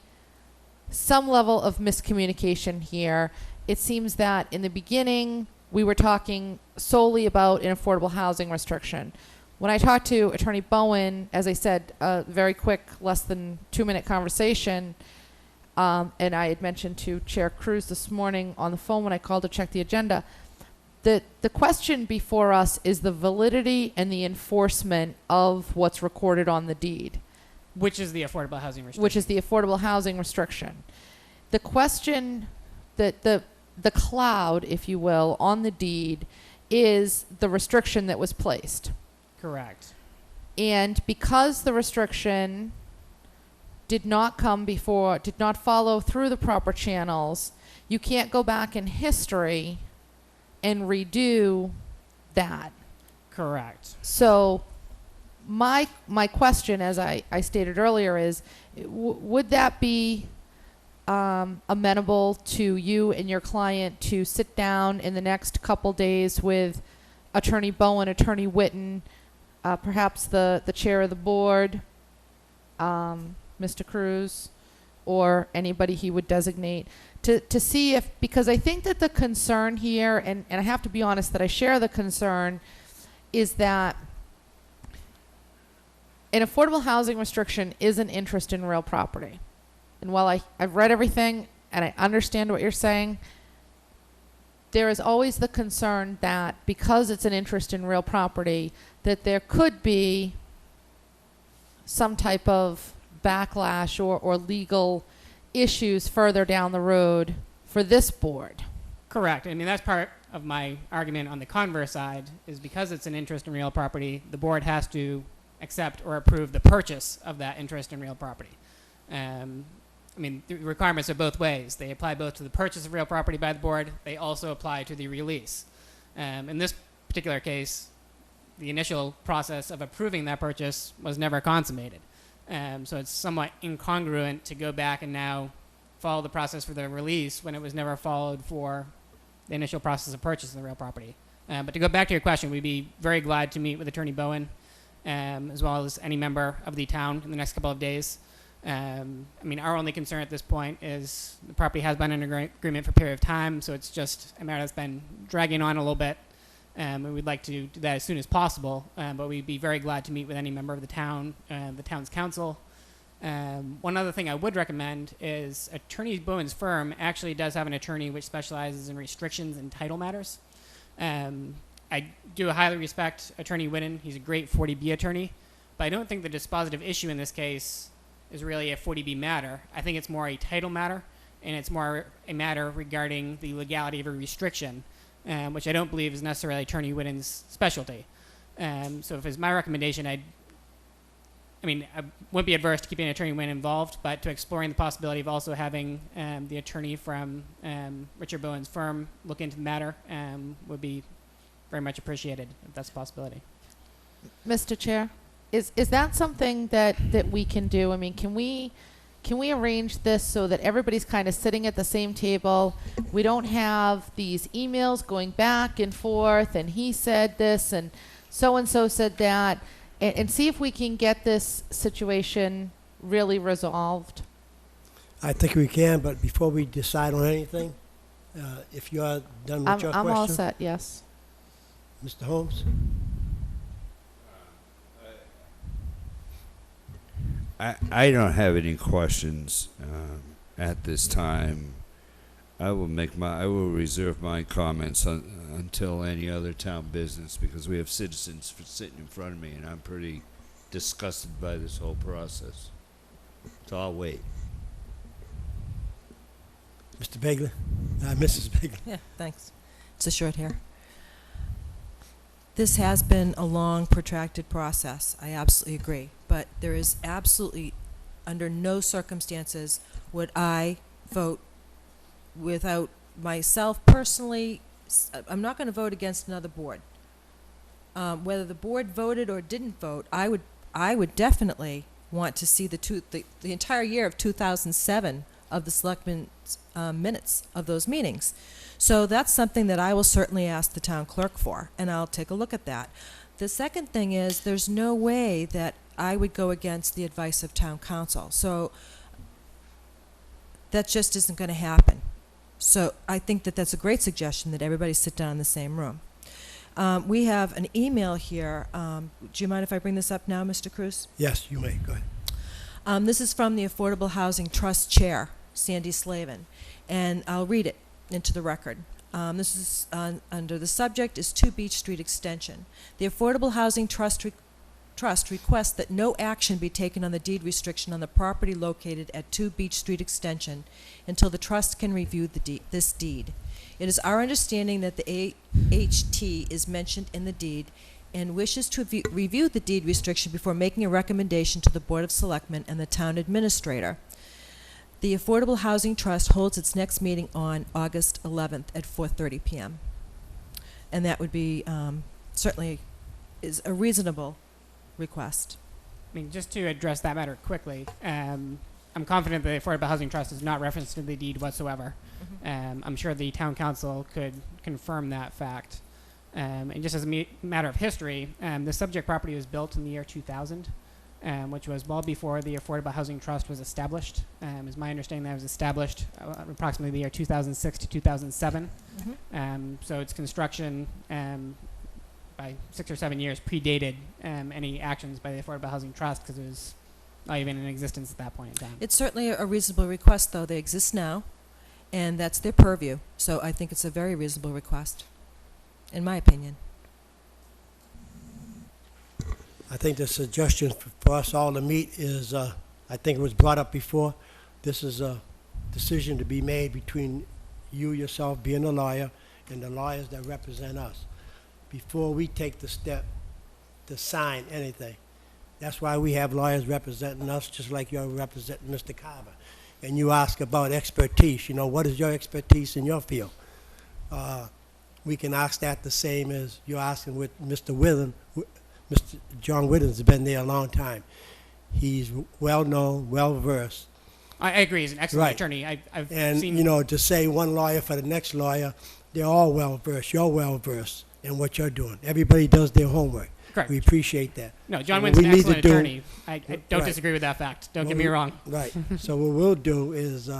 Speaker 3: some level of miscommunication here. It seems that in the beginning we were talking solely about an affordable housing restriction. When I talked to Attorney Bowen, as I said, a very quick, less than 2-minute conversation, and I had mentioned to Chair Cruz this morning on the phone when I called to check the agenda, the question before us is the validity and the enforcement of what's recorded on the deed.
Speaker 14: Which is the affordable housing restriction.
Speaker 3: Which is the affordable housing restriction. The question that the cloud, if you will, on the deed is the restriction that was placed.
Speaker 14: Correct.
Speaker 3: And because the restriction did not follow through the proper channels, you can't go back in history and redo that.
Speaker 14: Correct.
Speaker 3: So my question, as I stated earlier, is would that be amenable to you and your client to sit down in the next couple days with Attorney Bowen, Attorney Whitten, perhaps the chair of the board, Mr. Cruz, or anybody he would designate, to see if, because I think that the concern here, and I have to be honest that I share the concern, is that an affordable housing restriction is an interest in real property. And while I've read everything and I understand what you're saying, there is always the concern that because it's an interest in real property, that there could be some type of backlash or legal issues further down the road for this board.
Speaker 14: Correct. I mean, that's part of my argument on the converse side, is because it's an interest in real property, the board has to accept or approve the purchase of that interest in real property. I mean, the requirements are both ways. They apply both to the purchase of real property by the board. They also apply to the release. In this particular case, the initial process of approving that purchase was never consummated. So it's somewhat incongruent to go back and now follow the process for the release when it was never followed for the initial process of purchasing the real property. But to go back to your question, we'd be very glad to meet with Attorney Bowen, as well as any member of the town in the next couple of days. I mean, our only concern at this point is the property has been under agreement for a period of time, so it's just a matter that's been dragging on a little bit. And we'd like to do that as soon as possible, but we'd be very glad to meet with any member of the town, the town's council. One other thing I would recommend is Attorney Bowen's firm actually does have an attorney which specializes in restrictions and title matters. I do highly respect Attorney Whitten. He's a great 40B attorney, but I don't think the dispositive issue in this case is really a 40B matter. I think it's more a title matter, and it's more a matter regarding the legality of a restriction, which I don't believe is necessarily Attorney Whitten's specialty. So if it's my recommendation, I wouldn't be adverse to keeping Attorney Whitten involved, but to exploring the possibility of also having the attorney from Richard Bowen's firm look into the matter would be very much appreciated, if that's a possibility.
Speaker 3: Mr. Chair, is that something that we can do? I mean, can we arrange this so that everybody's kind of sitting at the same table? We don't have these emails going back and forth, and he said this, and so said that, and see if we can get this situation really resolved.
Speaker 1: I think we can, but before we decide on anything, if you are done with your question.
Speaker 3: I'm all set, yes.
Speaker 1: Mr. Holmes?
Speaker 2: I don't have any questions at this time. I will reserve my comments until any other town business, because we have citizens sitting in front of me, and I'm pretty disgusted by this whole process. So I'll wait.
Speaker 1: Mr. Bagley? Mrs. Bagley?
Speaker 8: Yeah, thanks. It's a short hair. This has been a long, protracted process. I absolutely agree. But there is absolutely, under no circumstances, would I vote without myself personally. I'm not going to vote against another board. Whether the board voted or didn't vote, I would definitely want to see the entire year of 2007 of the Selectmen's minutes of those meetings. So that's something that I will certainly ask the town clerk for, and I'll take a look at that. The second thing is, there's no way that I would go against the advice of town council. So that just isn't going to happen. So I think that that's a great suggestion, that everybody sit down in the same room. We have an email here. Do you mind if I bring this up now, Mr. Cruz?
Speaker 1: Yes, you may. Go ahead.
Speaker 8: This is from the Affordable Housing Trust Chair, Sandy Slavin, and I'll read it into the record. This is under the subject is 2 Beach Street Extension. The Affordable Housing Trust requests that no action be taken on the deed restriction on the property located at 2 Beach Street Extension until the trust can review this deed. It is our understanding that the AHT is mentioned in the deed and wishes to review the deed restriction before making a recommendation to the Board of Selectmen and the town administrator. The Affordable Housing Trust holds its next meeting on August 11th at 4:30 p.m. And that would be certainly is a reasonable request.
Speaker 14: I mean, just to address that matter quickly, I'm confident the Affordable Housing Trust is not referenced in the deed whatsoever. I'm sure the town council could confirm that fact. And just as a matter of history, the subject property was built in the year 2000, which was well before the Affordable Housing Trust was established. Is my understanding that it was established approximately the year 2006 to 2007. So its construction by 6 or 7 years predated any actions by the Affordable Housing Trust, because it was not even in existence at that point in time.
Speaker 8: It's certainly a reasonable request, though. They exist now, and that's their purview. So I think it's a very reasonable request, in my opinion.
Speaker 1: I think the suggestion for us all to meet is, I think it was brought up before, this is a decision to be made between you, yourself, being a lawyer, and the lawyers that represent us, before we take the step to sign anything. That's why we have lawyers representing us, just like you're representing Mr. Carver. And you ask about expertise, what is your expertise in your field? We can ask that the same as you're asking with Mr. Withen. Mr. John Withen's been there a long time. He's well-known, well-versed.
Speaker 14: I agree. He's an excellent attorney. I've seen...
Speaker 1: to say one lawyer for the next lawyer, they're all well-versed. You're well-versed in what you're doing. Everybody does their homework.
Speaker 14: Correct.
Speaker 1: We appreciate that.
Speaker 14: No, John Withen's an excellent attorney. I don't disagree with that fact. Don't get me wrong.
Speaker 1: Right. So what we'll do is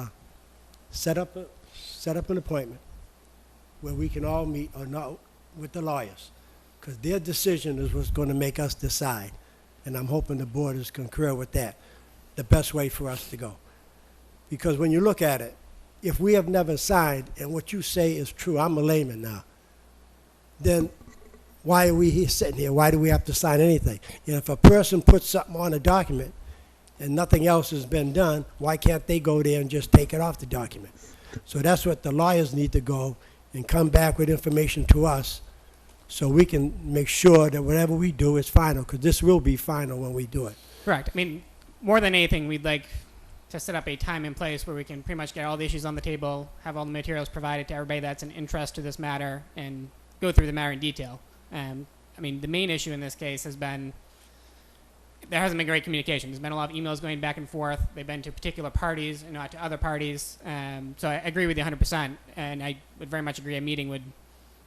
Speaker 1: set up an appointment where we can all meet or not with the lawyers, because their decision is what's going to make us decide. And I'm hoping the board is concur with that, the best way for us to go. Because when you look at it, if we have never signed, and what you say is true, I'm a layman now, then why are we here sitting here? Why do we have to sign anything? And if a person puts something on a document and nothing else has been done, why can't they go there and just take it off the document? So that's what the lawyers need to go and come back with information to us, so we can make sure that whatever we do is final, because this will be final when we do it.
Speaker 14: Correct. I mean, more than anything, we'd like to set up a time and place where we can pretty much get all the issues on the table, have all the materials provided to everybody that's an interest to this matter, and go through the matter in detail. I mean, the main issue in this case has been there hasn't been great communication. There's been a lot of emails going back and forth. They've been to particular parties and not to other parties. So I agree with you 100%, and I would very much agree a meeting would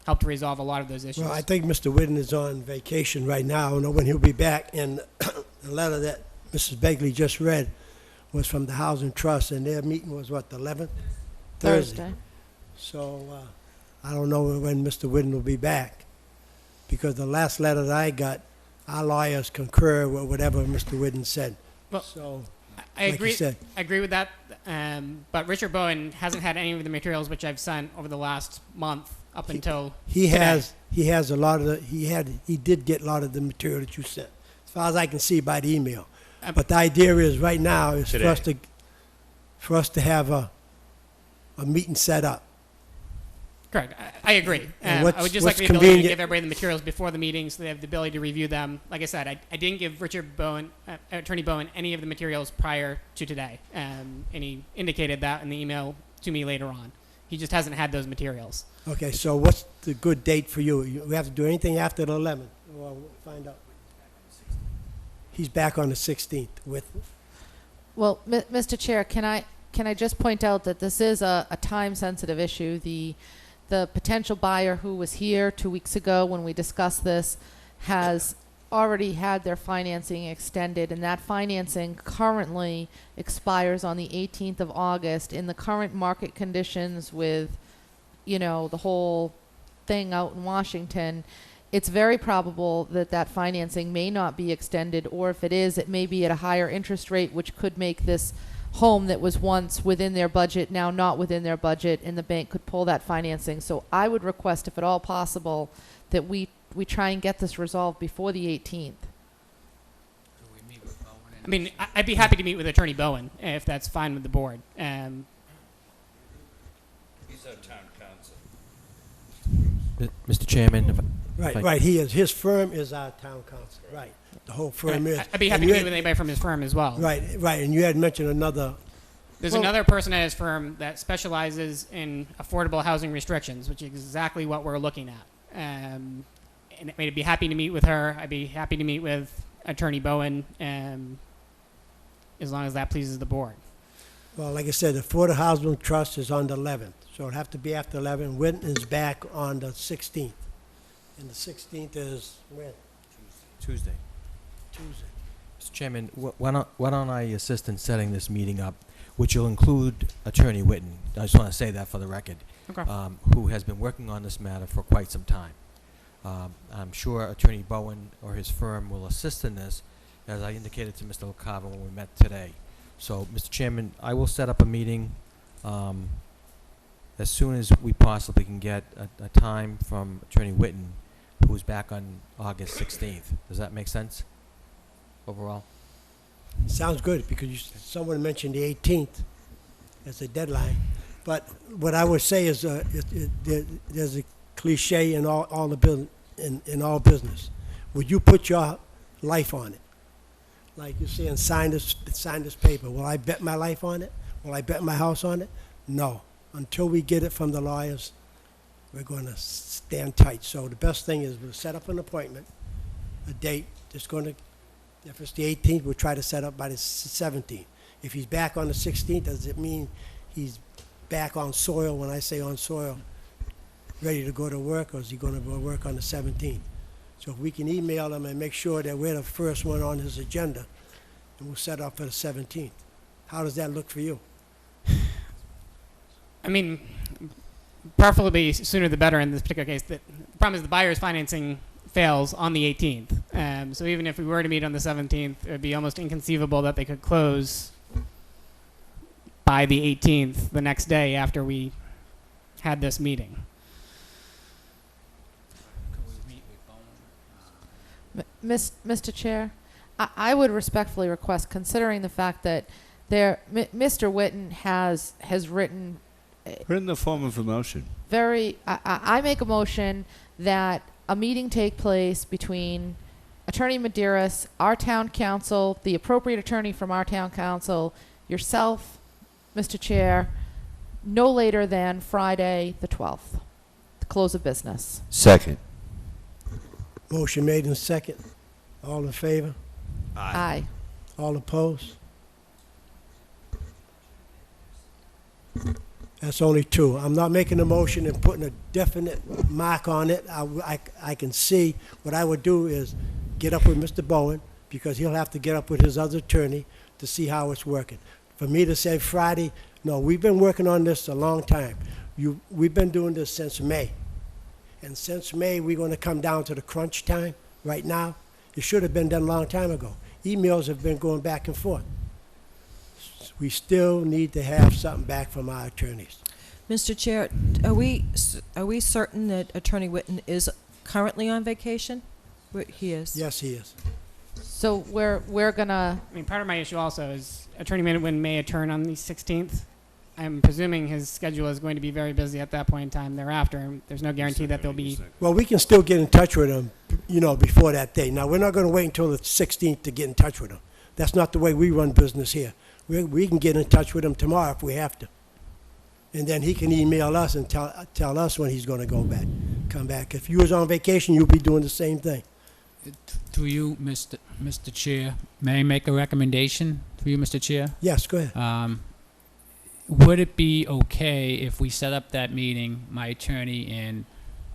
Speaker 14: help to resolve a lot of those issues.
Speaker 1: Well, I think Mr. Whitten is on vacation right now. I don't know when he'll be back. And the letter that Mrs. Begley just read was from the Housing Trust, and their meeting was, what, the 11th? Thursday. So I don't know when Mr. Whitten will be back, because the last letter that I got, our lawyers concur with whatever Mr. Whitten said.
Speaker 14: Well,
Speaker 1: so,
Speaker 14: I
Speaker 1: like
Speaker 14: agree.
Speaker 1: you said.
Speaker 14: I agree with that. But Richard Bowen hasn't had any of the materials which I've sent over the last month up until today.
Speaker 1: He has a lot of the, he did get a lot of the material that you sent, as far as I can see by the email. But the idea is right now is for us to have a meeting set up.
Speaker 14: Correct. I agree. I would just like the ability to give everybody the materials before the meeting so they have the ability to review them. Like I said, I didn't give Richard Bowen, Attorney Bowen, any of the materials prior to today. And he indicated that in the email to me later on. He just hasn't had those materials.
Speaker 1: Okay, so what's the good date for you? We have to do anything after the 11th? Well, we'll find out. He's back on the 16th with...
Speaker 3: Well, Mr. Chair, can I just point out that this is a time-sensitive issue. The the potential buyer who was here 2 weeks ago when we discussed this has already had their financing extended, and that financing currently expires on the 18th of August. In the current market conditions with, the whole thing out in Washington, it's very probable that that financing may not be extended, or if it is, it may be at a higher interest rate, which could make this home that was once within their budget now not within their budget, and the bank could pull that financing. So I would request, if at all possible, that we try and get this resolved before the 18th.
Speaker 14: I mean, I'd be happy to meet with Attorney Bowen if that's fine with the board.
Speaker 2: He's our town council.
Speaker 5: Mr. Chairman, if I-
Speaker 1: Right, he is. His firm is our town council, right. The whole firm is.
Speaker 14: I'd be happy to meet with anybody from his firm as well.
Speaker 1: Right, and you had mentioned another.
Speaker 14: There's another person at his firm that specializes in affordable housing restrictions, which is exactly what we're looking at. And I'd be happy to meet with her. I'd be happy to meet with Attorney Bowen, as long as that pleases the board.
Speaker 1: Well, like I said, the Affordable Housing Trust is on the 11th, so it'll have to be after 11. Winton is back on the 16th. And the 16th is when?
Speaker 5: Tuesday.
Speaker 1: Tuesday.
Speaker 5: Mr. Chairman, why don't I assist in setting this meeting up, which will include Attorney Whitten. I just want to say that for the record.
Speaker 14: Okay.
Speaker 5: Who has been working on this matter for quite some time. I'm sure Attorney Bowen or his firm will assist in this, as I indicated to Mr. LaCava when we met today. So, Mr. Chairman, I will set up a meeting as soon as we possibly can get a time from Attorney Whitten, who's back on August 16th. Does that make sense overall?
Speaker 1: Sounds good, because someone mentioned the 18th as a deadline. But what I would say is there's a cliche in all the in all business. Would you put your life on it? Like you're saying, sign this paper. Will I bet my life on it? Will I bet my house on it? No. Until we get it from the lawyers, we're going to stand tight. So the best thing is we'll set up an appointment, a date that's going to, if it's the 18th, we'll try to set up by the 17th. If he's back on the 16th, does it mean he's back on soil? When I say on soil, ready to go to work, or is he going to go to work on the 17th? So if we can email him and make sure that we're the first one on his agenda, and we'll set up for the 17th. How does that look for you?
Speaker 14: I mean, preferably sooner the better in this particular case. The problem is the buyer's financing fails on the 18th. So even if we were to meet on the 17th, it would be almost inconceivable that they could close by the 18th, the next day after we had this meeting.
Speaker 3: Mr. Chair, I would respectfully request, considering the fact that Mr. Whitten has written
Speaker 2: Put in the form of a motion.
Speaker 3: I make a motion that a meeting take place between Attorney Medeiros, our town council, the appropriate attorney from our town council, yourself, Mr. Chair, no later than Friday the 12th, the close of business.
Speaker 2: Second.
Speaker 1: Motion made in second. All in favor?
Speaker 3: Aye.
Speaker 1: All opposed? That's only two. I'm not making a motion and putting a definite mark on it. I can see what I would do is get up with Mr. Bowen, because he'll have to get up with his other attorney to see how it's working. For me to say Friday, no, we've been working on this a long time. We've been doing this since May. And since May, we're going to come down to the crunch time right now. It should have been done a long time ago. Emails have been going back and forth. We still need to have something back from our attorneys.
Speaker 8: Mr. Chair, are we certain that Attorney Whitten is currently on vacation? He is.
Speaker 1: Yes, he is.
Speaker 3: So we're gonna.
Speaker 14: I mean, part of my issue also is Attorney Whitten may adjourn on the 16th. I'm presuming his schedule is going to be very busy at that point in time thereafter, and there's no guarantee that there'll be...
Speaker 1: Well, we can still get in touch with him, before that date. Now, we're not going to wait until the 16th to get in touch with him. That's not the way we run business here. We can get in touch with him tomorrow if we have to. And then he can email us and tell us when he's going to come back. If you was on vacation, you'll be doing the same thing.
Speaker 15: To you, Mr. Chair, may I make a recommendation for you, Mr. Chair?
Speaker 1: Yes, go ahead.
Speaker 15: would it be okay if we set up that meeting, my attorney and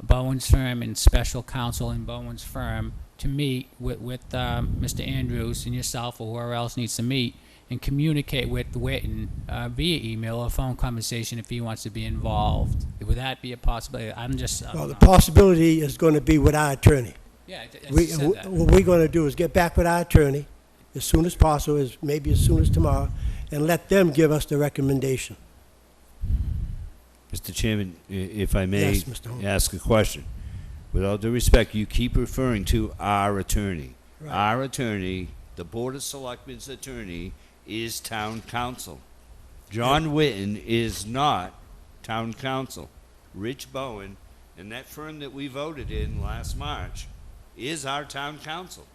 Speaker 15: Bowen's firm and special counsel in Bowen's firm, to meet with Mr. Andrews and yourself or whoever else needs to meet and communicate with Witten via email or phone conversation if he wants to be involved? Would that be a possibility? I'm just...
Speaker 1: Well, the possibility is going to be with our attorney.
Speaker 15: Yeah, I just
Speaker 1: We,
Speaker 15: said that.
Speaker 1: what we're going to do is get back with our attorney as soon as possible, maybe as soon as tomorrow, and let them give us the recommendation.
Speaker 2: Mr. Chairman, if I may
Speaker 1: Yes, Mr. Holmes.
Speaker 2: ask a question. With all due respect, you keep referring to our attorney.
Speaker 1: Right.
Speaker 2: Our attorney, the Board of Selectmen's attorney, is town council. John Witten is not town council. Rich Bowen and that firm that we voted in last March is our town council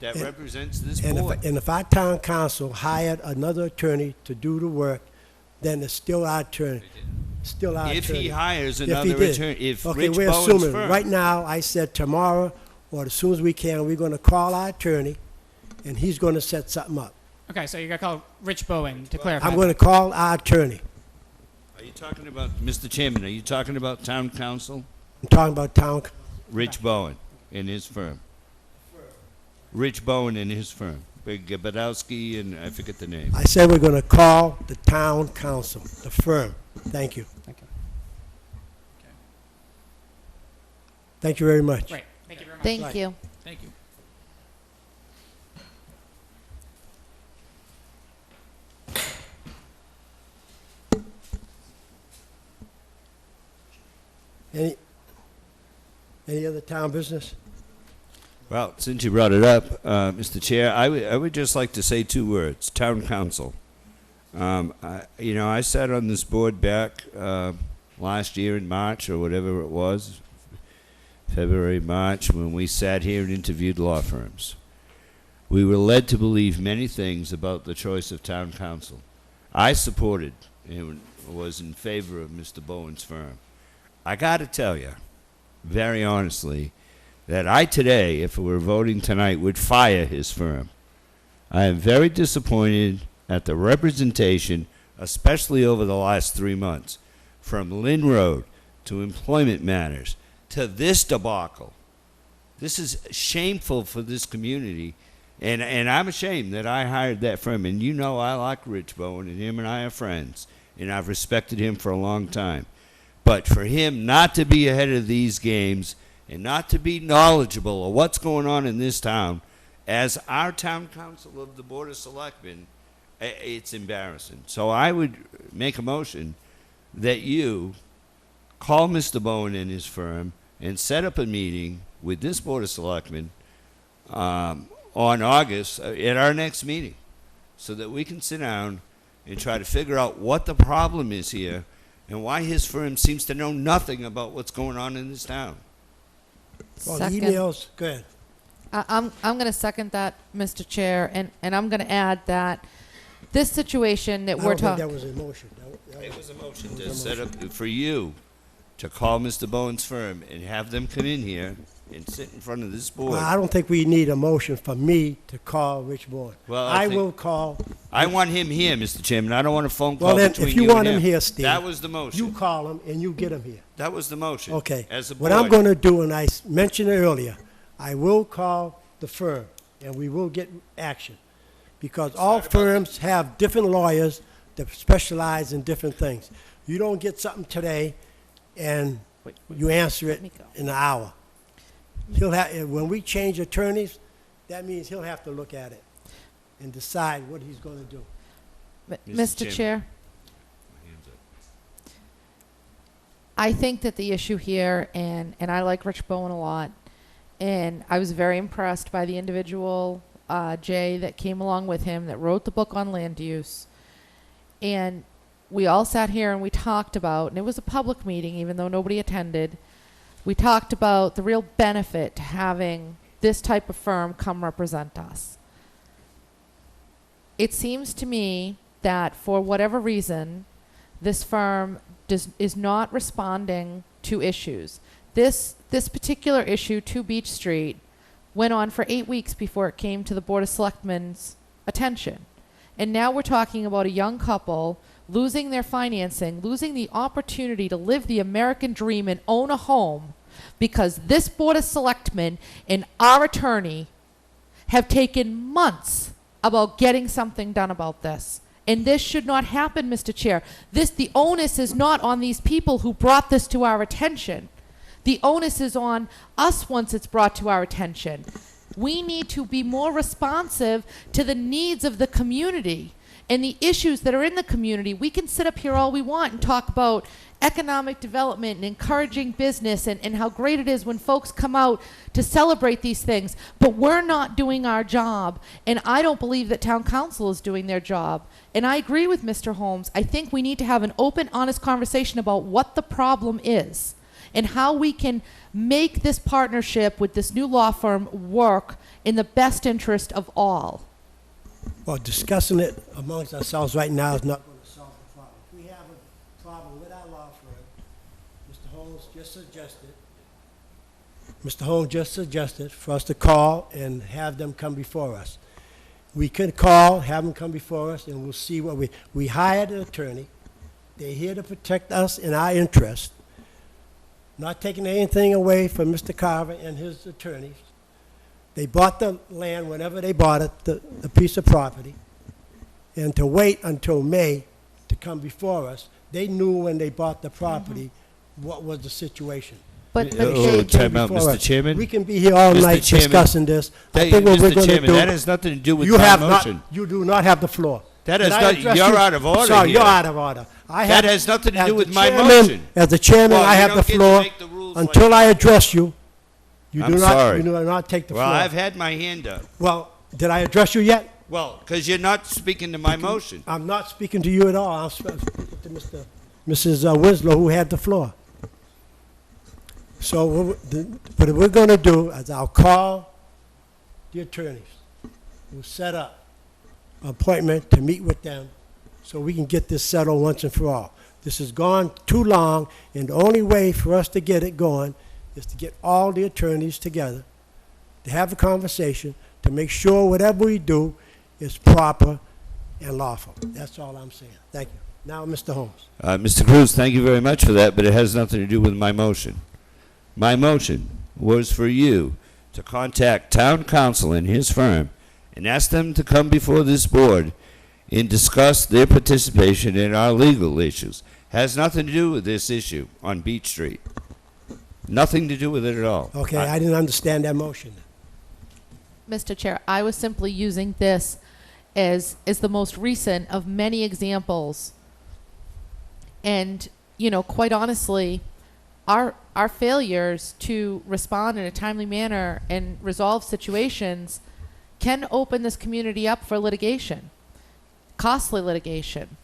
Speaker 2: that
Speaker 1: And-
Speaker 2: represents this
Speaker 1: And
Speaker 2: board.
Speaker 1: if our town council hired another attorney to do the work, then it's still our attorney. Still our
Speaker 2: If
Speaker 1: attorney.
Speaker 2: he hires
Speaker 1: If
Speaker 2: another
Speaker 1: he did.
Speaker 2: attorney, if
Speaker 1: Okay,
Speaker 2: Rich
Speaker 1: we're
Speaker 2: Bowen's
Speaker 1: assuming,
Speaker 2: firm.
Speaker 1: right now, I said tomorrow, or as soon as we can, we're gonna call our attorney, and he's gonna set something up.
Speaker 14: Okay, so you're going to call Rich Bowen to clarify.
Speaker 1: I'm gonna call our attorney.
Speaker 2: Are you talking about, Mr. Chairman, are you talking about town council?
Speaker 1: I'm talking about town,
Speaker 2: Rich Bowen and his firm. Rich Bowen and his firm. Big Badowski and I forget the name.
Speaker 1: I said we're gonna call the town council, the firm. Thank you.
Speaker 14: Thank you.
Speaker 1: Thank you very much.
Speaker 14: Great. Thank you very much.
Speaker 3: Thank
Speaker 1: Right.
Speaker 3: you.
Speaker 15: Thank you.
Speaker 1: Any other town business?
Speaker 2: Well, since you brought it up, Mr. Chair, I would just like to say two words, town council. I sat on this board back last year in March or whatever it was, February, March, when we sat here and interviewed law firms. We were led to believe many things about the choice of town council. I supported and was in favor of Mr. Bowen's firm. I got to tell you, very honestly, that I today, if it were voting tonight, would fire his firm. I am very disappointed at the representation, especially over the last 3 months, from Lynn Road to employment matters to this debacle. This is shameful for this community, and I'm ashamed that I hired that firm. And you know I like Rich Bowen, and him and I are friends, and I've respected him for a long time. But for him not to be ahead of these games and not to be knowledgeable of what's going on in this town, as our town council of the Board of Selectmen, it's embarrassing. So I would make a motion that you call Mr. Bowen and his firm and set up a meeting with this Board of Selectmen on August at our next meeting so that we can sit down and try to figure out what the problem is here and why his firm seems to know nothing about what's going on in this town.
Speaker 1: Well, the
Speaker 3: Second.
Speaker 1: emails, go ahead.
Speaker 3: I'm going to second that, Mr. Chair, and I'm going to add that this situation that
Speaker 1: I
Speaker 3: we're
Speaker 1: don't think that
Speaker 3: talking...
Speaker 1: was a motion.
Speaker 2: It was a motion to set up for you to call Mr. Bowen's firm and have them come in here and sit in front of this board.
Speaker 1: Well, I don't think we need a motion for me to call Rich Bowen.
Speaker 2: Well,
Speaker 1: I
Speaker 2: think-
Speaker 1: will call.
Speaker 2: I want him here, Mr. Chairman. I don't want a phone call
Speaker 1: Well, then,
Speaker 2: between
Speaker 1: if you
Speaker 2: you
Speaker 1: want
Speaker 2: and
Speaker 1: him here, Steve,
Speaker 2: That was the motion.
Speaker 1: you call him and you get him here.
Speaker 2: That was the motion.
Speaker 1: Okay.
Speaker 2: As a
Speaker 1: What
Speaker 2: board.
Speaker 1: I'm going to do, and I mentioned it earlier, I will call the firm, and we will get action. Because all firms have different lawyers that specialize in different things. You don't get something today, and you answer it in an hour. He'll have, when we change attorneys, that means he'll have to look at it and decide what he's going to do.
Speaker 3: Mr. Chair, I think that the issue here, and I like Rich Bowen a lot, and I was very impressed by the individual, Jay, that came along with him, that wrote the book on land use. And we all sat here and we talked about, and it was a public meeting, even though nobody attended, we talked about the real benefit to having this type of firm come represent us. It seems to me that for whatever reason, this firm is not responding to issues. This particular issue, 2 Beach Street, went on for 8 weeks before it came to the Board of Selectmen's attention. And now we're talking about a young couple losing their financing, losing the opportunity to live the American dream and own a home because this Board of Selectmen and our attorney have taken months about getting something done about this. And this should not happen, Mr. Chair. The onus is not on these people who brought this to our attention. The onus is on us once it's brought to our attention. We need to be more responsive to the needs of the community and the issues that are in the community. We can sit up here all we want and talk about economic development and encouraging business and how great it is when folks come out to celebrate these things, but we're not doing our job, and I don't believe that town council is doing their job. And I agree with Mr. Holmes. I think we need to have an open, honest conversation about what the problem is and how we can make this partnership with this new law firm work in the best interest of all.
Speaker 1: Well, discussing it amongst ourselves right now is not going to solve the problem. If we have a problem with our law firm, Mr. Holmes just suggested for us to call and have them come before us. We can call, have them come before us, and we'll see what we hired an attorney. They're here to protect us in our interest, not taking anything away from Mr. Carver and his attorneys. They bought the land whenever they bought it, the piece of property, and to wait until May to come before us, they knew when they bought the property what was the situation.
Speaker 3: But
Speaker 2: time out, Mr. Chairman.
Speaker 1: We can be here all
Speaker 2: Mr.
Speaker 1: night
Speaker 2: Chairman,
Speaker 1: discussing this. I think what we're
Speaker 2: Mr.
Speaker 1: going to
Speaker 2: Chairman,
Speaker 1: do.
Speaker 2: that has nothing to do with my motion.
Speaker 1: You do not have the floor.
Speaker 2: That
Speaker 1: Did
Speaker 2: has
Speaker 1: I
Speaker 2: not,
Speaker 1: address
Speaker 2: you're
Speaker 1: you?
Speaker 2: out of order
Speaker 1: Sorry,
Speaker 2: here.
Speaker 1: you're out of order.
Speaker 2: That has nothing to do with my
Speaker 1: chairman,
Speaker 2: motion.
Speaker 1: As the chairman,
Speaker 2: Well,
Speaker 1: I
Speaker 2: you
Speaker 1: have
Speaker 2: don't
Speaker 1: the
Speaker 2: get to
Speaker 1: floor.
Speaker 2: make the rules
Speaker 1: Until
Speaker 2: like
Speaker 1: I address you, you
Speaker 2: I'm
Speaker 1: do
Speaker 2: sorry.
Speaker 1: not take the
Speaker 2: Well,
Speaker 1: floor.
Speaker 2: I've had my hand up.
Speaker 1: Well, did I address you yet?
Speaker 2: Well, because you're not speaking to my motion.
Speaker 1: I'm not speaking to you at all. I'm speaking to Mrs. Winslow, who had the floor. So what we're going to do is I'll call the attorneys. We'll set up an appointment to meet with them so we can get this settled once and for all. This has gone too long, and the only way for us to get it going is to get all the attorneys together, to have a conversation, to make sure whatever we do is proper and lawful. That's all I'm saying. Thank you. Now, Mr. Holmes.
Speaker 2: Mr. Cruz, thank you very much for that, but it has nothing to do with my motion. My motion was for you to contact town council and his firm and ask them to come before this board and discuss their participation in our legal issues. Has nothing to do with this issue on Beach Street. Nothing to do with it at all.
Speaker 1: Okay, I didn't understand that motion.
Speaker 3: Mr. Chair, I was simply using this as the most recent of many examples. And, you know, quite honestly, our failures to respond in a timely manner and resolve situations can open this community up for litigation, costly litigation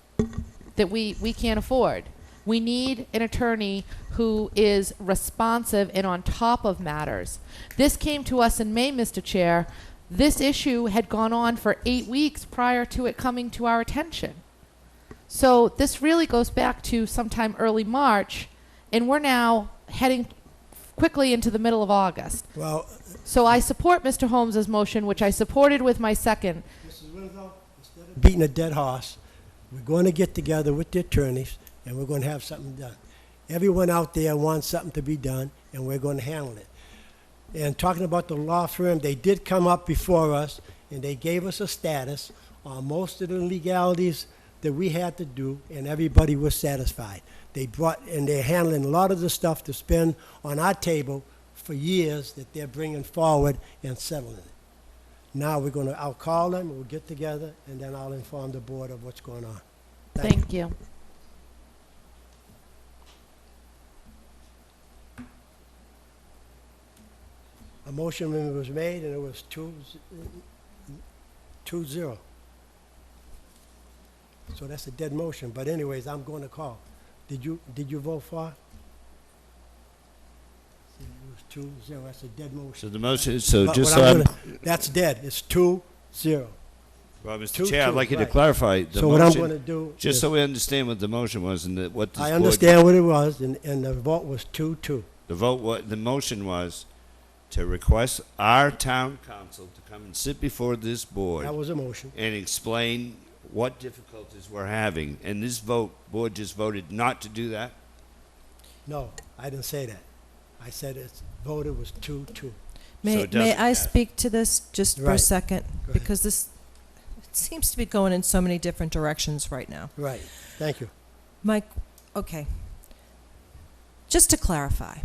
Speaker 3: that we can't afford. We need an attorney who is responsive and on top of matters. This came to us in May, Mr. Chair. This issue had gone on for 8 weeks prior to it coming to our attention. So this really goes back to sometime early March, and we're now heading quickly into the middle of August.
Speaker 1: Well,
Speaker 3: so I support Mr. Holmes's motion, which I supported with my second.
Speaker 1: Mrs. Winslow, instead of beating a dead horse, we're going to get together with the attorneys, and we're going to have something done. Everyone out there wants something to be done, and we're going to handle it. And talking about the law firm, they did come up before us, and they gave us a status on most of the legalities that we had to do, and everybody was satisfied. They brought, and they're handling a lot of the stuff to spend on our table for years that they're bringing forward and settling it. Now I'll call them, we'll get together, and then I'll inform the board of what's going on.
Speaker 3: Thank you.
Speaker 1: A motion was made, and it was 2-0. So that's a dead motion. But anyways, I'm going to call. Did you vote for? It was 2-0. That's a dead motion.
Speaker 2: So the motion, so
Speaker 1: But
Speaker 2: just
Speaker 1: what
Speaker 2: so I'm,
Speaker 1: that's dead. It's 2-0.
Speaker 2: well, Mr.
Speaker 1: 2-2,
Speaker 2: Chair, I'd like you to
Speaker 1: right.
Speaker 2: clarify the
Speaker 1: So
Speaker 2: motion.
Speaker 1: what I'm going to do
Speaker 2: just
Speaker 1: is,
Speaker 2: so we understand what the motion was and what this
Speaker 1: I
Speaker 2: board-
Speaker 1: understand what it was, and the vote was 2-2.
Speaker 2: The motion was to request our town council to come and sit before this board
Speaker 1: That was a motion.
Speaker 2: and explain what difficulties we're having, and this board just voted not to do that?
Speaker 1: No, I didn't say that. I said it's voted was 2-2.
Speaker 8: May
Speaker 2: it doesn't
Speaker 8: I
Speaker 2: pass.
Speaker 8: speak to this just for a
Speaker 1: Right.
Speaker 8: second?
Speaker 1: Go ahead.
Speaker 8: Because this, it seems to be going in so many different directions right now.
Speaker 1: Right, thank you.
Speaker 8: Mike, okay. Just to clarify,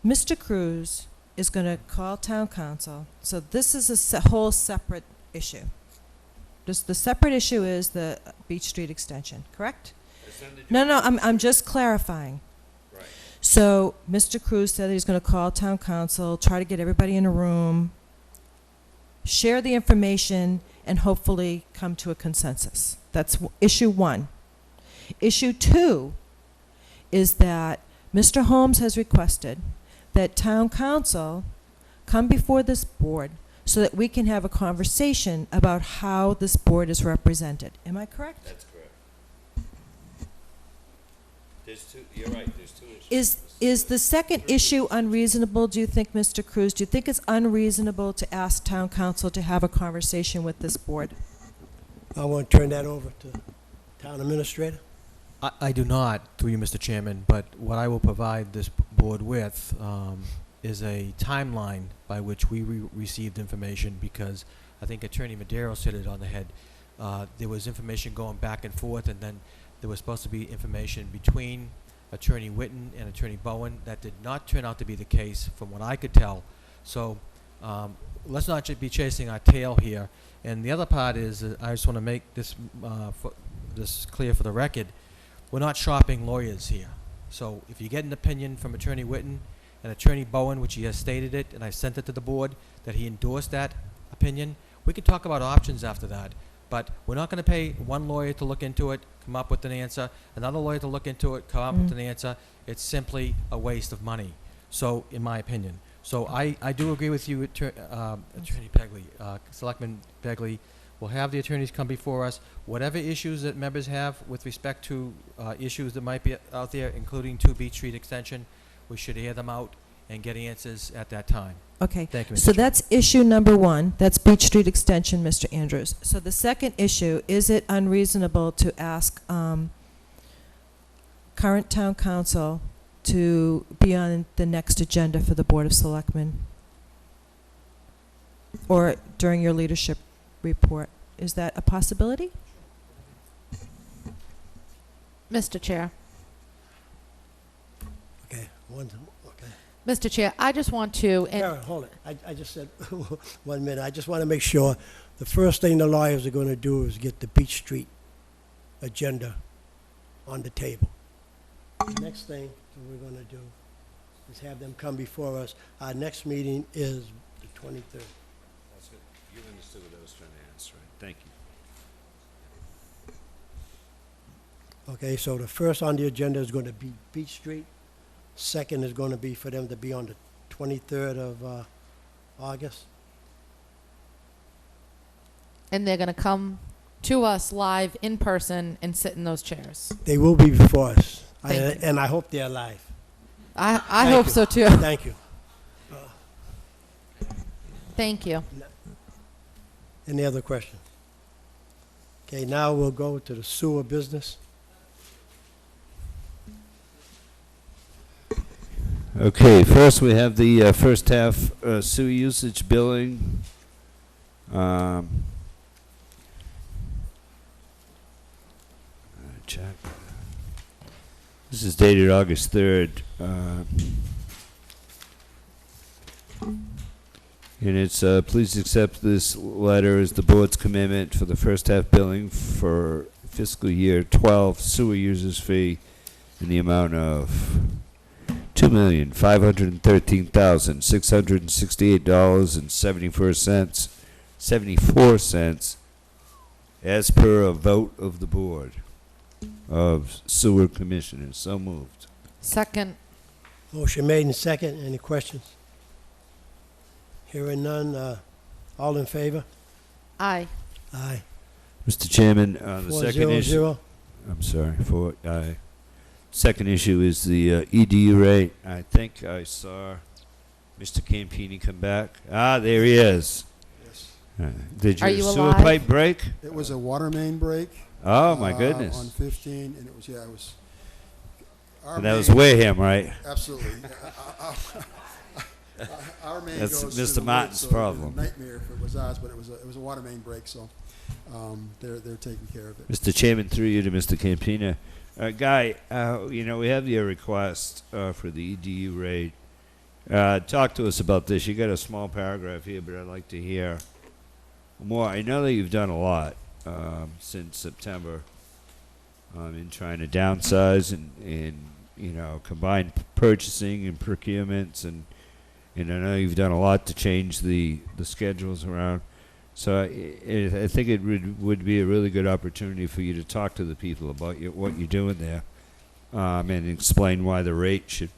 Speaker 8: Mr. Cruz is going to call town council, so this is a whole separate issue. Just the separate issue is the Beach Street extension, correct? No, I'm just clarifying.
Speaker 2: Right.
Speaker 8: So Mr. Cruz said that he's going to call town council, try to get everybody in a room, share the information, and hopefully come to a consensus. That's issue one. Issue two is that Mr. Holmes has requested that town council come before this board so that we can have a conversation about how this board is represented. Am I correct?
Speaker 2: That's correct. You're right, there's two issues.
Speaker 8: Is the second issue unreasonable, do you think, Mr. Cruz? Do you think it's unreasonable to ask town council to have a conversation with this board?
Speaker 1: I want to turn that over to town administrator.
Speaker 5: I do not, through you, Mr. Chairman, but what I will provide this board with is a timeline by which we received information, because I think Attorney Madero hit it on the head. There was information going back and forth, and then there was supposed to be information between Attorney Witten and Attorney Bowen. That did not turn out to be the case, from what I could tell. So let's not be chasing our tail here. And the other part is, I just want to make this this clear for the record. We're not shopping lawyers here. So if you get an opinion from Attorney Witten and Attorney Bowen, which he has stated it, and I sent it to the board, that he endorsed that opinion, we can talk about options after that. But we're not going to pay one lawyer to look into it, come up with an answer, another lawyer to look into it, come up with an answer. It's simply a waste of money, so in my opinion. So I do agree with you, Attorney Begley, Selectman Begley. We'll have the attorneys come before us. Whatever issues that members have with respect to issues that might be out there, including 2 Beach Street extension, we should hear them out and get answers at that time.
Speaker 8: Okay.
Speaker 5: Thank you, Mr.
Speaker 8: So
Speaker 5: Chairman.
Speaker 8: that's issue number one. That's Beach Street extension, Mr. Andrews. So the second issue, is it unreasonable to ask current town council to be on the next agenda for the Board of Selectmen? Or during your leadership report? Is that a possibility?
Speaker 3: Mr. Chair.
Speaker 1: Okay, okay.
Speaker 3: Mr. Chair, I just want to, and
Speaker 1: Karen, hold it. I just said, 1 minute. I just want to make sure the first thing the lawyers are going to do is get the Beach Street agenda on the table. The next thing that we're going to do is have them come before us. Our next meeting is the 23rd.
Speaker 2: That's good. You understood what I was trying to answer, right? Thank you.
Speaker 1: Okay, so the first on the agenda is going to be Beach Street. Second is going to be for them to be on the 23rd of August.
Speaker 3: and they're going to come to us live in person and sit in those chairs.
Speaker 1: They will be before us,
Speaker 3: Thank you.
Speaker 1: and I hope they're alive.
Speaker 3: I
Speaker 1: Thank
Speaker 3: hope
Speaker 1: you.
Speaker 3: so too.
Speaker 1: Thank you.
Speaker 3: Thank you.
Speaker 1: Any other question? Okay, now we'll go to the sewer business.
Speaker 2: Okay, first we have the first half sewer usage billing. Check. This is dated August 3rd. And it's, please accept this letter as the board's commitment for the first half billing for fiscal year 12 sewer users fee in the amount of $2,513,668.74 as per a vote of the board of sewer commissioners. So moved.
Speaker 3: Second.
Speaker 1: Motion made and second. Any questions? Hearing none, all in favor?
Speaker 3: Aye.
Speaker 1: Aye.
Speaker 2: Mr. Chairman, the second
Speaker 1: 4-0-0.
Speaker 2: issue. I'm sorry, aye. Second issue is the EDU rate. I think I saw Mr. Campini come back. Ah, there he is.
Speaker 1: Yes.
Speaker 2: Did
Speaker 3: Are
Speaker 2: your
Speaker 3: you
Speaker 2: sewer
Speaker 3: alive?
Speaker 2: pipe break?
Speaker 11: It was a water main break.
Speaker 2: Oh, my goodness.
Speaker 11: On 15, and it was, yeah, it was. Our
Speaker 2: And that was
Speaker 11: main-
Speaker 2: Wareham, right?
Speaker 11: Absolutely. Our main
Speaker 2: That's
Speaker 11: goes through
Speaker 2: Mr.
Speaker 11: the
Speaker 2: Martin's
Speaker 11: woods, so it was
Speaker 2: problem.
Speaker 11: a nightmare if it was ours, but it was a water main break, so they're taking care of it.
Speaker 2: Mr. Chairman, through you to Mr. Campina. Guy, we have your request for the EDU rate. Talk to us about this. You got a small paragraph here, but I'd like to hear more. I know that you've done a lot since September in trying to downsize and combine purchasing and procurements, and I know you've done a lot to change the schedules around. So I think it would be a really good opportunity for you to talk to the people about what you're doing there and explain why the rate should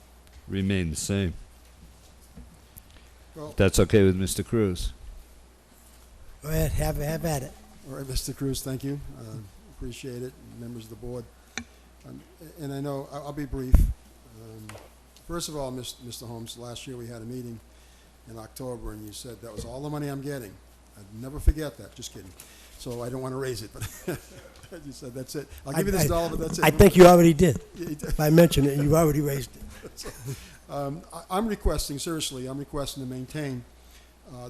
Speaker 2: remain the same.
Speaker 11: Well,
Speaker 2: If that's okay with Mr. Cruz.
Speaker 1: Go ahead, have at it.
Speaker 11: all right, Mr. Cruz, thank you. Appreciate it, members of the board. And I know, I'll be brief. First of all, Mr. Holmes, last year we had a meeting in October, and you said that was all the money I'm getting. I'd never forget that, just kidding. So I don't want to raise it, but you said, that's it. I'll give you this dollar, but that's it.
Speaker 1: I think you already did. If I mentioned it, you already raised it.
Speaker 11: I'm requesting to maintain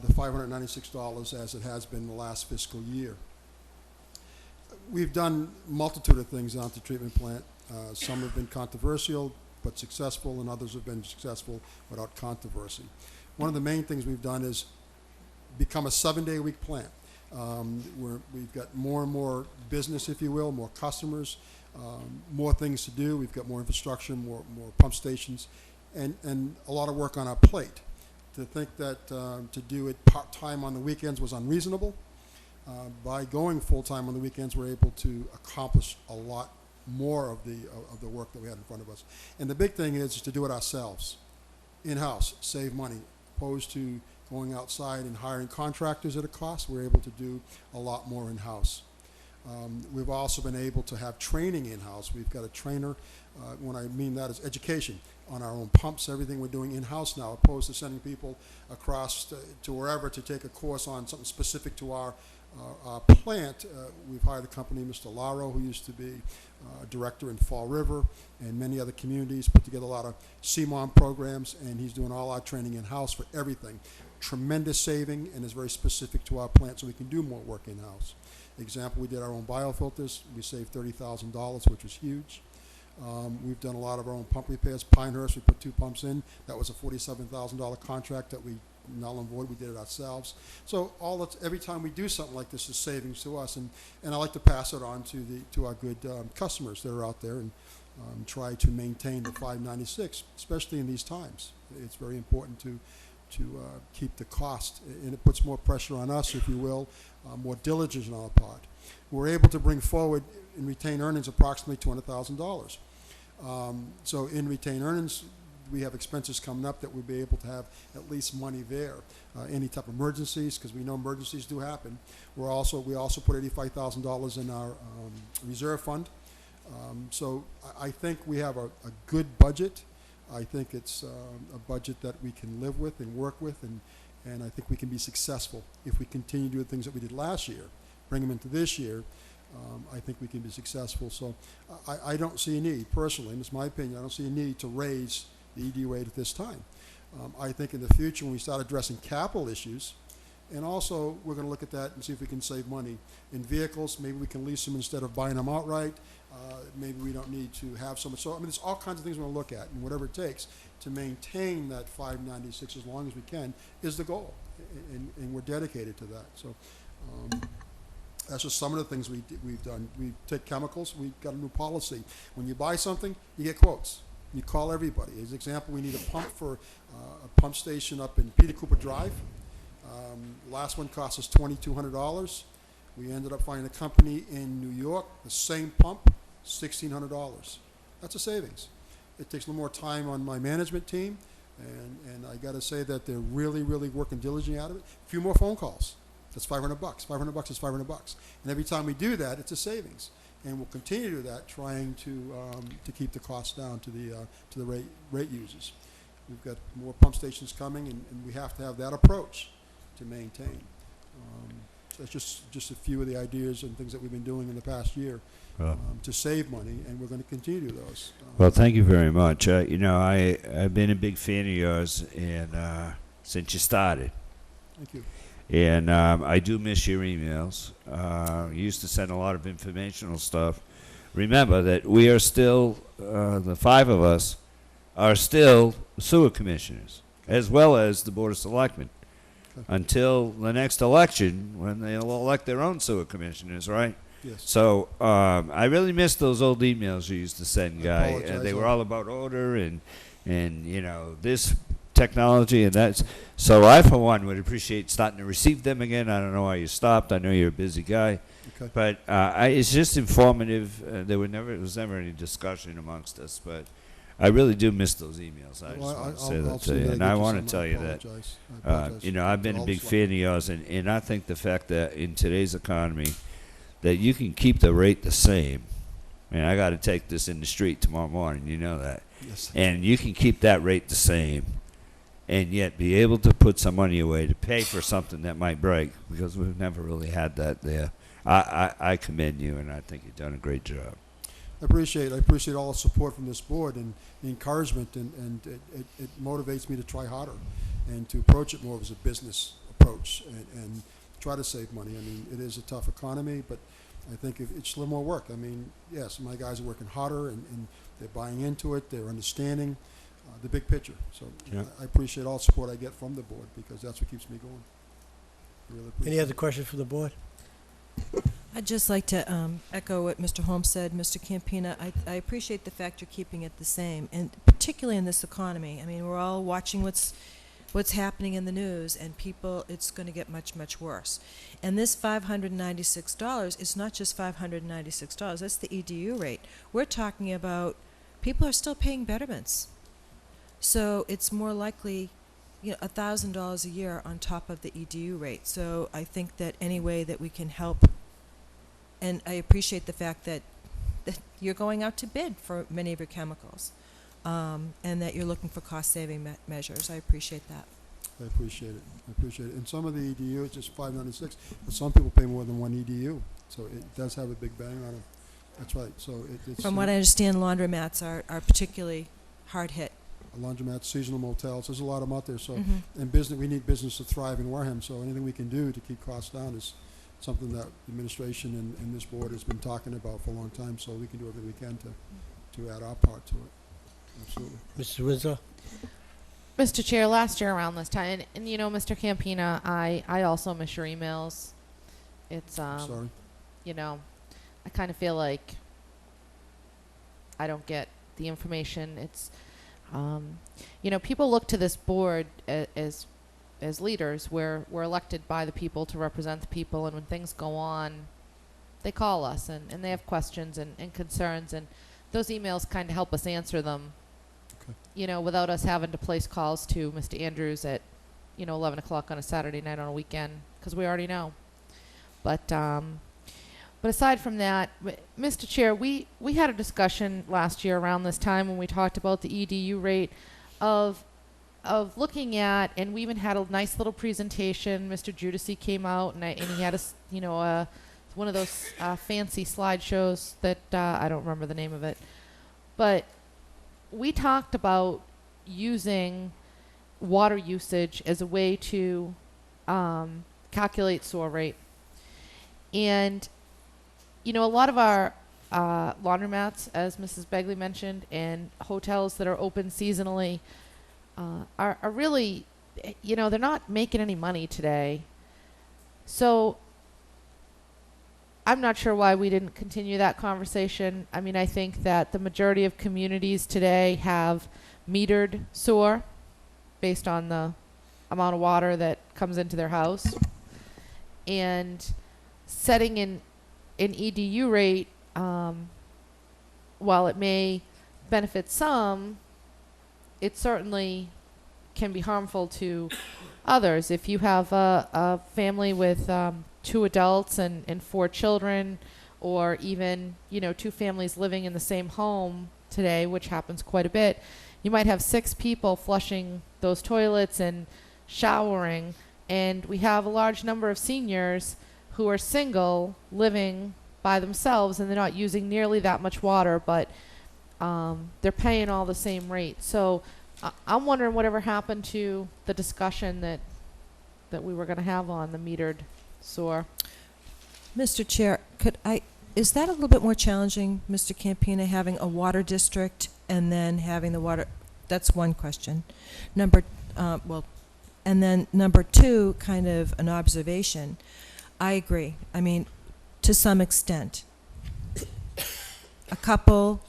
Speaker 11: the $596 as it has been the last fiscal year. We've done multitude of things on the treatment plant. Some have been controversial but successful, and others have been successful without controversy. One of the main things we've done is become a 7-day-a-week plant. We've got more and more business, if you will, more customers, more things to do. We've got more infrastructure, more pump stations, and a lot of work on our plate. To think that to do it part-time on the weekends was unreasonable. By going full-time on the weekends, we're able to accomplish a lot more of the work that we had in front of us. And the big thing is to do it ourselves, in-house, save money, opposed to going outside and hiring contractors at a cost. We're able to do a lot more in-house. We've also been able to have training in-house. We've got a trainer, when I mean that is education, on our own pumps, everything we're doing in-house now, opposed to sending people across to wherever to take a course on something specific to our plant. We've hired a company, Mr. Laro, who used to be director in Fall River and many other communities, put together a lot of CMOM programs, and he's doing all our training in-house for everything. Tremendous saving, and is very specific to our plant, so we can do more work in-house. Example, we did our own biofilters. We saved $30,000, which was huge. We've done a lot of our own pump repairs. Pinehurst, we put 2 pumps in. That was a $47,000 contract that we null and void. We did it ourselves. So every time we do something like this is savings to us, and I like to pass it on to our good customers that are out there, and try to maintain the 596, especially in these times. It's very important to keep the cost, and it puts more pressure on us, if you will, more diligence on our part. We're able to bring forward in retained earnings approximately $200,000. So in retained earnings, we have expenses coming up that we'll be able to have at least money there. Any type of emergencies, because we know emergencies do happen. We also put $85,000 in our reserve fund. So I think we have a good budget. I think it's a budget that we can live with and work with, and I think we can be successful if we continue to do the things that we did last year, bring them into this year. I think we can be successful. So I don't see a need, personally, and it's my opinion, I don't see a need to raise the ED rate at this time. I think in the future, when we start addressing capital issues, and also we're going to look at that and see if we can save money in vehicles. Maybe we can lease them instead of buying them outright. Maybe we don't need to have so much. So, I mean, there's all kinds of things we're going to look at, and whatever it takes to maintain that 596 as long as we can is the goal, and we're dedicated to that. So that's just some of the things we've done. We take chemicals. We've got a new policy. When you buy something, you get quotes. You call everybody. As an example, we need a pump for a pump station up in Peter Cooper Drive. Last one cost us $2,200. We ended up finding a company in New York, the same pump, $1,600. That's a savings. It takes a little more time on my management team, and I got to say that they're really, really working diligently out of it. A few more phone calls. That's $500. $500 is $500. And every time we do that, it's a savings. And we'll continue to do that, trying to keep the costs down to the rate users. We've got more pump stations coming, and we have to have that approach to maintain. So it's just a few of the ideas and things that we've been doing in the past year to save money, and we're going to continue to do those.
Speaker 2: Well, thank you very much. I've been a big fan of yours, and since you started.
Speaker 11: Thank you.
Speaker 2: And I do miss your emails. You used to send a lot of informational stuff. Remember that we are still, the five of us, are still sewer commissioners, as well as the Board of Selectmen, until the next election when they'll elect their own sewer commissioners, right?
Speaker 11: Yes.
Speaker 2: So I really miss those old emails you used to send, Guy.
Speaker 11: apologize.
Speaker 2: They were all about order and this technology and that's. So I, for one, would appreciate starting to receive them again. I don't know why you stopped. I know you're a busy guy.
Speaker 11: Okay.
Speaker 2: But it's just informative. It was never any discussion amongst us. But I really do miss those emails. I just want to say that to you. And I want to tell you that, I've been a big fan of yours. And I think the fact that in today's economy that you can keep the rate the same. And I got to take this in the street tomorrow morning. You know that.
Speaker 11: Yes.
Speaker 2: And you can keep that rate the same and yet be able to put some money away to pay for something that might break, because we've never really had that there. I commend you, and I think you've done a great job.
Speaker 11: I appreciate all the support from this board and the encouragement, and it motivates me to try harder and to approach it more as a business approach and try to save money. I mean, it is a tough economy, but I think it's a little more work. I mean, yes, my guys are working harder, and they're buying into it. They're understanding the big picture. So
Speaker 2: Yeah.
Speaker 11: I appreciate all the support I get from the board, because that's what keeps me going. I really appreciate
Speaker 1: Any other
Speaker 11: it.
Speaker 1: questions from the board?
Speaker 8: I'd just like to echo what Mr. Holmes said. Mr. Campina, I appreciate the fact you're keeping it the same, and particularly in this economy. I mean, we're all watching what's happening in the news, and people, it's going to get much, much worse. And this $596 is not just $596. That's the EDU rate. We're talking about people are still paying betterments. So it's more likely, $1,000 a year on top of the EDU rate. So I think that any way that we can help, and I appreciate the fact that you're going out to bid for many of your chemicals, and that you're looking for cost-saving measures. I appreciate that.
Speaker 11: I appreciate it. And some of the EDU is just $596, but some people pay more than one EDU, so it does have a big bang on them. That's right. So it's
Speaker 8: From what I understand, laundromats are particularly hard hit.
Speaker 11: laundromats, seasonal motels. There's a lot of them out there. So,
Speaker 8: Mhm.
Speaker 11: and business, we need business to thrive in Wareham. So anything we can do to keep costs down is something that the administration and this board has been talking about for a long time. So we can do everything we can to add our part to it. Absolutely.
Speaker 1: Mrs. Winslow?
Speaker 3: Mr. Chair, last year around this time, and Mr. Campina, I also miss your emails. It's
Speaker 11: Sorry.
Speaker 3: I kind of feel like I don't get the information. It's people look to this board as leaders. We're elected by the people to represent the people, and when things go on, they call us and they have questions and concerns, and those emails kind of help us answer them.
Speaker 11: Okay.
Speaker 3: Without us having to place calls to Mr. Andrews at 11 o'clock on a Saturday night on a weekend, because we already know. But aside from that, Mr. Chair, we had a discussion last year around this time when we talked about the EDU rate of looking at, and we even had a nice little presentation. Mr. Judici came out and he had one of those fancy slideshows that I don't remember the name of it, but we talked about using water usage as a way to calculate sewer rate. And a lot of our laundromats, as Mrs. Begley mentioned, and hotels that are open seasonally are really, they're not making any money today. So I'm not sure why we didn't continue that conversation. I mean, I think that the majority of communities today have metered sewer based on the amount of water that comes into their house. And setting an EDU rate, while it may benefit some, it certainly can be harmful to others. If you have a family with 2 adults and 4 children, or even 2 families living in the same home today, which happens quite a bit, you might have 6 people flushing those toilets and showering And we have a large number of seniors who are single, living by themselves, and they're not using nearly that much water, but they're paying all the same rate. So I'm wondering whatever happened to the discussion that we were going to have on the metered sewer.
Speaker 8: Mr. Chair, is that a little bit more challenging, Mr. Campina, having a water district and then having the water? That's one question. And then number two, kind of an observation. I agree. I mean, to some extent. A couple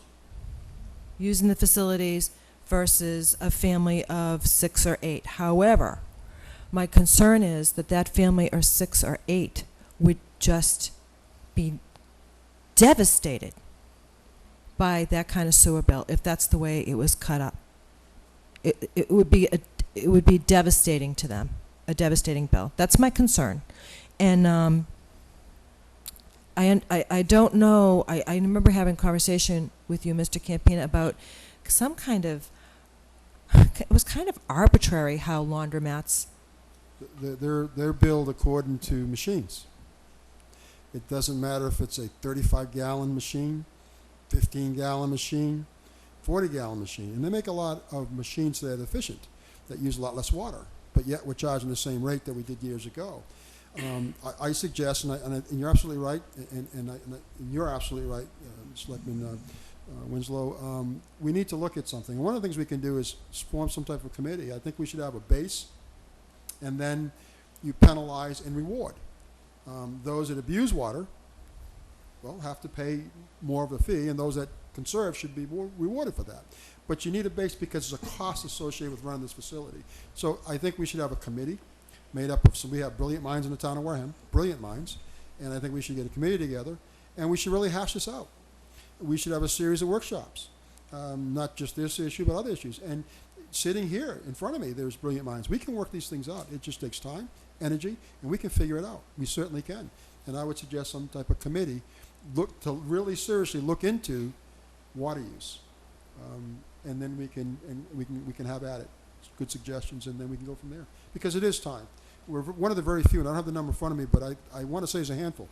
Speaker 8: using the facilities versus a family of 6 or 8. However, my concern is that family of 6 or 8 would just be devastated by that kind of sewer bill if that's the way it was cut up. It would be devastating to them, a devastating bill. That's my concern. And I don't know, I remember having a conversation with you, Mr. Campina, about some kind of, it was kind of arbitrary how laundromats.
Speaker 11: They're billed according to machines. It doesn't matter if it's a 35-gallon machine, 15-gallon machine, 40-gallon machine. And they make a lot of machines that are efficient, that use a lot less water, but yet we're charging the same rate that we did years ago. I suggest, and you're absolutely right, and you're absolutely right, Selectman Winslow, we need to look at something. One of the things we can do is form some type of committee. I think we should have a base, and then you penalize and reward. Those that abuse water, well, have to pay more of a fee, and those that conserve should be rewarded for that. But you need a base because there's a cost associated with running this facility. So I think we should have a committee made up of we have brilliant minds in the town of Wareham, brilliant minds, and I think we should get a committee together, and we should really hash this out. We should have a series of workshops, not just this issue, but other issues. And sitting here in front of me, there's brilliant minds. We can work these things out. It just takes time, energy, and we can figure it out. We certainly can. And I would suggest some type of committee really seriously look into water use, and then we can have at it. Good suggestions, and then we can go from there. Because it is time. We're one of the very few, and I don't have the number in front of me, but I want to say it's a handful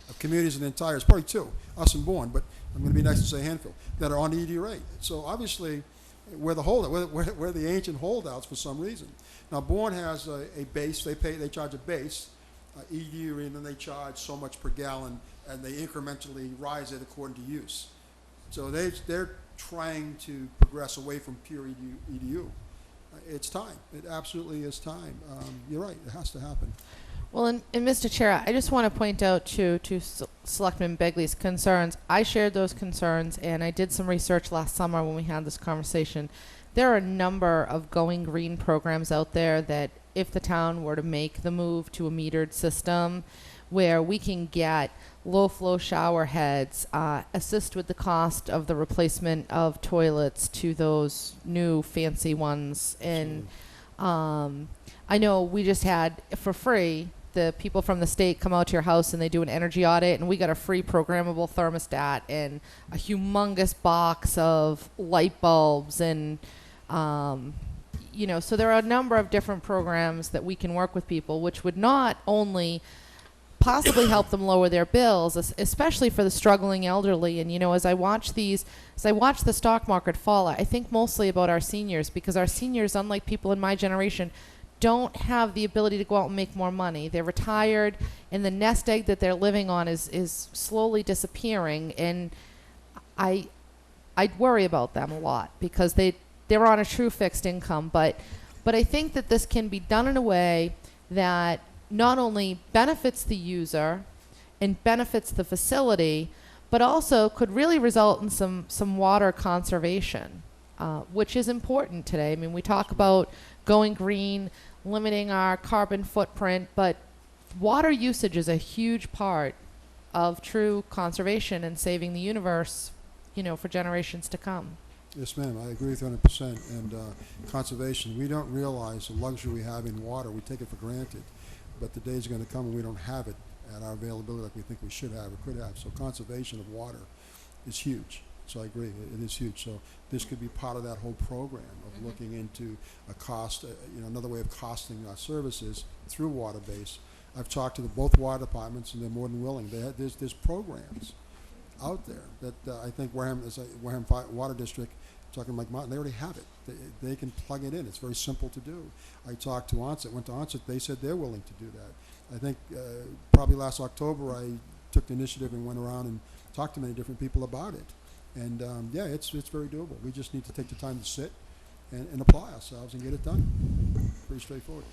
Speaker 11: of communities in the entire, it's probably 2, us and Bourne, but I'm going to be nice and say a handful, that are on the ED rate. So obviously, we're the ancient holdouts for some reason. Now, Bourne has a base. They charge a base, ED, and then they charge so much per gallon, and they incrementally rise it according to use. So they're trying to progress away from pure EDU. It's time. It absolutely is time. You're right. It has to happen.
Speaker 3: Well, and Mr. Chair, I just want to point out to Selectman Begley's concerns. I shared those concerns, and I did some research last summer when we had this conversation. There are a number of going green programs out there that if the town were to make the move to a metered system where we can get low-flow shower heads, assist with the cost of the replacement of toilets to those new fancy ones. And I know we just had, for free, the people from the state come out to your house and they do an energy audit, and we got a free programmable thermostat and a humongous box of light bulbs and so there are a number of different programs that we can work with people, which would not only possibly help them lower their bills, especially for the struggling elderly. And as I watch the stock market fall, I think mostly about our seniors, because our seniors, unlike people in my generation, don't have the ability to go out and make more money. They're retired, and the nest egg that they're living on is slowly disappearing. And I worry about them a lot because they're on a true fixed income. But I think that this can be done in a way that not only benefits the user and benefits the facility, but also could really result in some water conservation, which is important today. I mean, we talk about going green, limiting our carbon footprint, but water usage is a huge part of true conservation and saving the universe, for generations to come.
Speaker 11: Yes, ma'am. I agree with you 100%. And conservation, we don't realize the luxury we have in water. We take it for granted. But the days are going to come when we don't have it at our availability like we think we should have or could have. So conservation of water is huge. So I agree, it is huge. So this could be part of that whole program of looking into a cost, another way of costing our services through water base. I've talked to both water departments, and they're more than willing. There's programs out there that I think Wareham Water District, talking like Martin, they already have it. They can plug it in. It's very simple to do. I talked to went to Onset. They said they're willing to do that. I think probably last October I took the initiative and went around and talked to many different people about it. And yeah, it's very doable. We just need to take the time to sit and apply ourselves and get it done. Pretty straightforward.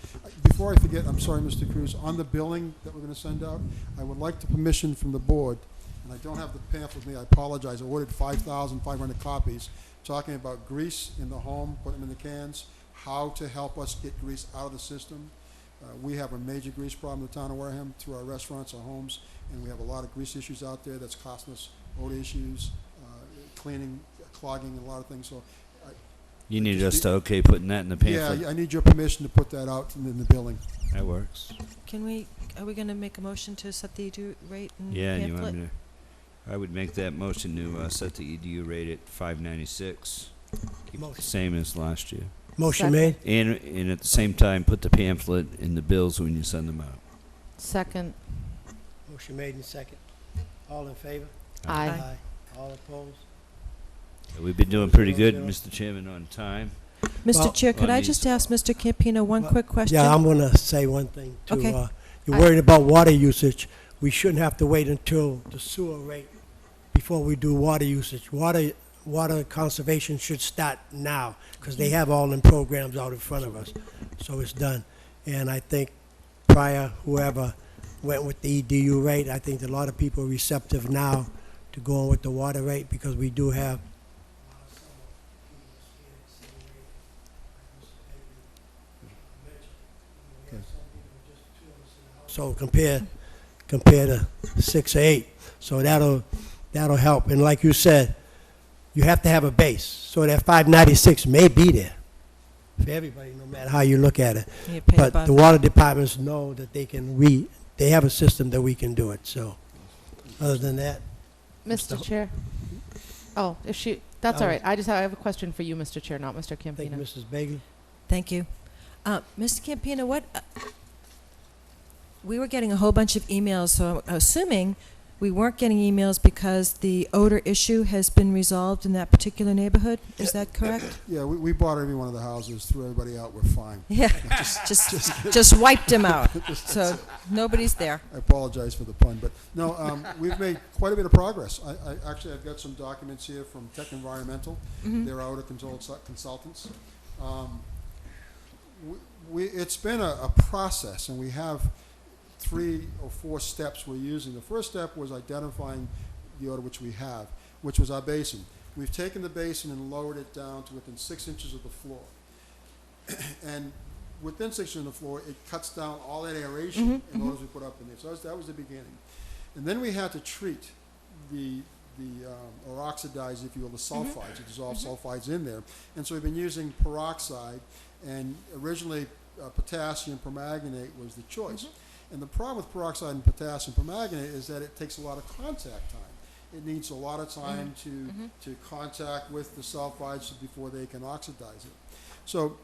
Speaker 11: Before I forget, I'm sorry, Mr. Cruz, on the billing that we're going to send out, I would like the permission from the board, and I don't have the pamphlet with me, I apologize. I ordered 5,500 copies talking about grease in the home, putting them in the cans, how to help us get grease out of the system. We have a major grease problem in the town of Wareham through our restaurants, our homes, and we have a lot of grease issues out there that's costing us odor issues, cleaning, clogging, and a lot of things. So
Speaker 2: You need us to okay putting that in the pamphlet?
Speaker 11: yeah, I need your permission to put that out in the billing.
Speaker 2: That works.
Speaker 8: Are we going to make a motion to set the EDU rate and
Speaker 2: Yeah, and you
Speaker 8: pamphlet?
Speaker 2: want me to? I would make that motion to set the EDU rate at $5.96. Keep it the
Speaker 1: Motion.
Speaker 2: same as last year.
Speaker 1: Motion made.
Speaker 2: And at the same time, put the pamphlet in the bills when you send them out.
Speaker 3: Second.
Speaker 1: Motion made and second. All in favor?
Speaker 3: Aye.
Speaker 1: All opposed?
Speaker 2: We've been doing pretty good, Mr. Chairman, on time.
Speaker 8: Mr.
Speaker 1: Well,
Speaker 8: Chair, could
Speaker 2: on
Speaker 8: I
Speaker 2: these-
Speaker 8: just ask Mr. Campino one quick question?
Speaker 1: Yeah, I'm going to say one thing, too.
Speaker 8: Okay.
Speaker 1: You're worried about water usage. We shouldn't have to wait until the sewer rate before we do water usage. Water conservation should start now, because they have all them programs out in front of us. So it's done. And I think whoever went with the EDU rate, I think a lot of people are receptive now to going with the water rate, because we do have so compare to 6 or 8. So that'll help. And like you said, you have to have a base. So that 596 may be there for everybody, no matter how you look at it.
Speaker 8: You pay
Speaker 1: But
Speaker 8: above
Speaker 1: the
Speaker 8: that.
Speaker 1: water departments know that they have a system that we can do it. So other than that,
Speaker 3: Mr. Chair. Oh, that's all right. I have a question for you, Mr. Chair, not Mr.
Speaker 1: I think
Speaker 3: Campino.
Speaker 1: Mrs. Bagley.
Speaker 8: Thank you. Mr. Campino, we were getting a whole bunch of emails, so I'm assuming we weren't getting emails because the odor issue has been resolved in that particular neighborhood. Is that correct?
Speaker 11: Yeah, we bought every one of the houses, threw everybody out, we're fine.
Speaker 8: Yeah, just wiped them out. So nobody's there.
Speaker 11: I apologize for the pun, but no, we've made quite a bit of progress. I've got some documents here from Tech Environmental. They're odor control consultants. It's been a process, and we have 3 or 4 steps we're using. The first step was identifying the odor which we have, which was our basin. We've taken the basin and lowered it down to within 6 inches of the floor. And within 6 inches of the floor, it cuts down all that aeration and odors we put up in there. So that was the beginning. And then we had to treat or oxidize, if you will, the sulfides, to dissolve sulfides in there. And so we've been using peroxide, and originally potassium permanganate was the choice. And the problem with peroxide and potassium permanganate is that it takes a lot of contact time. It needs a lot of time to contact with the sulfides before they can oxidize it. So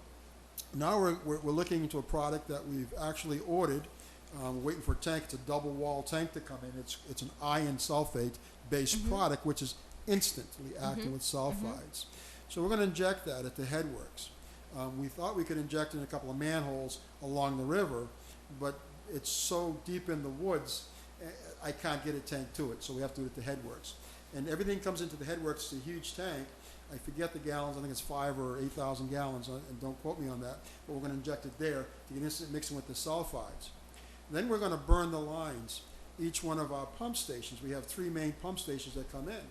Speaker 11: now we're looking into a product that we've actually ordered. We're waiting for a tank. It's a double wall tank to come in. It's an iron sulfate based product, which is instantly acting with sulfides. So we're going to inject that at the headworks. We thought we could inject in a couple of manholes along the river, but it's so deep in the woods, I can't get a tank to it, so we have to do it at the headworks. And everything comes into the headworks, it's a huge tank. I forget the gallons, I think it's 5,000 or 8,000 gallons, and don't quote me on that, but we're going to inject it there to get instant mixing with the sulfides. Then we're going to burn the lines, each one of our pump stations. We have 3 main pump stations that come in.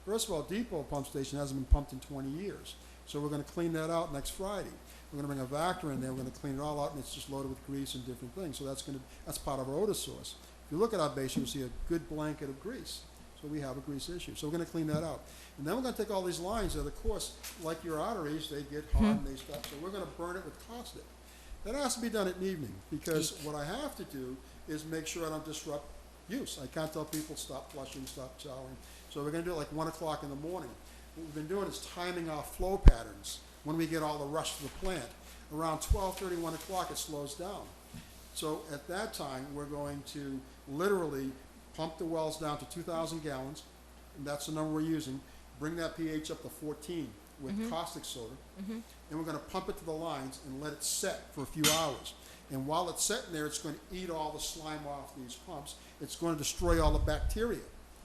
Speaker 11: First of all, Depot pump station hasn't been pumped in 20 years, so we're going to clean that out next Friday. We're going to bring a vector in there. We're going to clean it all out, and it's just loaded with grease and different things. So that's part of our odor source. If you look at our basin, you'll see a good blanket of grease. So we have a grease issue. So we're going to clean that out. And then we're going to take all these lines that, of course, like your arteries, they get hard and they stop. So we're going to burn it with caustic. That has to be done at evening, because what I have to do is make sure I don't disrupt use. I can't tell people stop flushing, stop showering. So we're gonna do it like 1 o'clock in the morning. What we've been doing is timing our flow patterns when we get all the rush to the plant. Around 12:30, 1 o'clock, it slows down. So at that time, we're going to literally pump the wells down to 2,000 gallons, and that's the number we're using. Bring that pH up to 14 with caustic soda, and we're going to pump it to the lines and let it set for a few hours. And while it's sitting there, it's going to eat all the slime off these pumps. It's going to destroy all the bacteria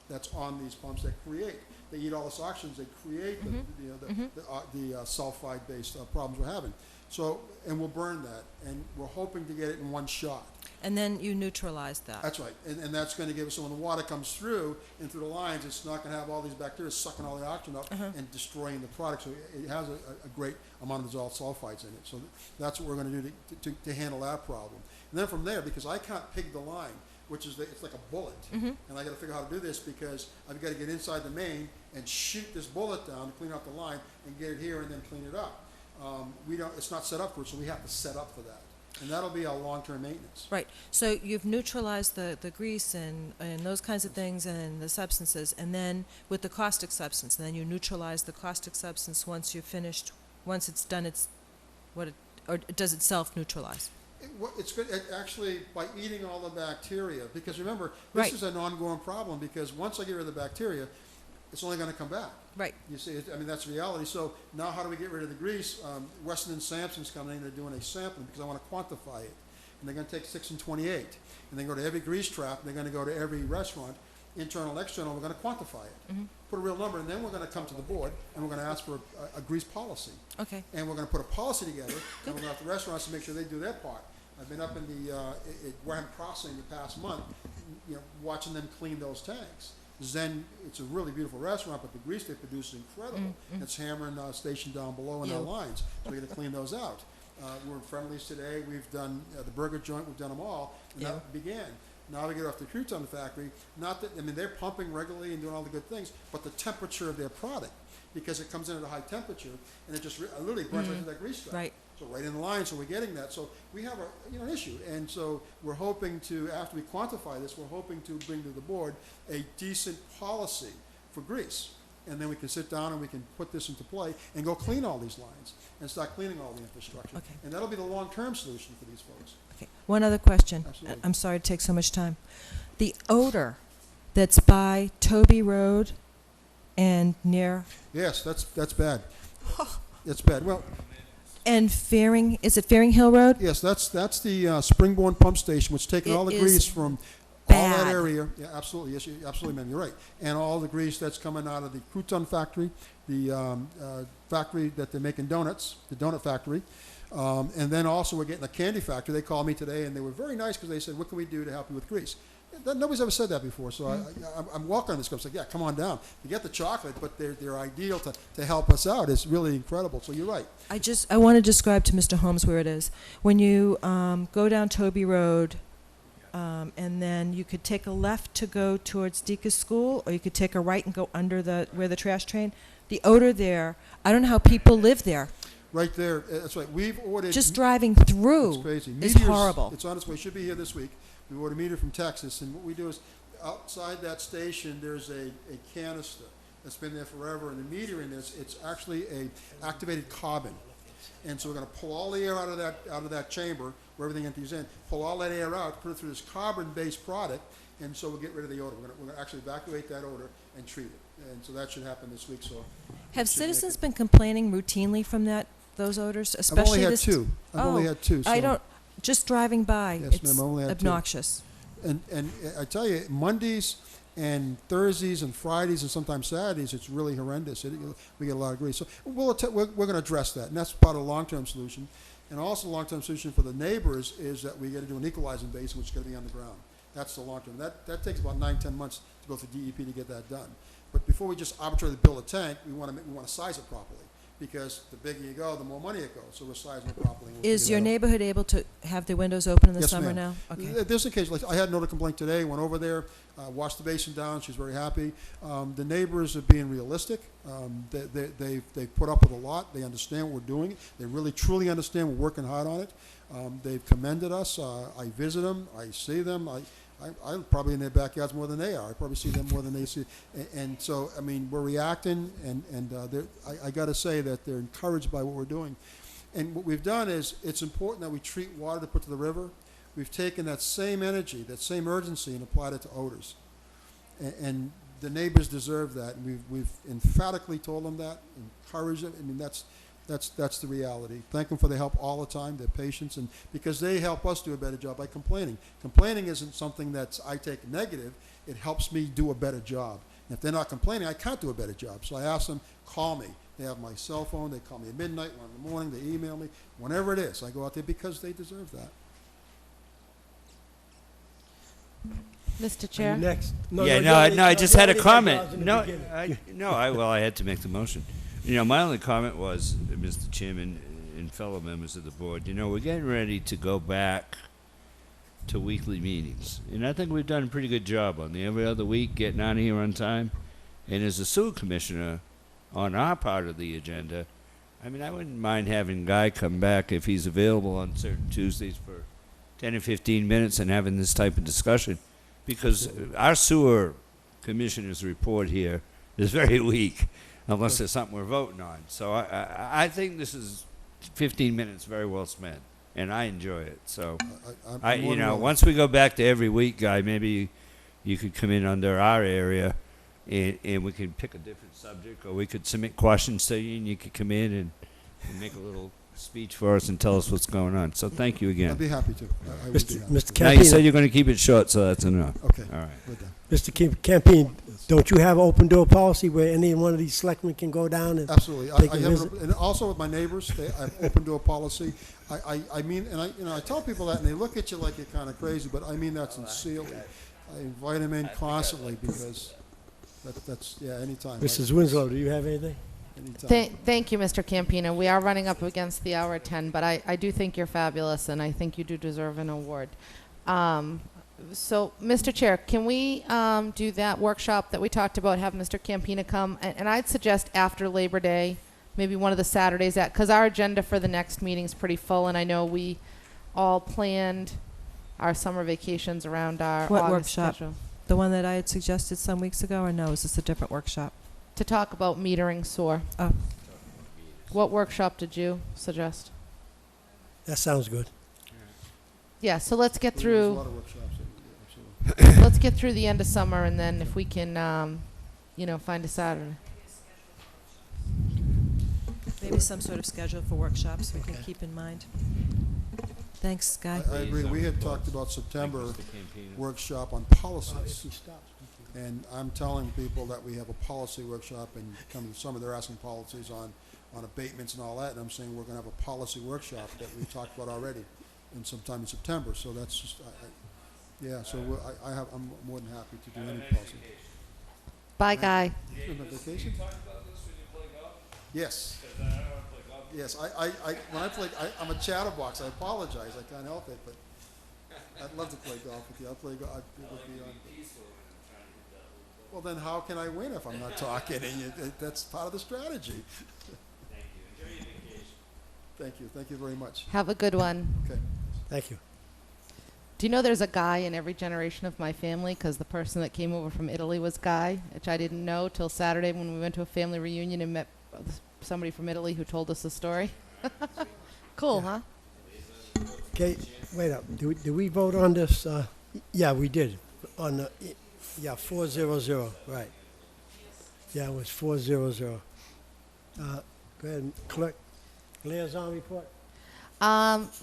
Speaker 11: that's on these pumps that create. They eat all this oxygen. They create the sulfide-based problems we're having. So, and we'll burn that, and we're hoping to get it in one shot.
Speaker 8: And then you neutralize that.
Speaker 11: That's right, and that's going to give us, so when the water comes through and through the lines, it's not going to have all these bacteria sucking all the oxygen up and destroying the product. So it has a great amount of dissolved sulfides in it. So that's what we're going to do to handle that problem. And then from there, because I can't pig the line, which is it's like a bullet, and I got to figure out how to do this because I've got to get inside the main and shoot this bullet down to clean up the line and get it here and then clean it up. It's not set up for it, so we have to set up for that. And that'll be our long-term maintenance.
Speaker 8: Right. So you've neutralized the grease and those kinds of things and the substances, and then with the caustic substance, and then you neutralize the caustic substance once you're finished. Once it's done, or does it self-neutralize?
Speaker 11: It's good, actually, by eating all the bacteria. Because remember, this
Speaker 8: Right.
Speaker 11: is an ongoing problem because once I get rid of the bacteria, it's only going to come back.
Speaker 8: Right.
Speaker 11: You see, I mean, that's reality. So now how do we get rid of the grease? Weston and Sampson's coming in, they're doing a sampling because I want to quantify it. And they're going to take 6 and 28. And they go to every grease trap, they're going to go to every restaurant, internal, external, we're going to quantify it. Put a real number, and then we're going to come to the board, and we're going to ask for a grease policy.
Speaker 8: Okay.
Speaker 11: And we're going to put a policy together, and we're going to have the restaurants to make sure they do their part. I've been up in the Wareham Crossing the past month, watching them clean those tanks. Then it's a really beautiful restaurant, but the grease they produce is incredible. It's hammering station down below in our lines, so we got to clean those out. We're in Friendlies today. We've done the burger joint. We've done them all, and that began. Now we get off the crouton factory. Not that they're pumping regularly and doing all the good things, but the temperature of their product, because it comes in at a high temperature, and it just literally burns right through that grease trap.
Speaker 8: Right.
Speaker 11: So right in the line, so we're getting that. So we have an issue, and so we're hoping to, after we quantify this, we're hoping to bring to the board a decent policy for grease, and then we can sit down and we can put this into play and go clean all these lines and start cleaning all the infrastructure.
Speaker 8: Okay.
Speaker 11: And that'll be the long-term solution for these folks.
Speaker 8: Okay. One other question.
Speaker 11: Absolutely.
Speaker 8: I'm sorry to take so much time. The odor that's by Toby Road and near
Speaker 11: Yes, that's bad. It's bad. Well.
Speaker 8: And Faring, is it Faring Hill Road?
Speaker 11: Yes, that's the Springborn pump station, which is taking all the
Speaker 8: It
Speaker 11: grease
Speaker 8: is
Speaker 11: from all that
Speaker 8: bad.
Speaker 11: area. Yeah, absolutely. Yes, absolutely, ma'am. You're right. And all the grease that's coming out of the crouton factory, the factory that they're making donuts, the donut factory. And then also we're getting a candy factory. They called me today, and they were very nice because they said, what can we do to help you with grease? Nobody's ever said that before, so I'm welcoming this. I was like, yeah, come on down. You get the chocolate, but they're ideal to help us out. It's really incredible. So you're right.
Speaker 8: I want to describe to Mr. Holmes where it is. When you go down Toby Road, and then you could take a left to go towards Deacon's School, or you could take a right and go under where the trash train. The odor there, I don't know how people live there.
Speaker 11: Right there. That's right. We've ordered.
Speaker 8: Just driving through
Speaker 11: it's crazy.
Speaker 8: is
Speaker 11: Meteor's-
Speaker 8: horrible.
Speaker 11: It's on its way. Should be here this week. We ordered a meter from Texas, and what we do is outside that station there's a canister that's been there forever, and the meter in this, it's actually a activated carbon. And so we're going to pull all the air out of that chamber where everything empties in, pull all that air out, put it through this carbon-based product, and so we'll get rid of the odor. We're going to actually evacuate that odor and treat it. And so that should happen this week. So
Speaker 8: Have citizens been complaining routinely from those odors, especially
Speaker 11: I've only had
Speaker 8: this?
Speaker 11: two. I've only had two.
Speaker 8: I
Speaker 11: so-
Speaker 8: don't. Just driving by,
Speaker 11: Yes,
Speaker 8: it's
Speaker 11: ma'am, I only had two.
Speaker 8: obnoxious.
Speaker 11: And I tell you, Mondays and Thursdays and Fridays and sometimes Saturdays, it's really horrendous. We get a lot of grease. So we're going to address that, and that's part of the long-term solution. And also the long-term solution for the neighbors is that we got to do an equalizing basin, which is going to be underground. That's the long-term. That takes about 9-10 months to go through DEP to get that done. But before we just arbitrarily build a tank, we want to size it properly. Because the bigger you go, the more money it goes. So we're sizing it properly.
Speaker 8: Is your neighborhood able to have the windows open in the
Speaker 11: Yes,
Speaker 8: summer
Speaker 11: ma'am.
Speaker 8: now? Okay.
Speaker 11: There's occasion, like I had another complaint today, went over there, washed the basin down, she's very happy. The neighbors are being realistic. They've put up with a lot. They understand what we're doing. They really, truly understand we're working hard on it. They've commended us. I visit them. I see them. I'm probably in their backyards more than they are. I probably see them more than they see. And so, I mean, we're reacting, and I got to say that they're encouraged by what we're doing. And what we've done is, it's important that we treat water to put to the river. We've taken that same energy, that same urgency, and applied it to odors. And the neighbors deserve that, and we've emphatically told them that, encouraged them. I mean, that's the reality. Thank them for their help all the time, their patience, and because they help us do a better job by complaining. Complaining isn't something that I take negative. It helps me do a better job. And if they're not complaining, I can't do a better job. So I ask them, call me. They have my cell phone. They call me at midnight, 1 in the morning. They email me. Whenever it is, I go out there because they deserve that.
Speaker 3: Mr. Chair?
Speaker 1: Next.
Speaker 2: I just had a
Speaker 1: you already
Speaker 2: comment.
Speaker 1: in the
Speaker 2: No,
Speaker 1: beginning.
Speaker 2: I had to make the motion. My only comment was, Mr. Chairman and fellow members of the board, we're getting ready to go back to weekly meetings. And I think we've done a pretty good job on the every other week, getting out of here on time. And as a sewer commissioner, on our part of the agenda, I wouldn't mind having Guy come back if he's available on certain Tuesdays for 10 or 15 minutes and having this type of discussion. Because our sewer commissioner's report here is very weak, unless there's something we're voting on. So I think this is 15 minutes very well spent, and I enjoy it. So, once we go back to every week, Guy, maybe you could come in under our area, and we could pick a different subject, or we could submit questions to you, and you could come in and make a little speech for us and tell us what's going on. So thank you again.
Speaker 11: I'd be happy to. I would be happy.
Speaker 1: Mr.
Speaker 2: Now, you
Speaker 1: Campino.
Speaker 2: said you're going to keep it short, so that's enough.
Speaker 11: Okay.
Speaker 2: All right.
Speaker 11: We're done.
Speaker 1: Mr. Campino, don't you have open door policy where any one of these selectmen can go down and
Speaker 11: Absolutely.
Speaker 1: take
Speaker 11: I
Speaker 1: a
Speaker 11: have,
Speaker 1: visit?
Speaker 11: and also with my neighbors, I have open door policy. I mean, and I tell people that, and they look at you like you're kind of crazy, but I mean that sincerely. I invite them in constantly because that's anytime.
Speaker 1: Mrs. Winslow, do you have anything?
Speaker 11: Anytime.
Speaker 3: Thank you, Mr. Campino. We are running up against the hour at 10, but I do think you're fabulous, and I think you do deserve an award. So, Mr. Chair, can we do that workshop that we talked about, have Mr. Campino come? And I'd suggest after Labor Day, maybe one of the Saturdays, because our agenda for the next meeting is pretty full, and I know we all planned our summer vacations around our
Speaker 8: What
Speaker 3: August
Speaker 8: workshop?
Speaker 3: schedule.
Speaker 8: The one that I had suggested some weeks ago, or no, is this a different workshop?
Speaker 3: To talk about metering sewer.
Speaker 8: Oh.
Speaker 3: What workshop did you suggest?
Speaker 1: That sounds good.
Speaker 3: Yeah, so let's get
Speaker 11: There's a
Speaker 3: through,
Speaker 11: lot of workshops. Absolutely.
Speaker 3: let's get through the end of summer, and then if we can, find a Saturday.
Speaker 8: Maybe some sort of schedule for workshops we can keep in mind. Thanks, Guy.
Speaker 11: I agree. We had talked about September
Speaker 2: Mr. Campino.
Speaker 11: workshop on policies. And I'm telling people that we have a policy workshop, and coming summer, they're asking policies on abatements and all that, and I'm saying we're going to have a policy workshop that we talked about already in sometime in September. So that's just, I'm more than happy to do any policy.
Speaker 3: Bye, Guy.
Speaker 11: You on vacation? Yes. Yes, when I play, I'm a chatterbox. I apologize. I can't help it, but I'd love to play golf with you. I'll play golf. Well, then how can I win if I'm not talking? And that's part of the strategy.
Speaker 2: Thank you. Enjoy your vacation.
Speaker 11: Thank you. Thank you very much.
Speaker 3: Have a good one.
Speaker 11: Okay.
Speaker 1: Thank you.
Speaker 3: Do you know there's a Guy in every generation of my family? Because the person that came over from Italy was Guy, which I didn't know till Saturday when we went to a family reunion and met somebody from Italy who told us the story. Cool, huh?
Speaker 1: Okay, wait up. Did we vote on this? Yeah, we did. On the, 400, right. Yeah, it was 400. Go ahead, clerk. Liaison report.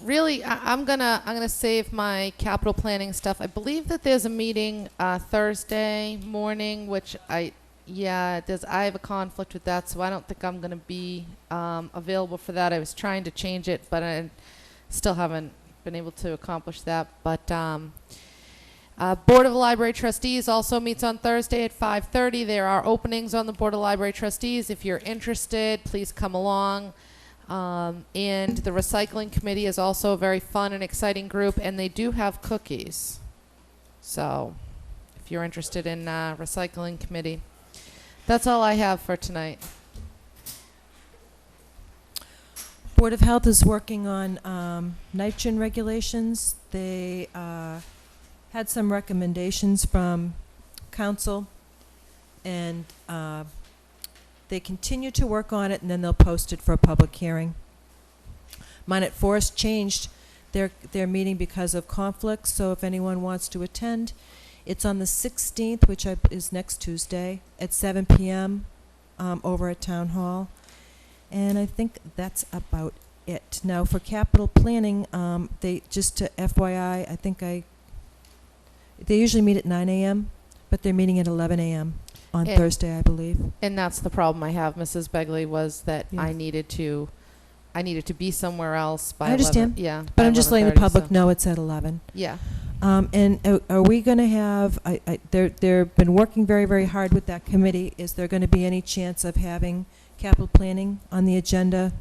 Speaker 3: Really, I'm gonna save my capital planning stuff. I believe that there's a meeting Thursday morning, which I have a conflict with that, so I don't think I'm gonna be available for that. I was trying to change it, but I still haven't been able to accomplish that. But Board of Library Trustees also meets on Thursday at 5:30. There are openings on the Board of Library Trustees. If you're interested, please come along. And the Recycling Committee is also a very fun and exciting group, and they do have cookies. So, if you're interested in Recycling Committee. That's all I have for tonight.
Speaker 8: Board of Health is working on nitrogen regulations. They had some recommendations from council, and they continue to work on it, and then they'll post it for a public hearing. Minot Forest changed their meeting because of conflicts, so if anyone wants to attend, it's on the 16th, which is next Tuesday, at 7 p.m. Over at Town Hall. And I think that's about it. Now, for capital planning, they, just to FYI, they usually meet at 9 a.m., but they're meeting at 11 a.m. on Thursday, I believe.
Speaker 3: And that's the problem I have, Mrs. Begley, was that
Speaker 8: Yeah.
Speaker 3: I needed to be somewhere else by
Speaker 8: I understand.
Speaker 3: 11, yeah.
Speaker 8: But
Speaker 3: by
Speaker 8: I'm just letting the
Speaker 3: 11:30,
Speaker 8: public
Speaker 3: so-
Speaker 8: know it's at 11.
Speaker 3: Yeah.
Speaker 8: And are we going to have, they've been working very, very hard with that committee. Is there going to be any chance of having capital planning on the agenda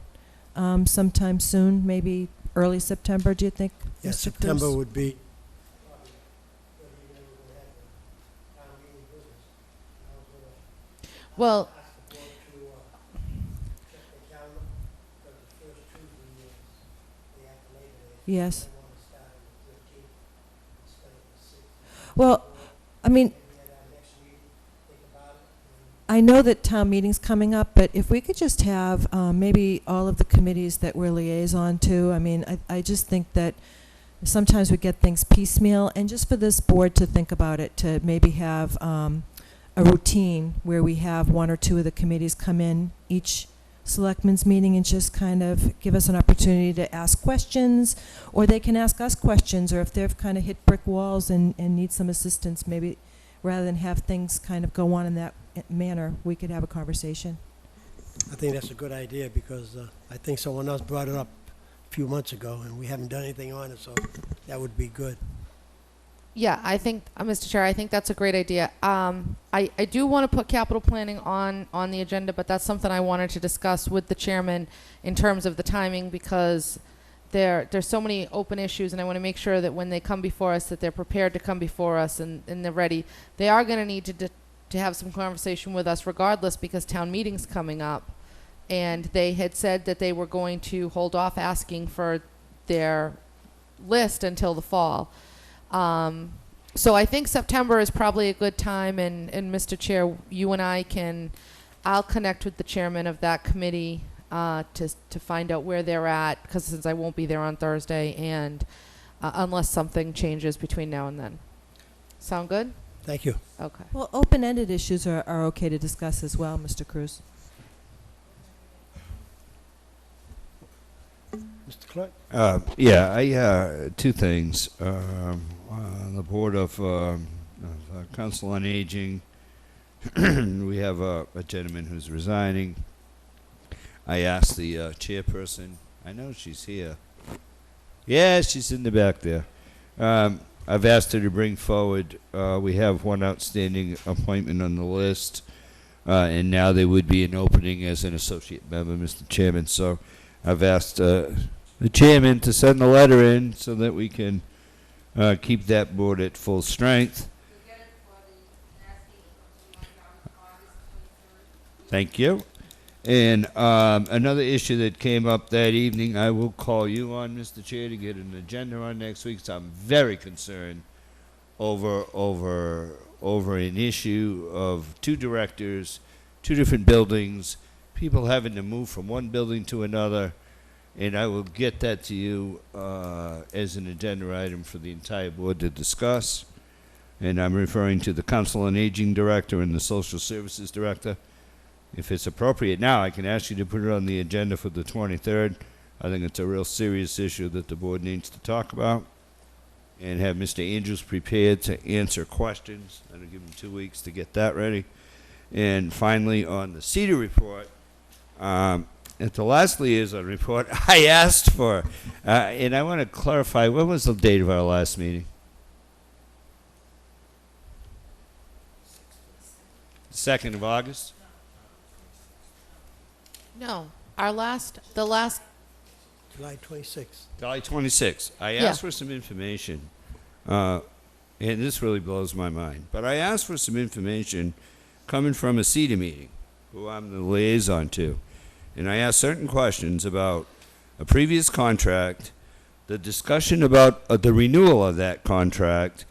Speaker 8: sometime soon, maybe early September, do you think,
Speaker 1: Yes,
Speaker 8: Mr.
Speaker 1: September
Speaker 8: Cruz?
Speaker 1: would be.
Speaker 3: Well,
Speaker 8: Yes. Well, I mean, I know that town meeting's coming up, but if we could just have maybe all of the committees that we're liaison to, I mean, I just think that sometimes we get things piecemeal, and just for this board to think about it, to maybe have a routine where we have one or two of the committees come in each selectmen's meeting and just kind of give us an opportunity to ask questions, or they can ask us questions, or if they've kind of hit brick walls and need some assistance, maybe rather than have things kind of go on in that manner, we could have a conversation.
Speaker 1: I think that's a good idea, because I think someone else brought it up a few months ago, and we haven't done anything on it, so that would be good.
Speaker 3: yeah, I think, Mr. Chair, I think that's a great idea. I do want to put capital planning on the agenda, but that's something I wanted to discuss with the chairman in terms of the timing, because there's so many open issues, and I want to make sure that when they come before us, that they're prepared to come before us and they're ready. They are going to need to have some conversation with us regardless, because town meeting's coming up, and they had said that they were going to hold off asking for their list until the fall. So I think September is probably a good time, and Mr. Chair, you and I'll connect with the chairman of that committee to find out where they're at, because since I won't be there on Thursday, and unless something changes between now and then. Sound good?
Speaker 1: Thank you.
Speaker 3: Okay.
Speaker 8: Well, open-ended issues are okay to discuss as well, Mr. Cruz.
Speaker 1: Mr. Clerk?
Speaker 2: Yeah, two things. On the Board of Council on Aging, we have a gentleman who's resigning. I asked the chairperson, I know she's here. Yeah, she's in the back there. I've asked her to bring forward, we have one outstanding appointment on the list, and now there would be an opening as an associate member, Mr. Chairman. So I've asked the chairman to send a letter in so that we can keep that board at full strength. Thank you. And another issue that came up that evening, I will call you on, Mr. Chair, to get an agenda on next week. So I'm very concerned over an issue of two directors, two different buildings, people having to move from one building to another. And I will get that to you as an agenda item for the entire board to discuss. And I'm referring to the Council on Aging Director and the Social Services Director. If it's appropriate now, I can ask you to put it on the agenda for the 23rd. I think it's a real serious issue that the board needs to talk about. And have Mr. Andrews prepared to answer questions. I'm going to give him 2 weeks to get that ready. And finally, on the CEDAR report, at the last liaison report, I asked for, and I want to clarify, when was the date of our last meeting? 2nd of August?
Speaker 3: No, the last.
Speaker 1: July 26th.
Speaker 2: July 26th. I
Speaker 3: Yeah.
Speaker 2: asked for some information, and this really blows my mind, but I asked for some information coming from a CEDA meeting, who I'm the liaison to. And I asked certain questions about a previous contract, the discussion about the renewal of that contract,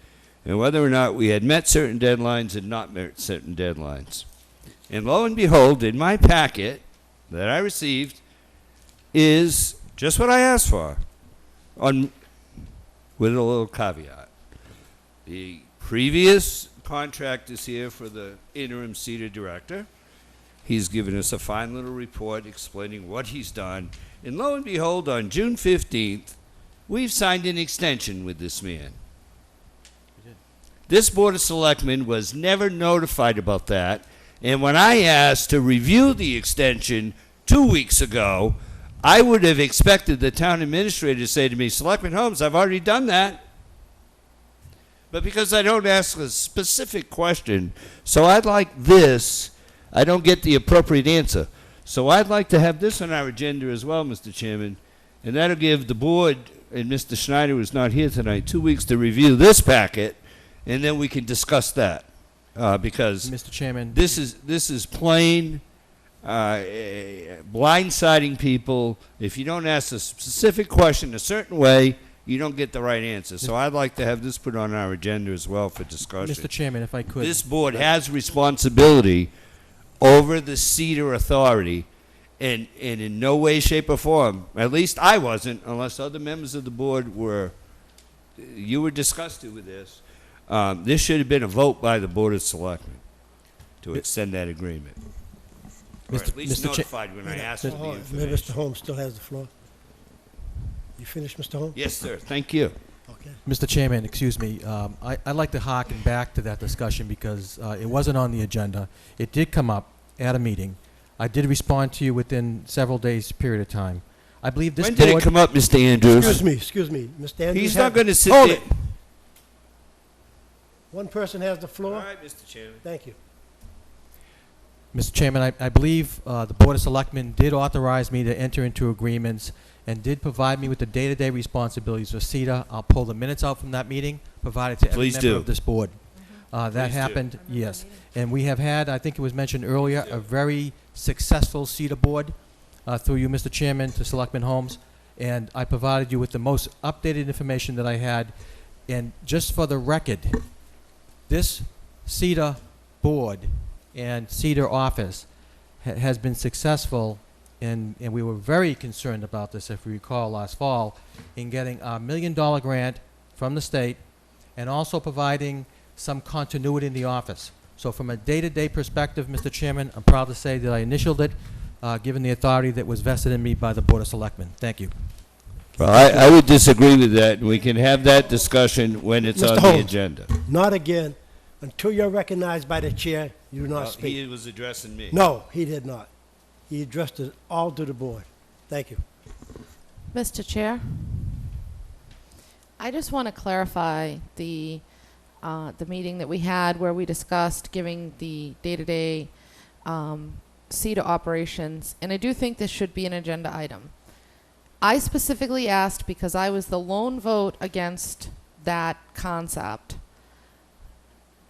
Speaker 2: and whether or not we had met certain deadlines and not met certain deadlines. And lo and behold, in my packet that I received is just what I asked for, with a little caveat. The previous contract is here for the interim CETA director. He's given us a fine little report explaining what he's done. And lo and behold, on June 15th, we've signed an extension with this man. This Board of Selectmen was never notified about that. And when I asked to review the extension 2 weeks ago, I would have expected the town administrator to say to me, Selectman Holmes, I've already done that. But because I don't ask a specific question, so I'd like this, I don't get the appropriate answer. So I'd like to have this on our agenda as well, Mr. Chairman, and that'll give the board and Mr. Schneider, who's not here tonight, 2 weeks to review this packet, and then we can discuss that. Because
Speaker 5: Mr. Chairman,
Speaker 2: this is plain blindsiding people. If you don't ask a specific question a certain way, you don't get the right answer. So I'd like to have this put on our agenda as well for discussion.
Speaker 5: Mr. Chairman, if I could.
Speaker 2: This board has responsibility over the CETA authority, and in no way, shape, or form, at least I wasn't, unless other members of the board were, you were disgusted with this. This should have been a vote by the Board of Selectmen to extend that agreement. Or at least notified when I asked for the information.
Speaker 1: Mr. Holmes still has the floor. You finished, Mr. Holmes?
Speaker 2: Yes, sir. Thank you.
Speaker 1: Okay.
Speaker 5: Mr. Chairman, excuse me. I'd like to harken back to that discussion because it wasn't on the agenda. It did come up at a meeting. I did respond to you within several days' period of time. I believe this
Speaker 2: When did it come up, Mr. Andrews?
Speaker 1: Excuse me. Mr. Andrews.
Speaker 2: He's not going to sit
Speaker 1: Hold
Speaker 2: there.
Speaker 1: it. One person has the floor.
Speaker 2: All right, Mr. Chairman.
Speaker 1: Thank you.
Speaker 5: Mr. Chairman, I believe the Board of Selectmen did authorize me to enter into agreements and did provide me with the day-to-day responsibilities of CETA. I'll pull the minutes out from that meeting, provide it to every
Speaker 2: Please
Speaker 5: member
Speaker 2: do.
Speaker 5: of this board. That
Speaker 2: Please do.
Speaker 5: happened, yes. And we have had, I think it was mentioned earlier, a very successful CETA board through you, Mr. Chairman, to Selectman Holmes. And I provided you with the most updated information that I had. And just for the record, this CETA board and CETA office has been successful, and we were very concerned about this, if you recall, last fall, in getting a $1 million grant from the state and also providing some continuity in the office. So from a day-to-day perspective, Mr. Chairman, I'm proud to say that I initialed it, given the authority that was vested in me by the Board of Selectmen. Thank you.
Speaker 2: Well, I would disagree with that, and we can have that discussion when it's
Speaker 1: Mr.
Speaker 2: on the
Speaker 1: Holmes.
Speaker 2: agenda.
Speaker 1: Not again. Until you're recognized by the chair, you do not speak.
Speaker 2: He was addressing me.
Speaker 1: No, he did not. He addressed it all to the board. Thank you.
Speaker 3: Mr. Chair, I just want to clarify the meeting that we had where we discussed giving the day-to-day CETA operations, and I do think this should be an agenda item. I specifically asked because I was the lone vote against that concept.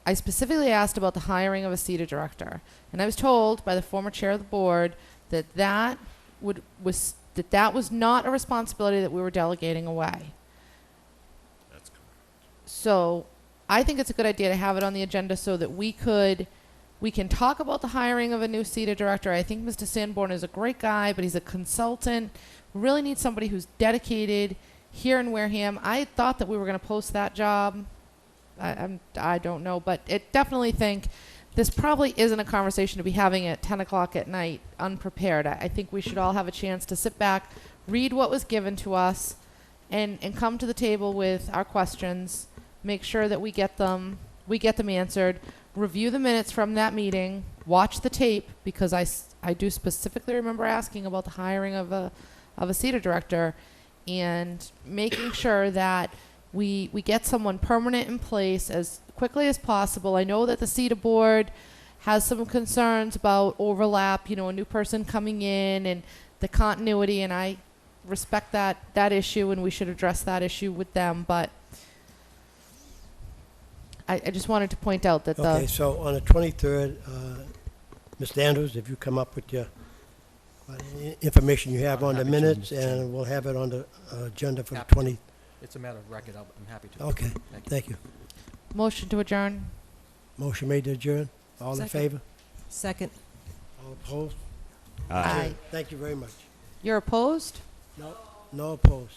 Speaker 3: I specifically asked about the hiring of a CETA director, and I was told by the former chair of the board that that was not a responsibility that we were delegating away.
Speaker 2: That's correct.
Speaker 3: So I think it's a good idea to have it on the agenda so that we can talk about the hiring of a new CETA director. I think Mr. Sanborn is a great guy, but he's a consultant. We really need somebody who's dedicated here in Wareham. I thought that we were going to post that job. I don't know, but I definitely think this probably isn't a conversation to be having at 10 o'clock at night unprepared. I think we should all have a chance to sit back, read what was given to us, and come to the table with our questions, make sure that we get them answered, review the minutes from that meeting, watch the tape, because I do specifically remember asking about the hiring of a CETA director, and making sure that we get someone permanent in place as quickly as possible. I know that the CETA board has some concerns about overlap, a new person coming in and the continuity, and I respect that issue, and we should address that issue with them. But I just wanted to point out that
Speaker 1: Okay, so on the 23rd, Mr. Andrews, if you come up with your information you have on the minutes, and we'll have it on the agenda for the 20th.
Speaker 5: It's a matter of record. I'm happy to.
Speaker 1: Okay,
Speaker 5: Thank you.
Speaker 1: thank you.
Speaker 3: Motion to adjourn.
Speaker 1: Motion made to adjourn. All in
Speaker 8: Second.
Speaker 1: favor?
Speaker 8: Second.
Speaker 1: All opposed?
Speaker 3: Aye.
Speaker 1: Thank you very much.
Speaker 3: You're opposed?
Speaker 1: No, no opposed.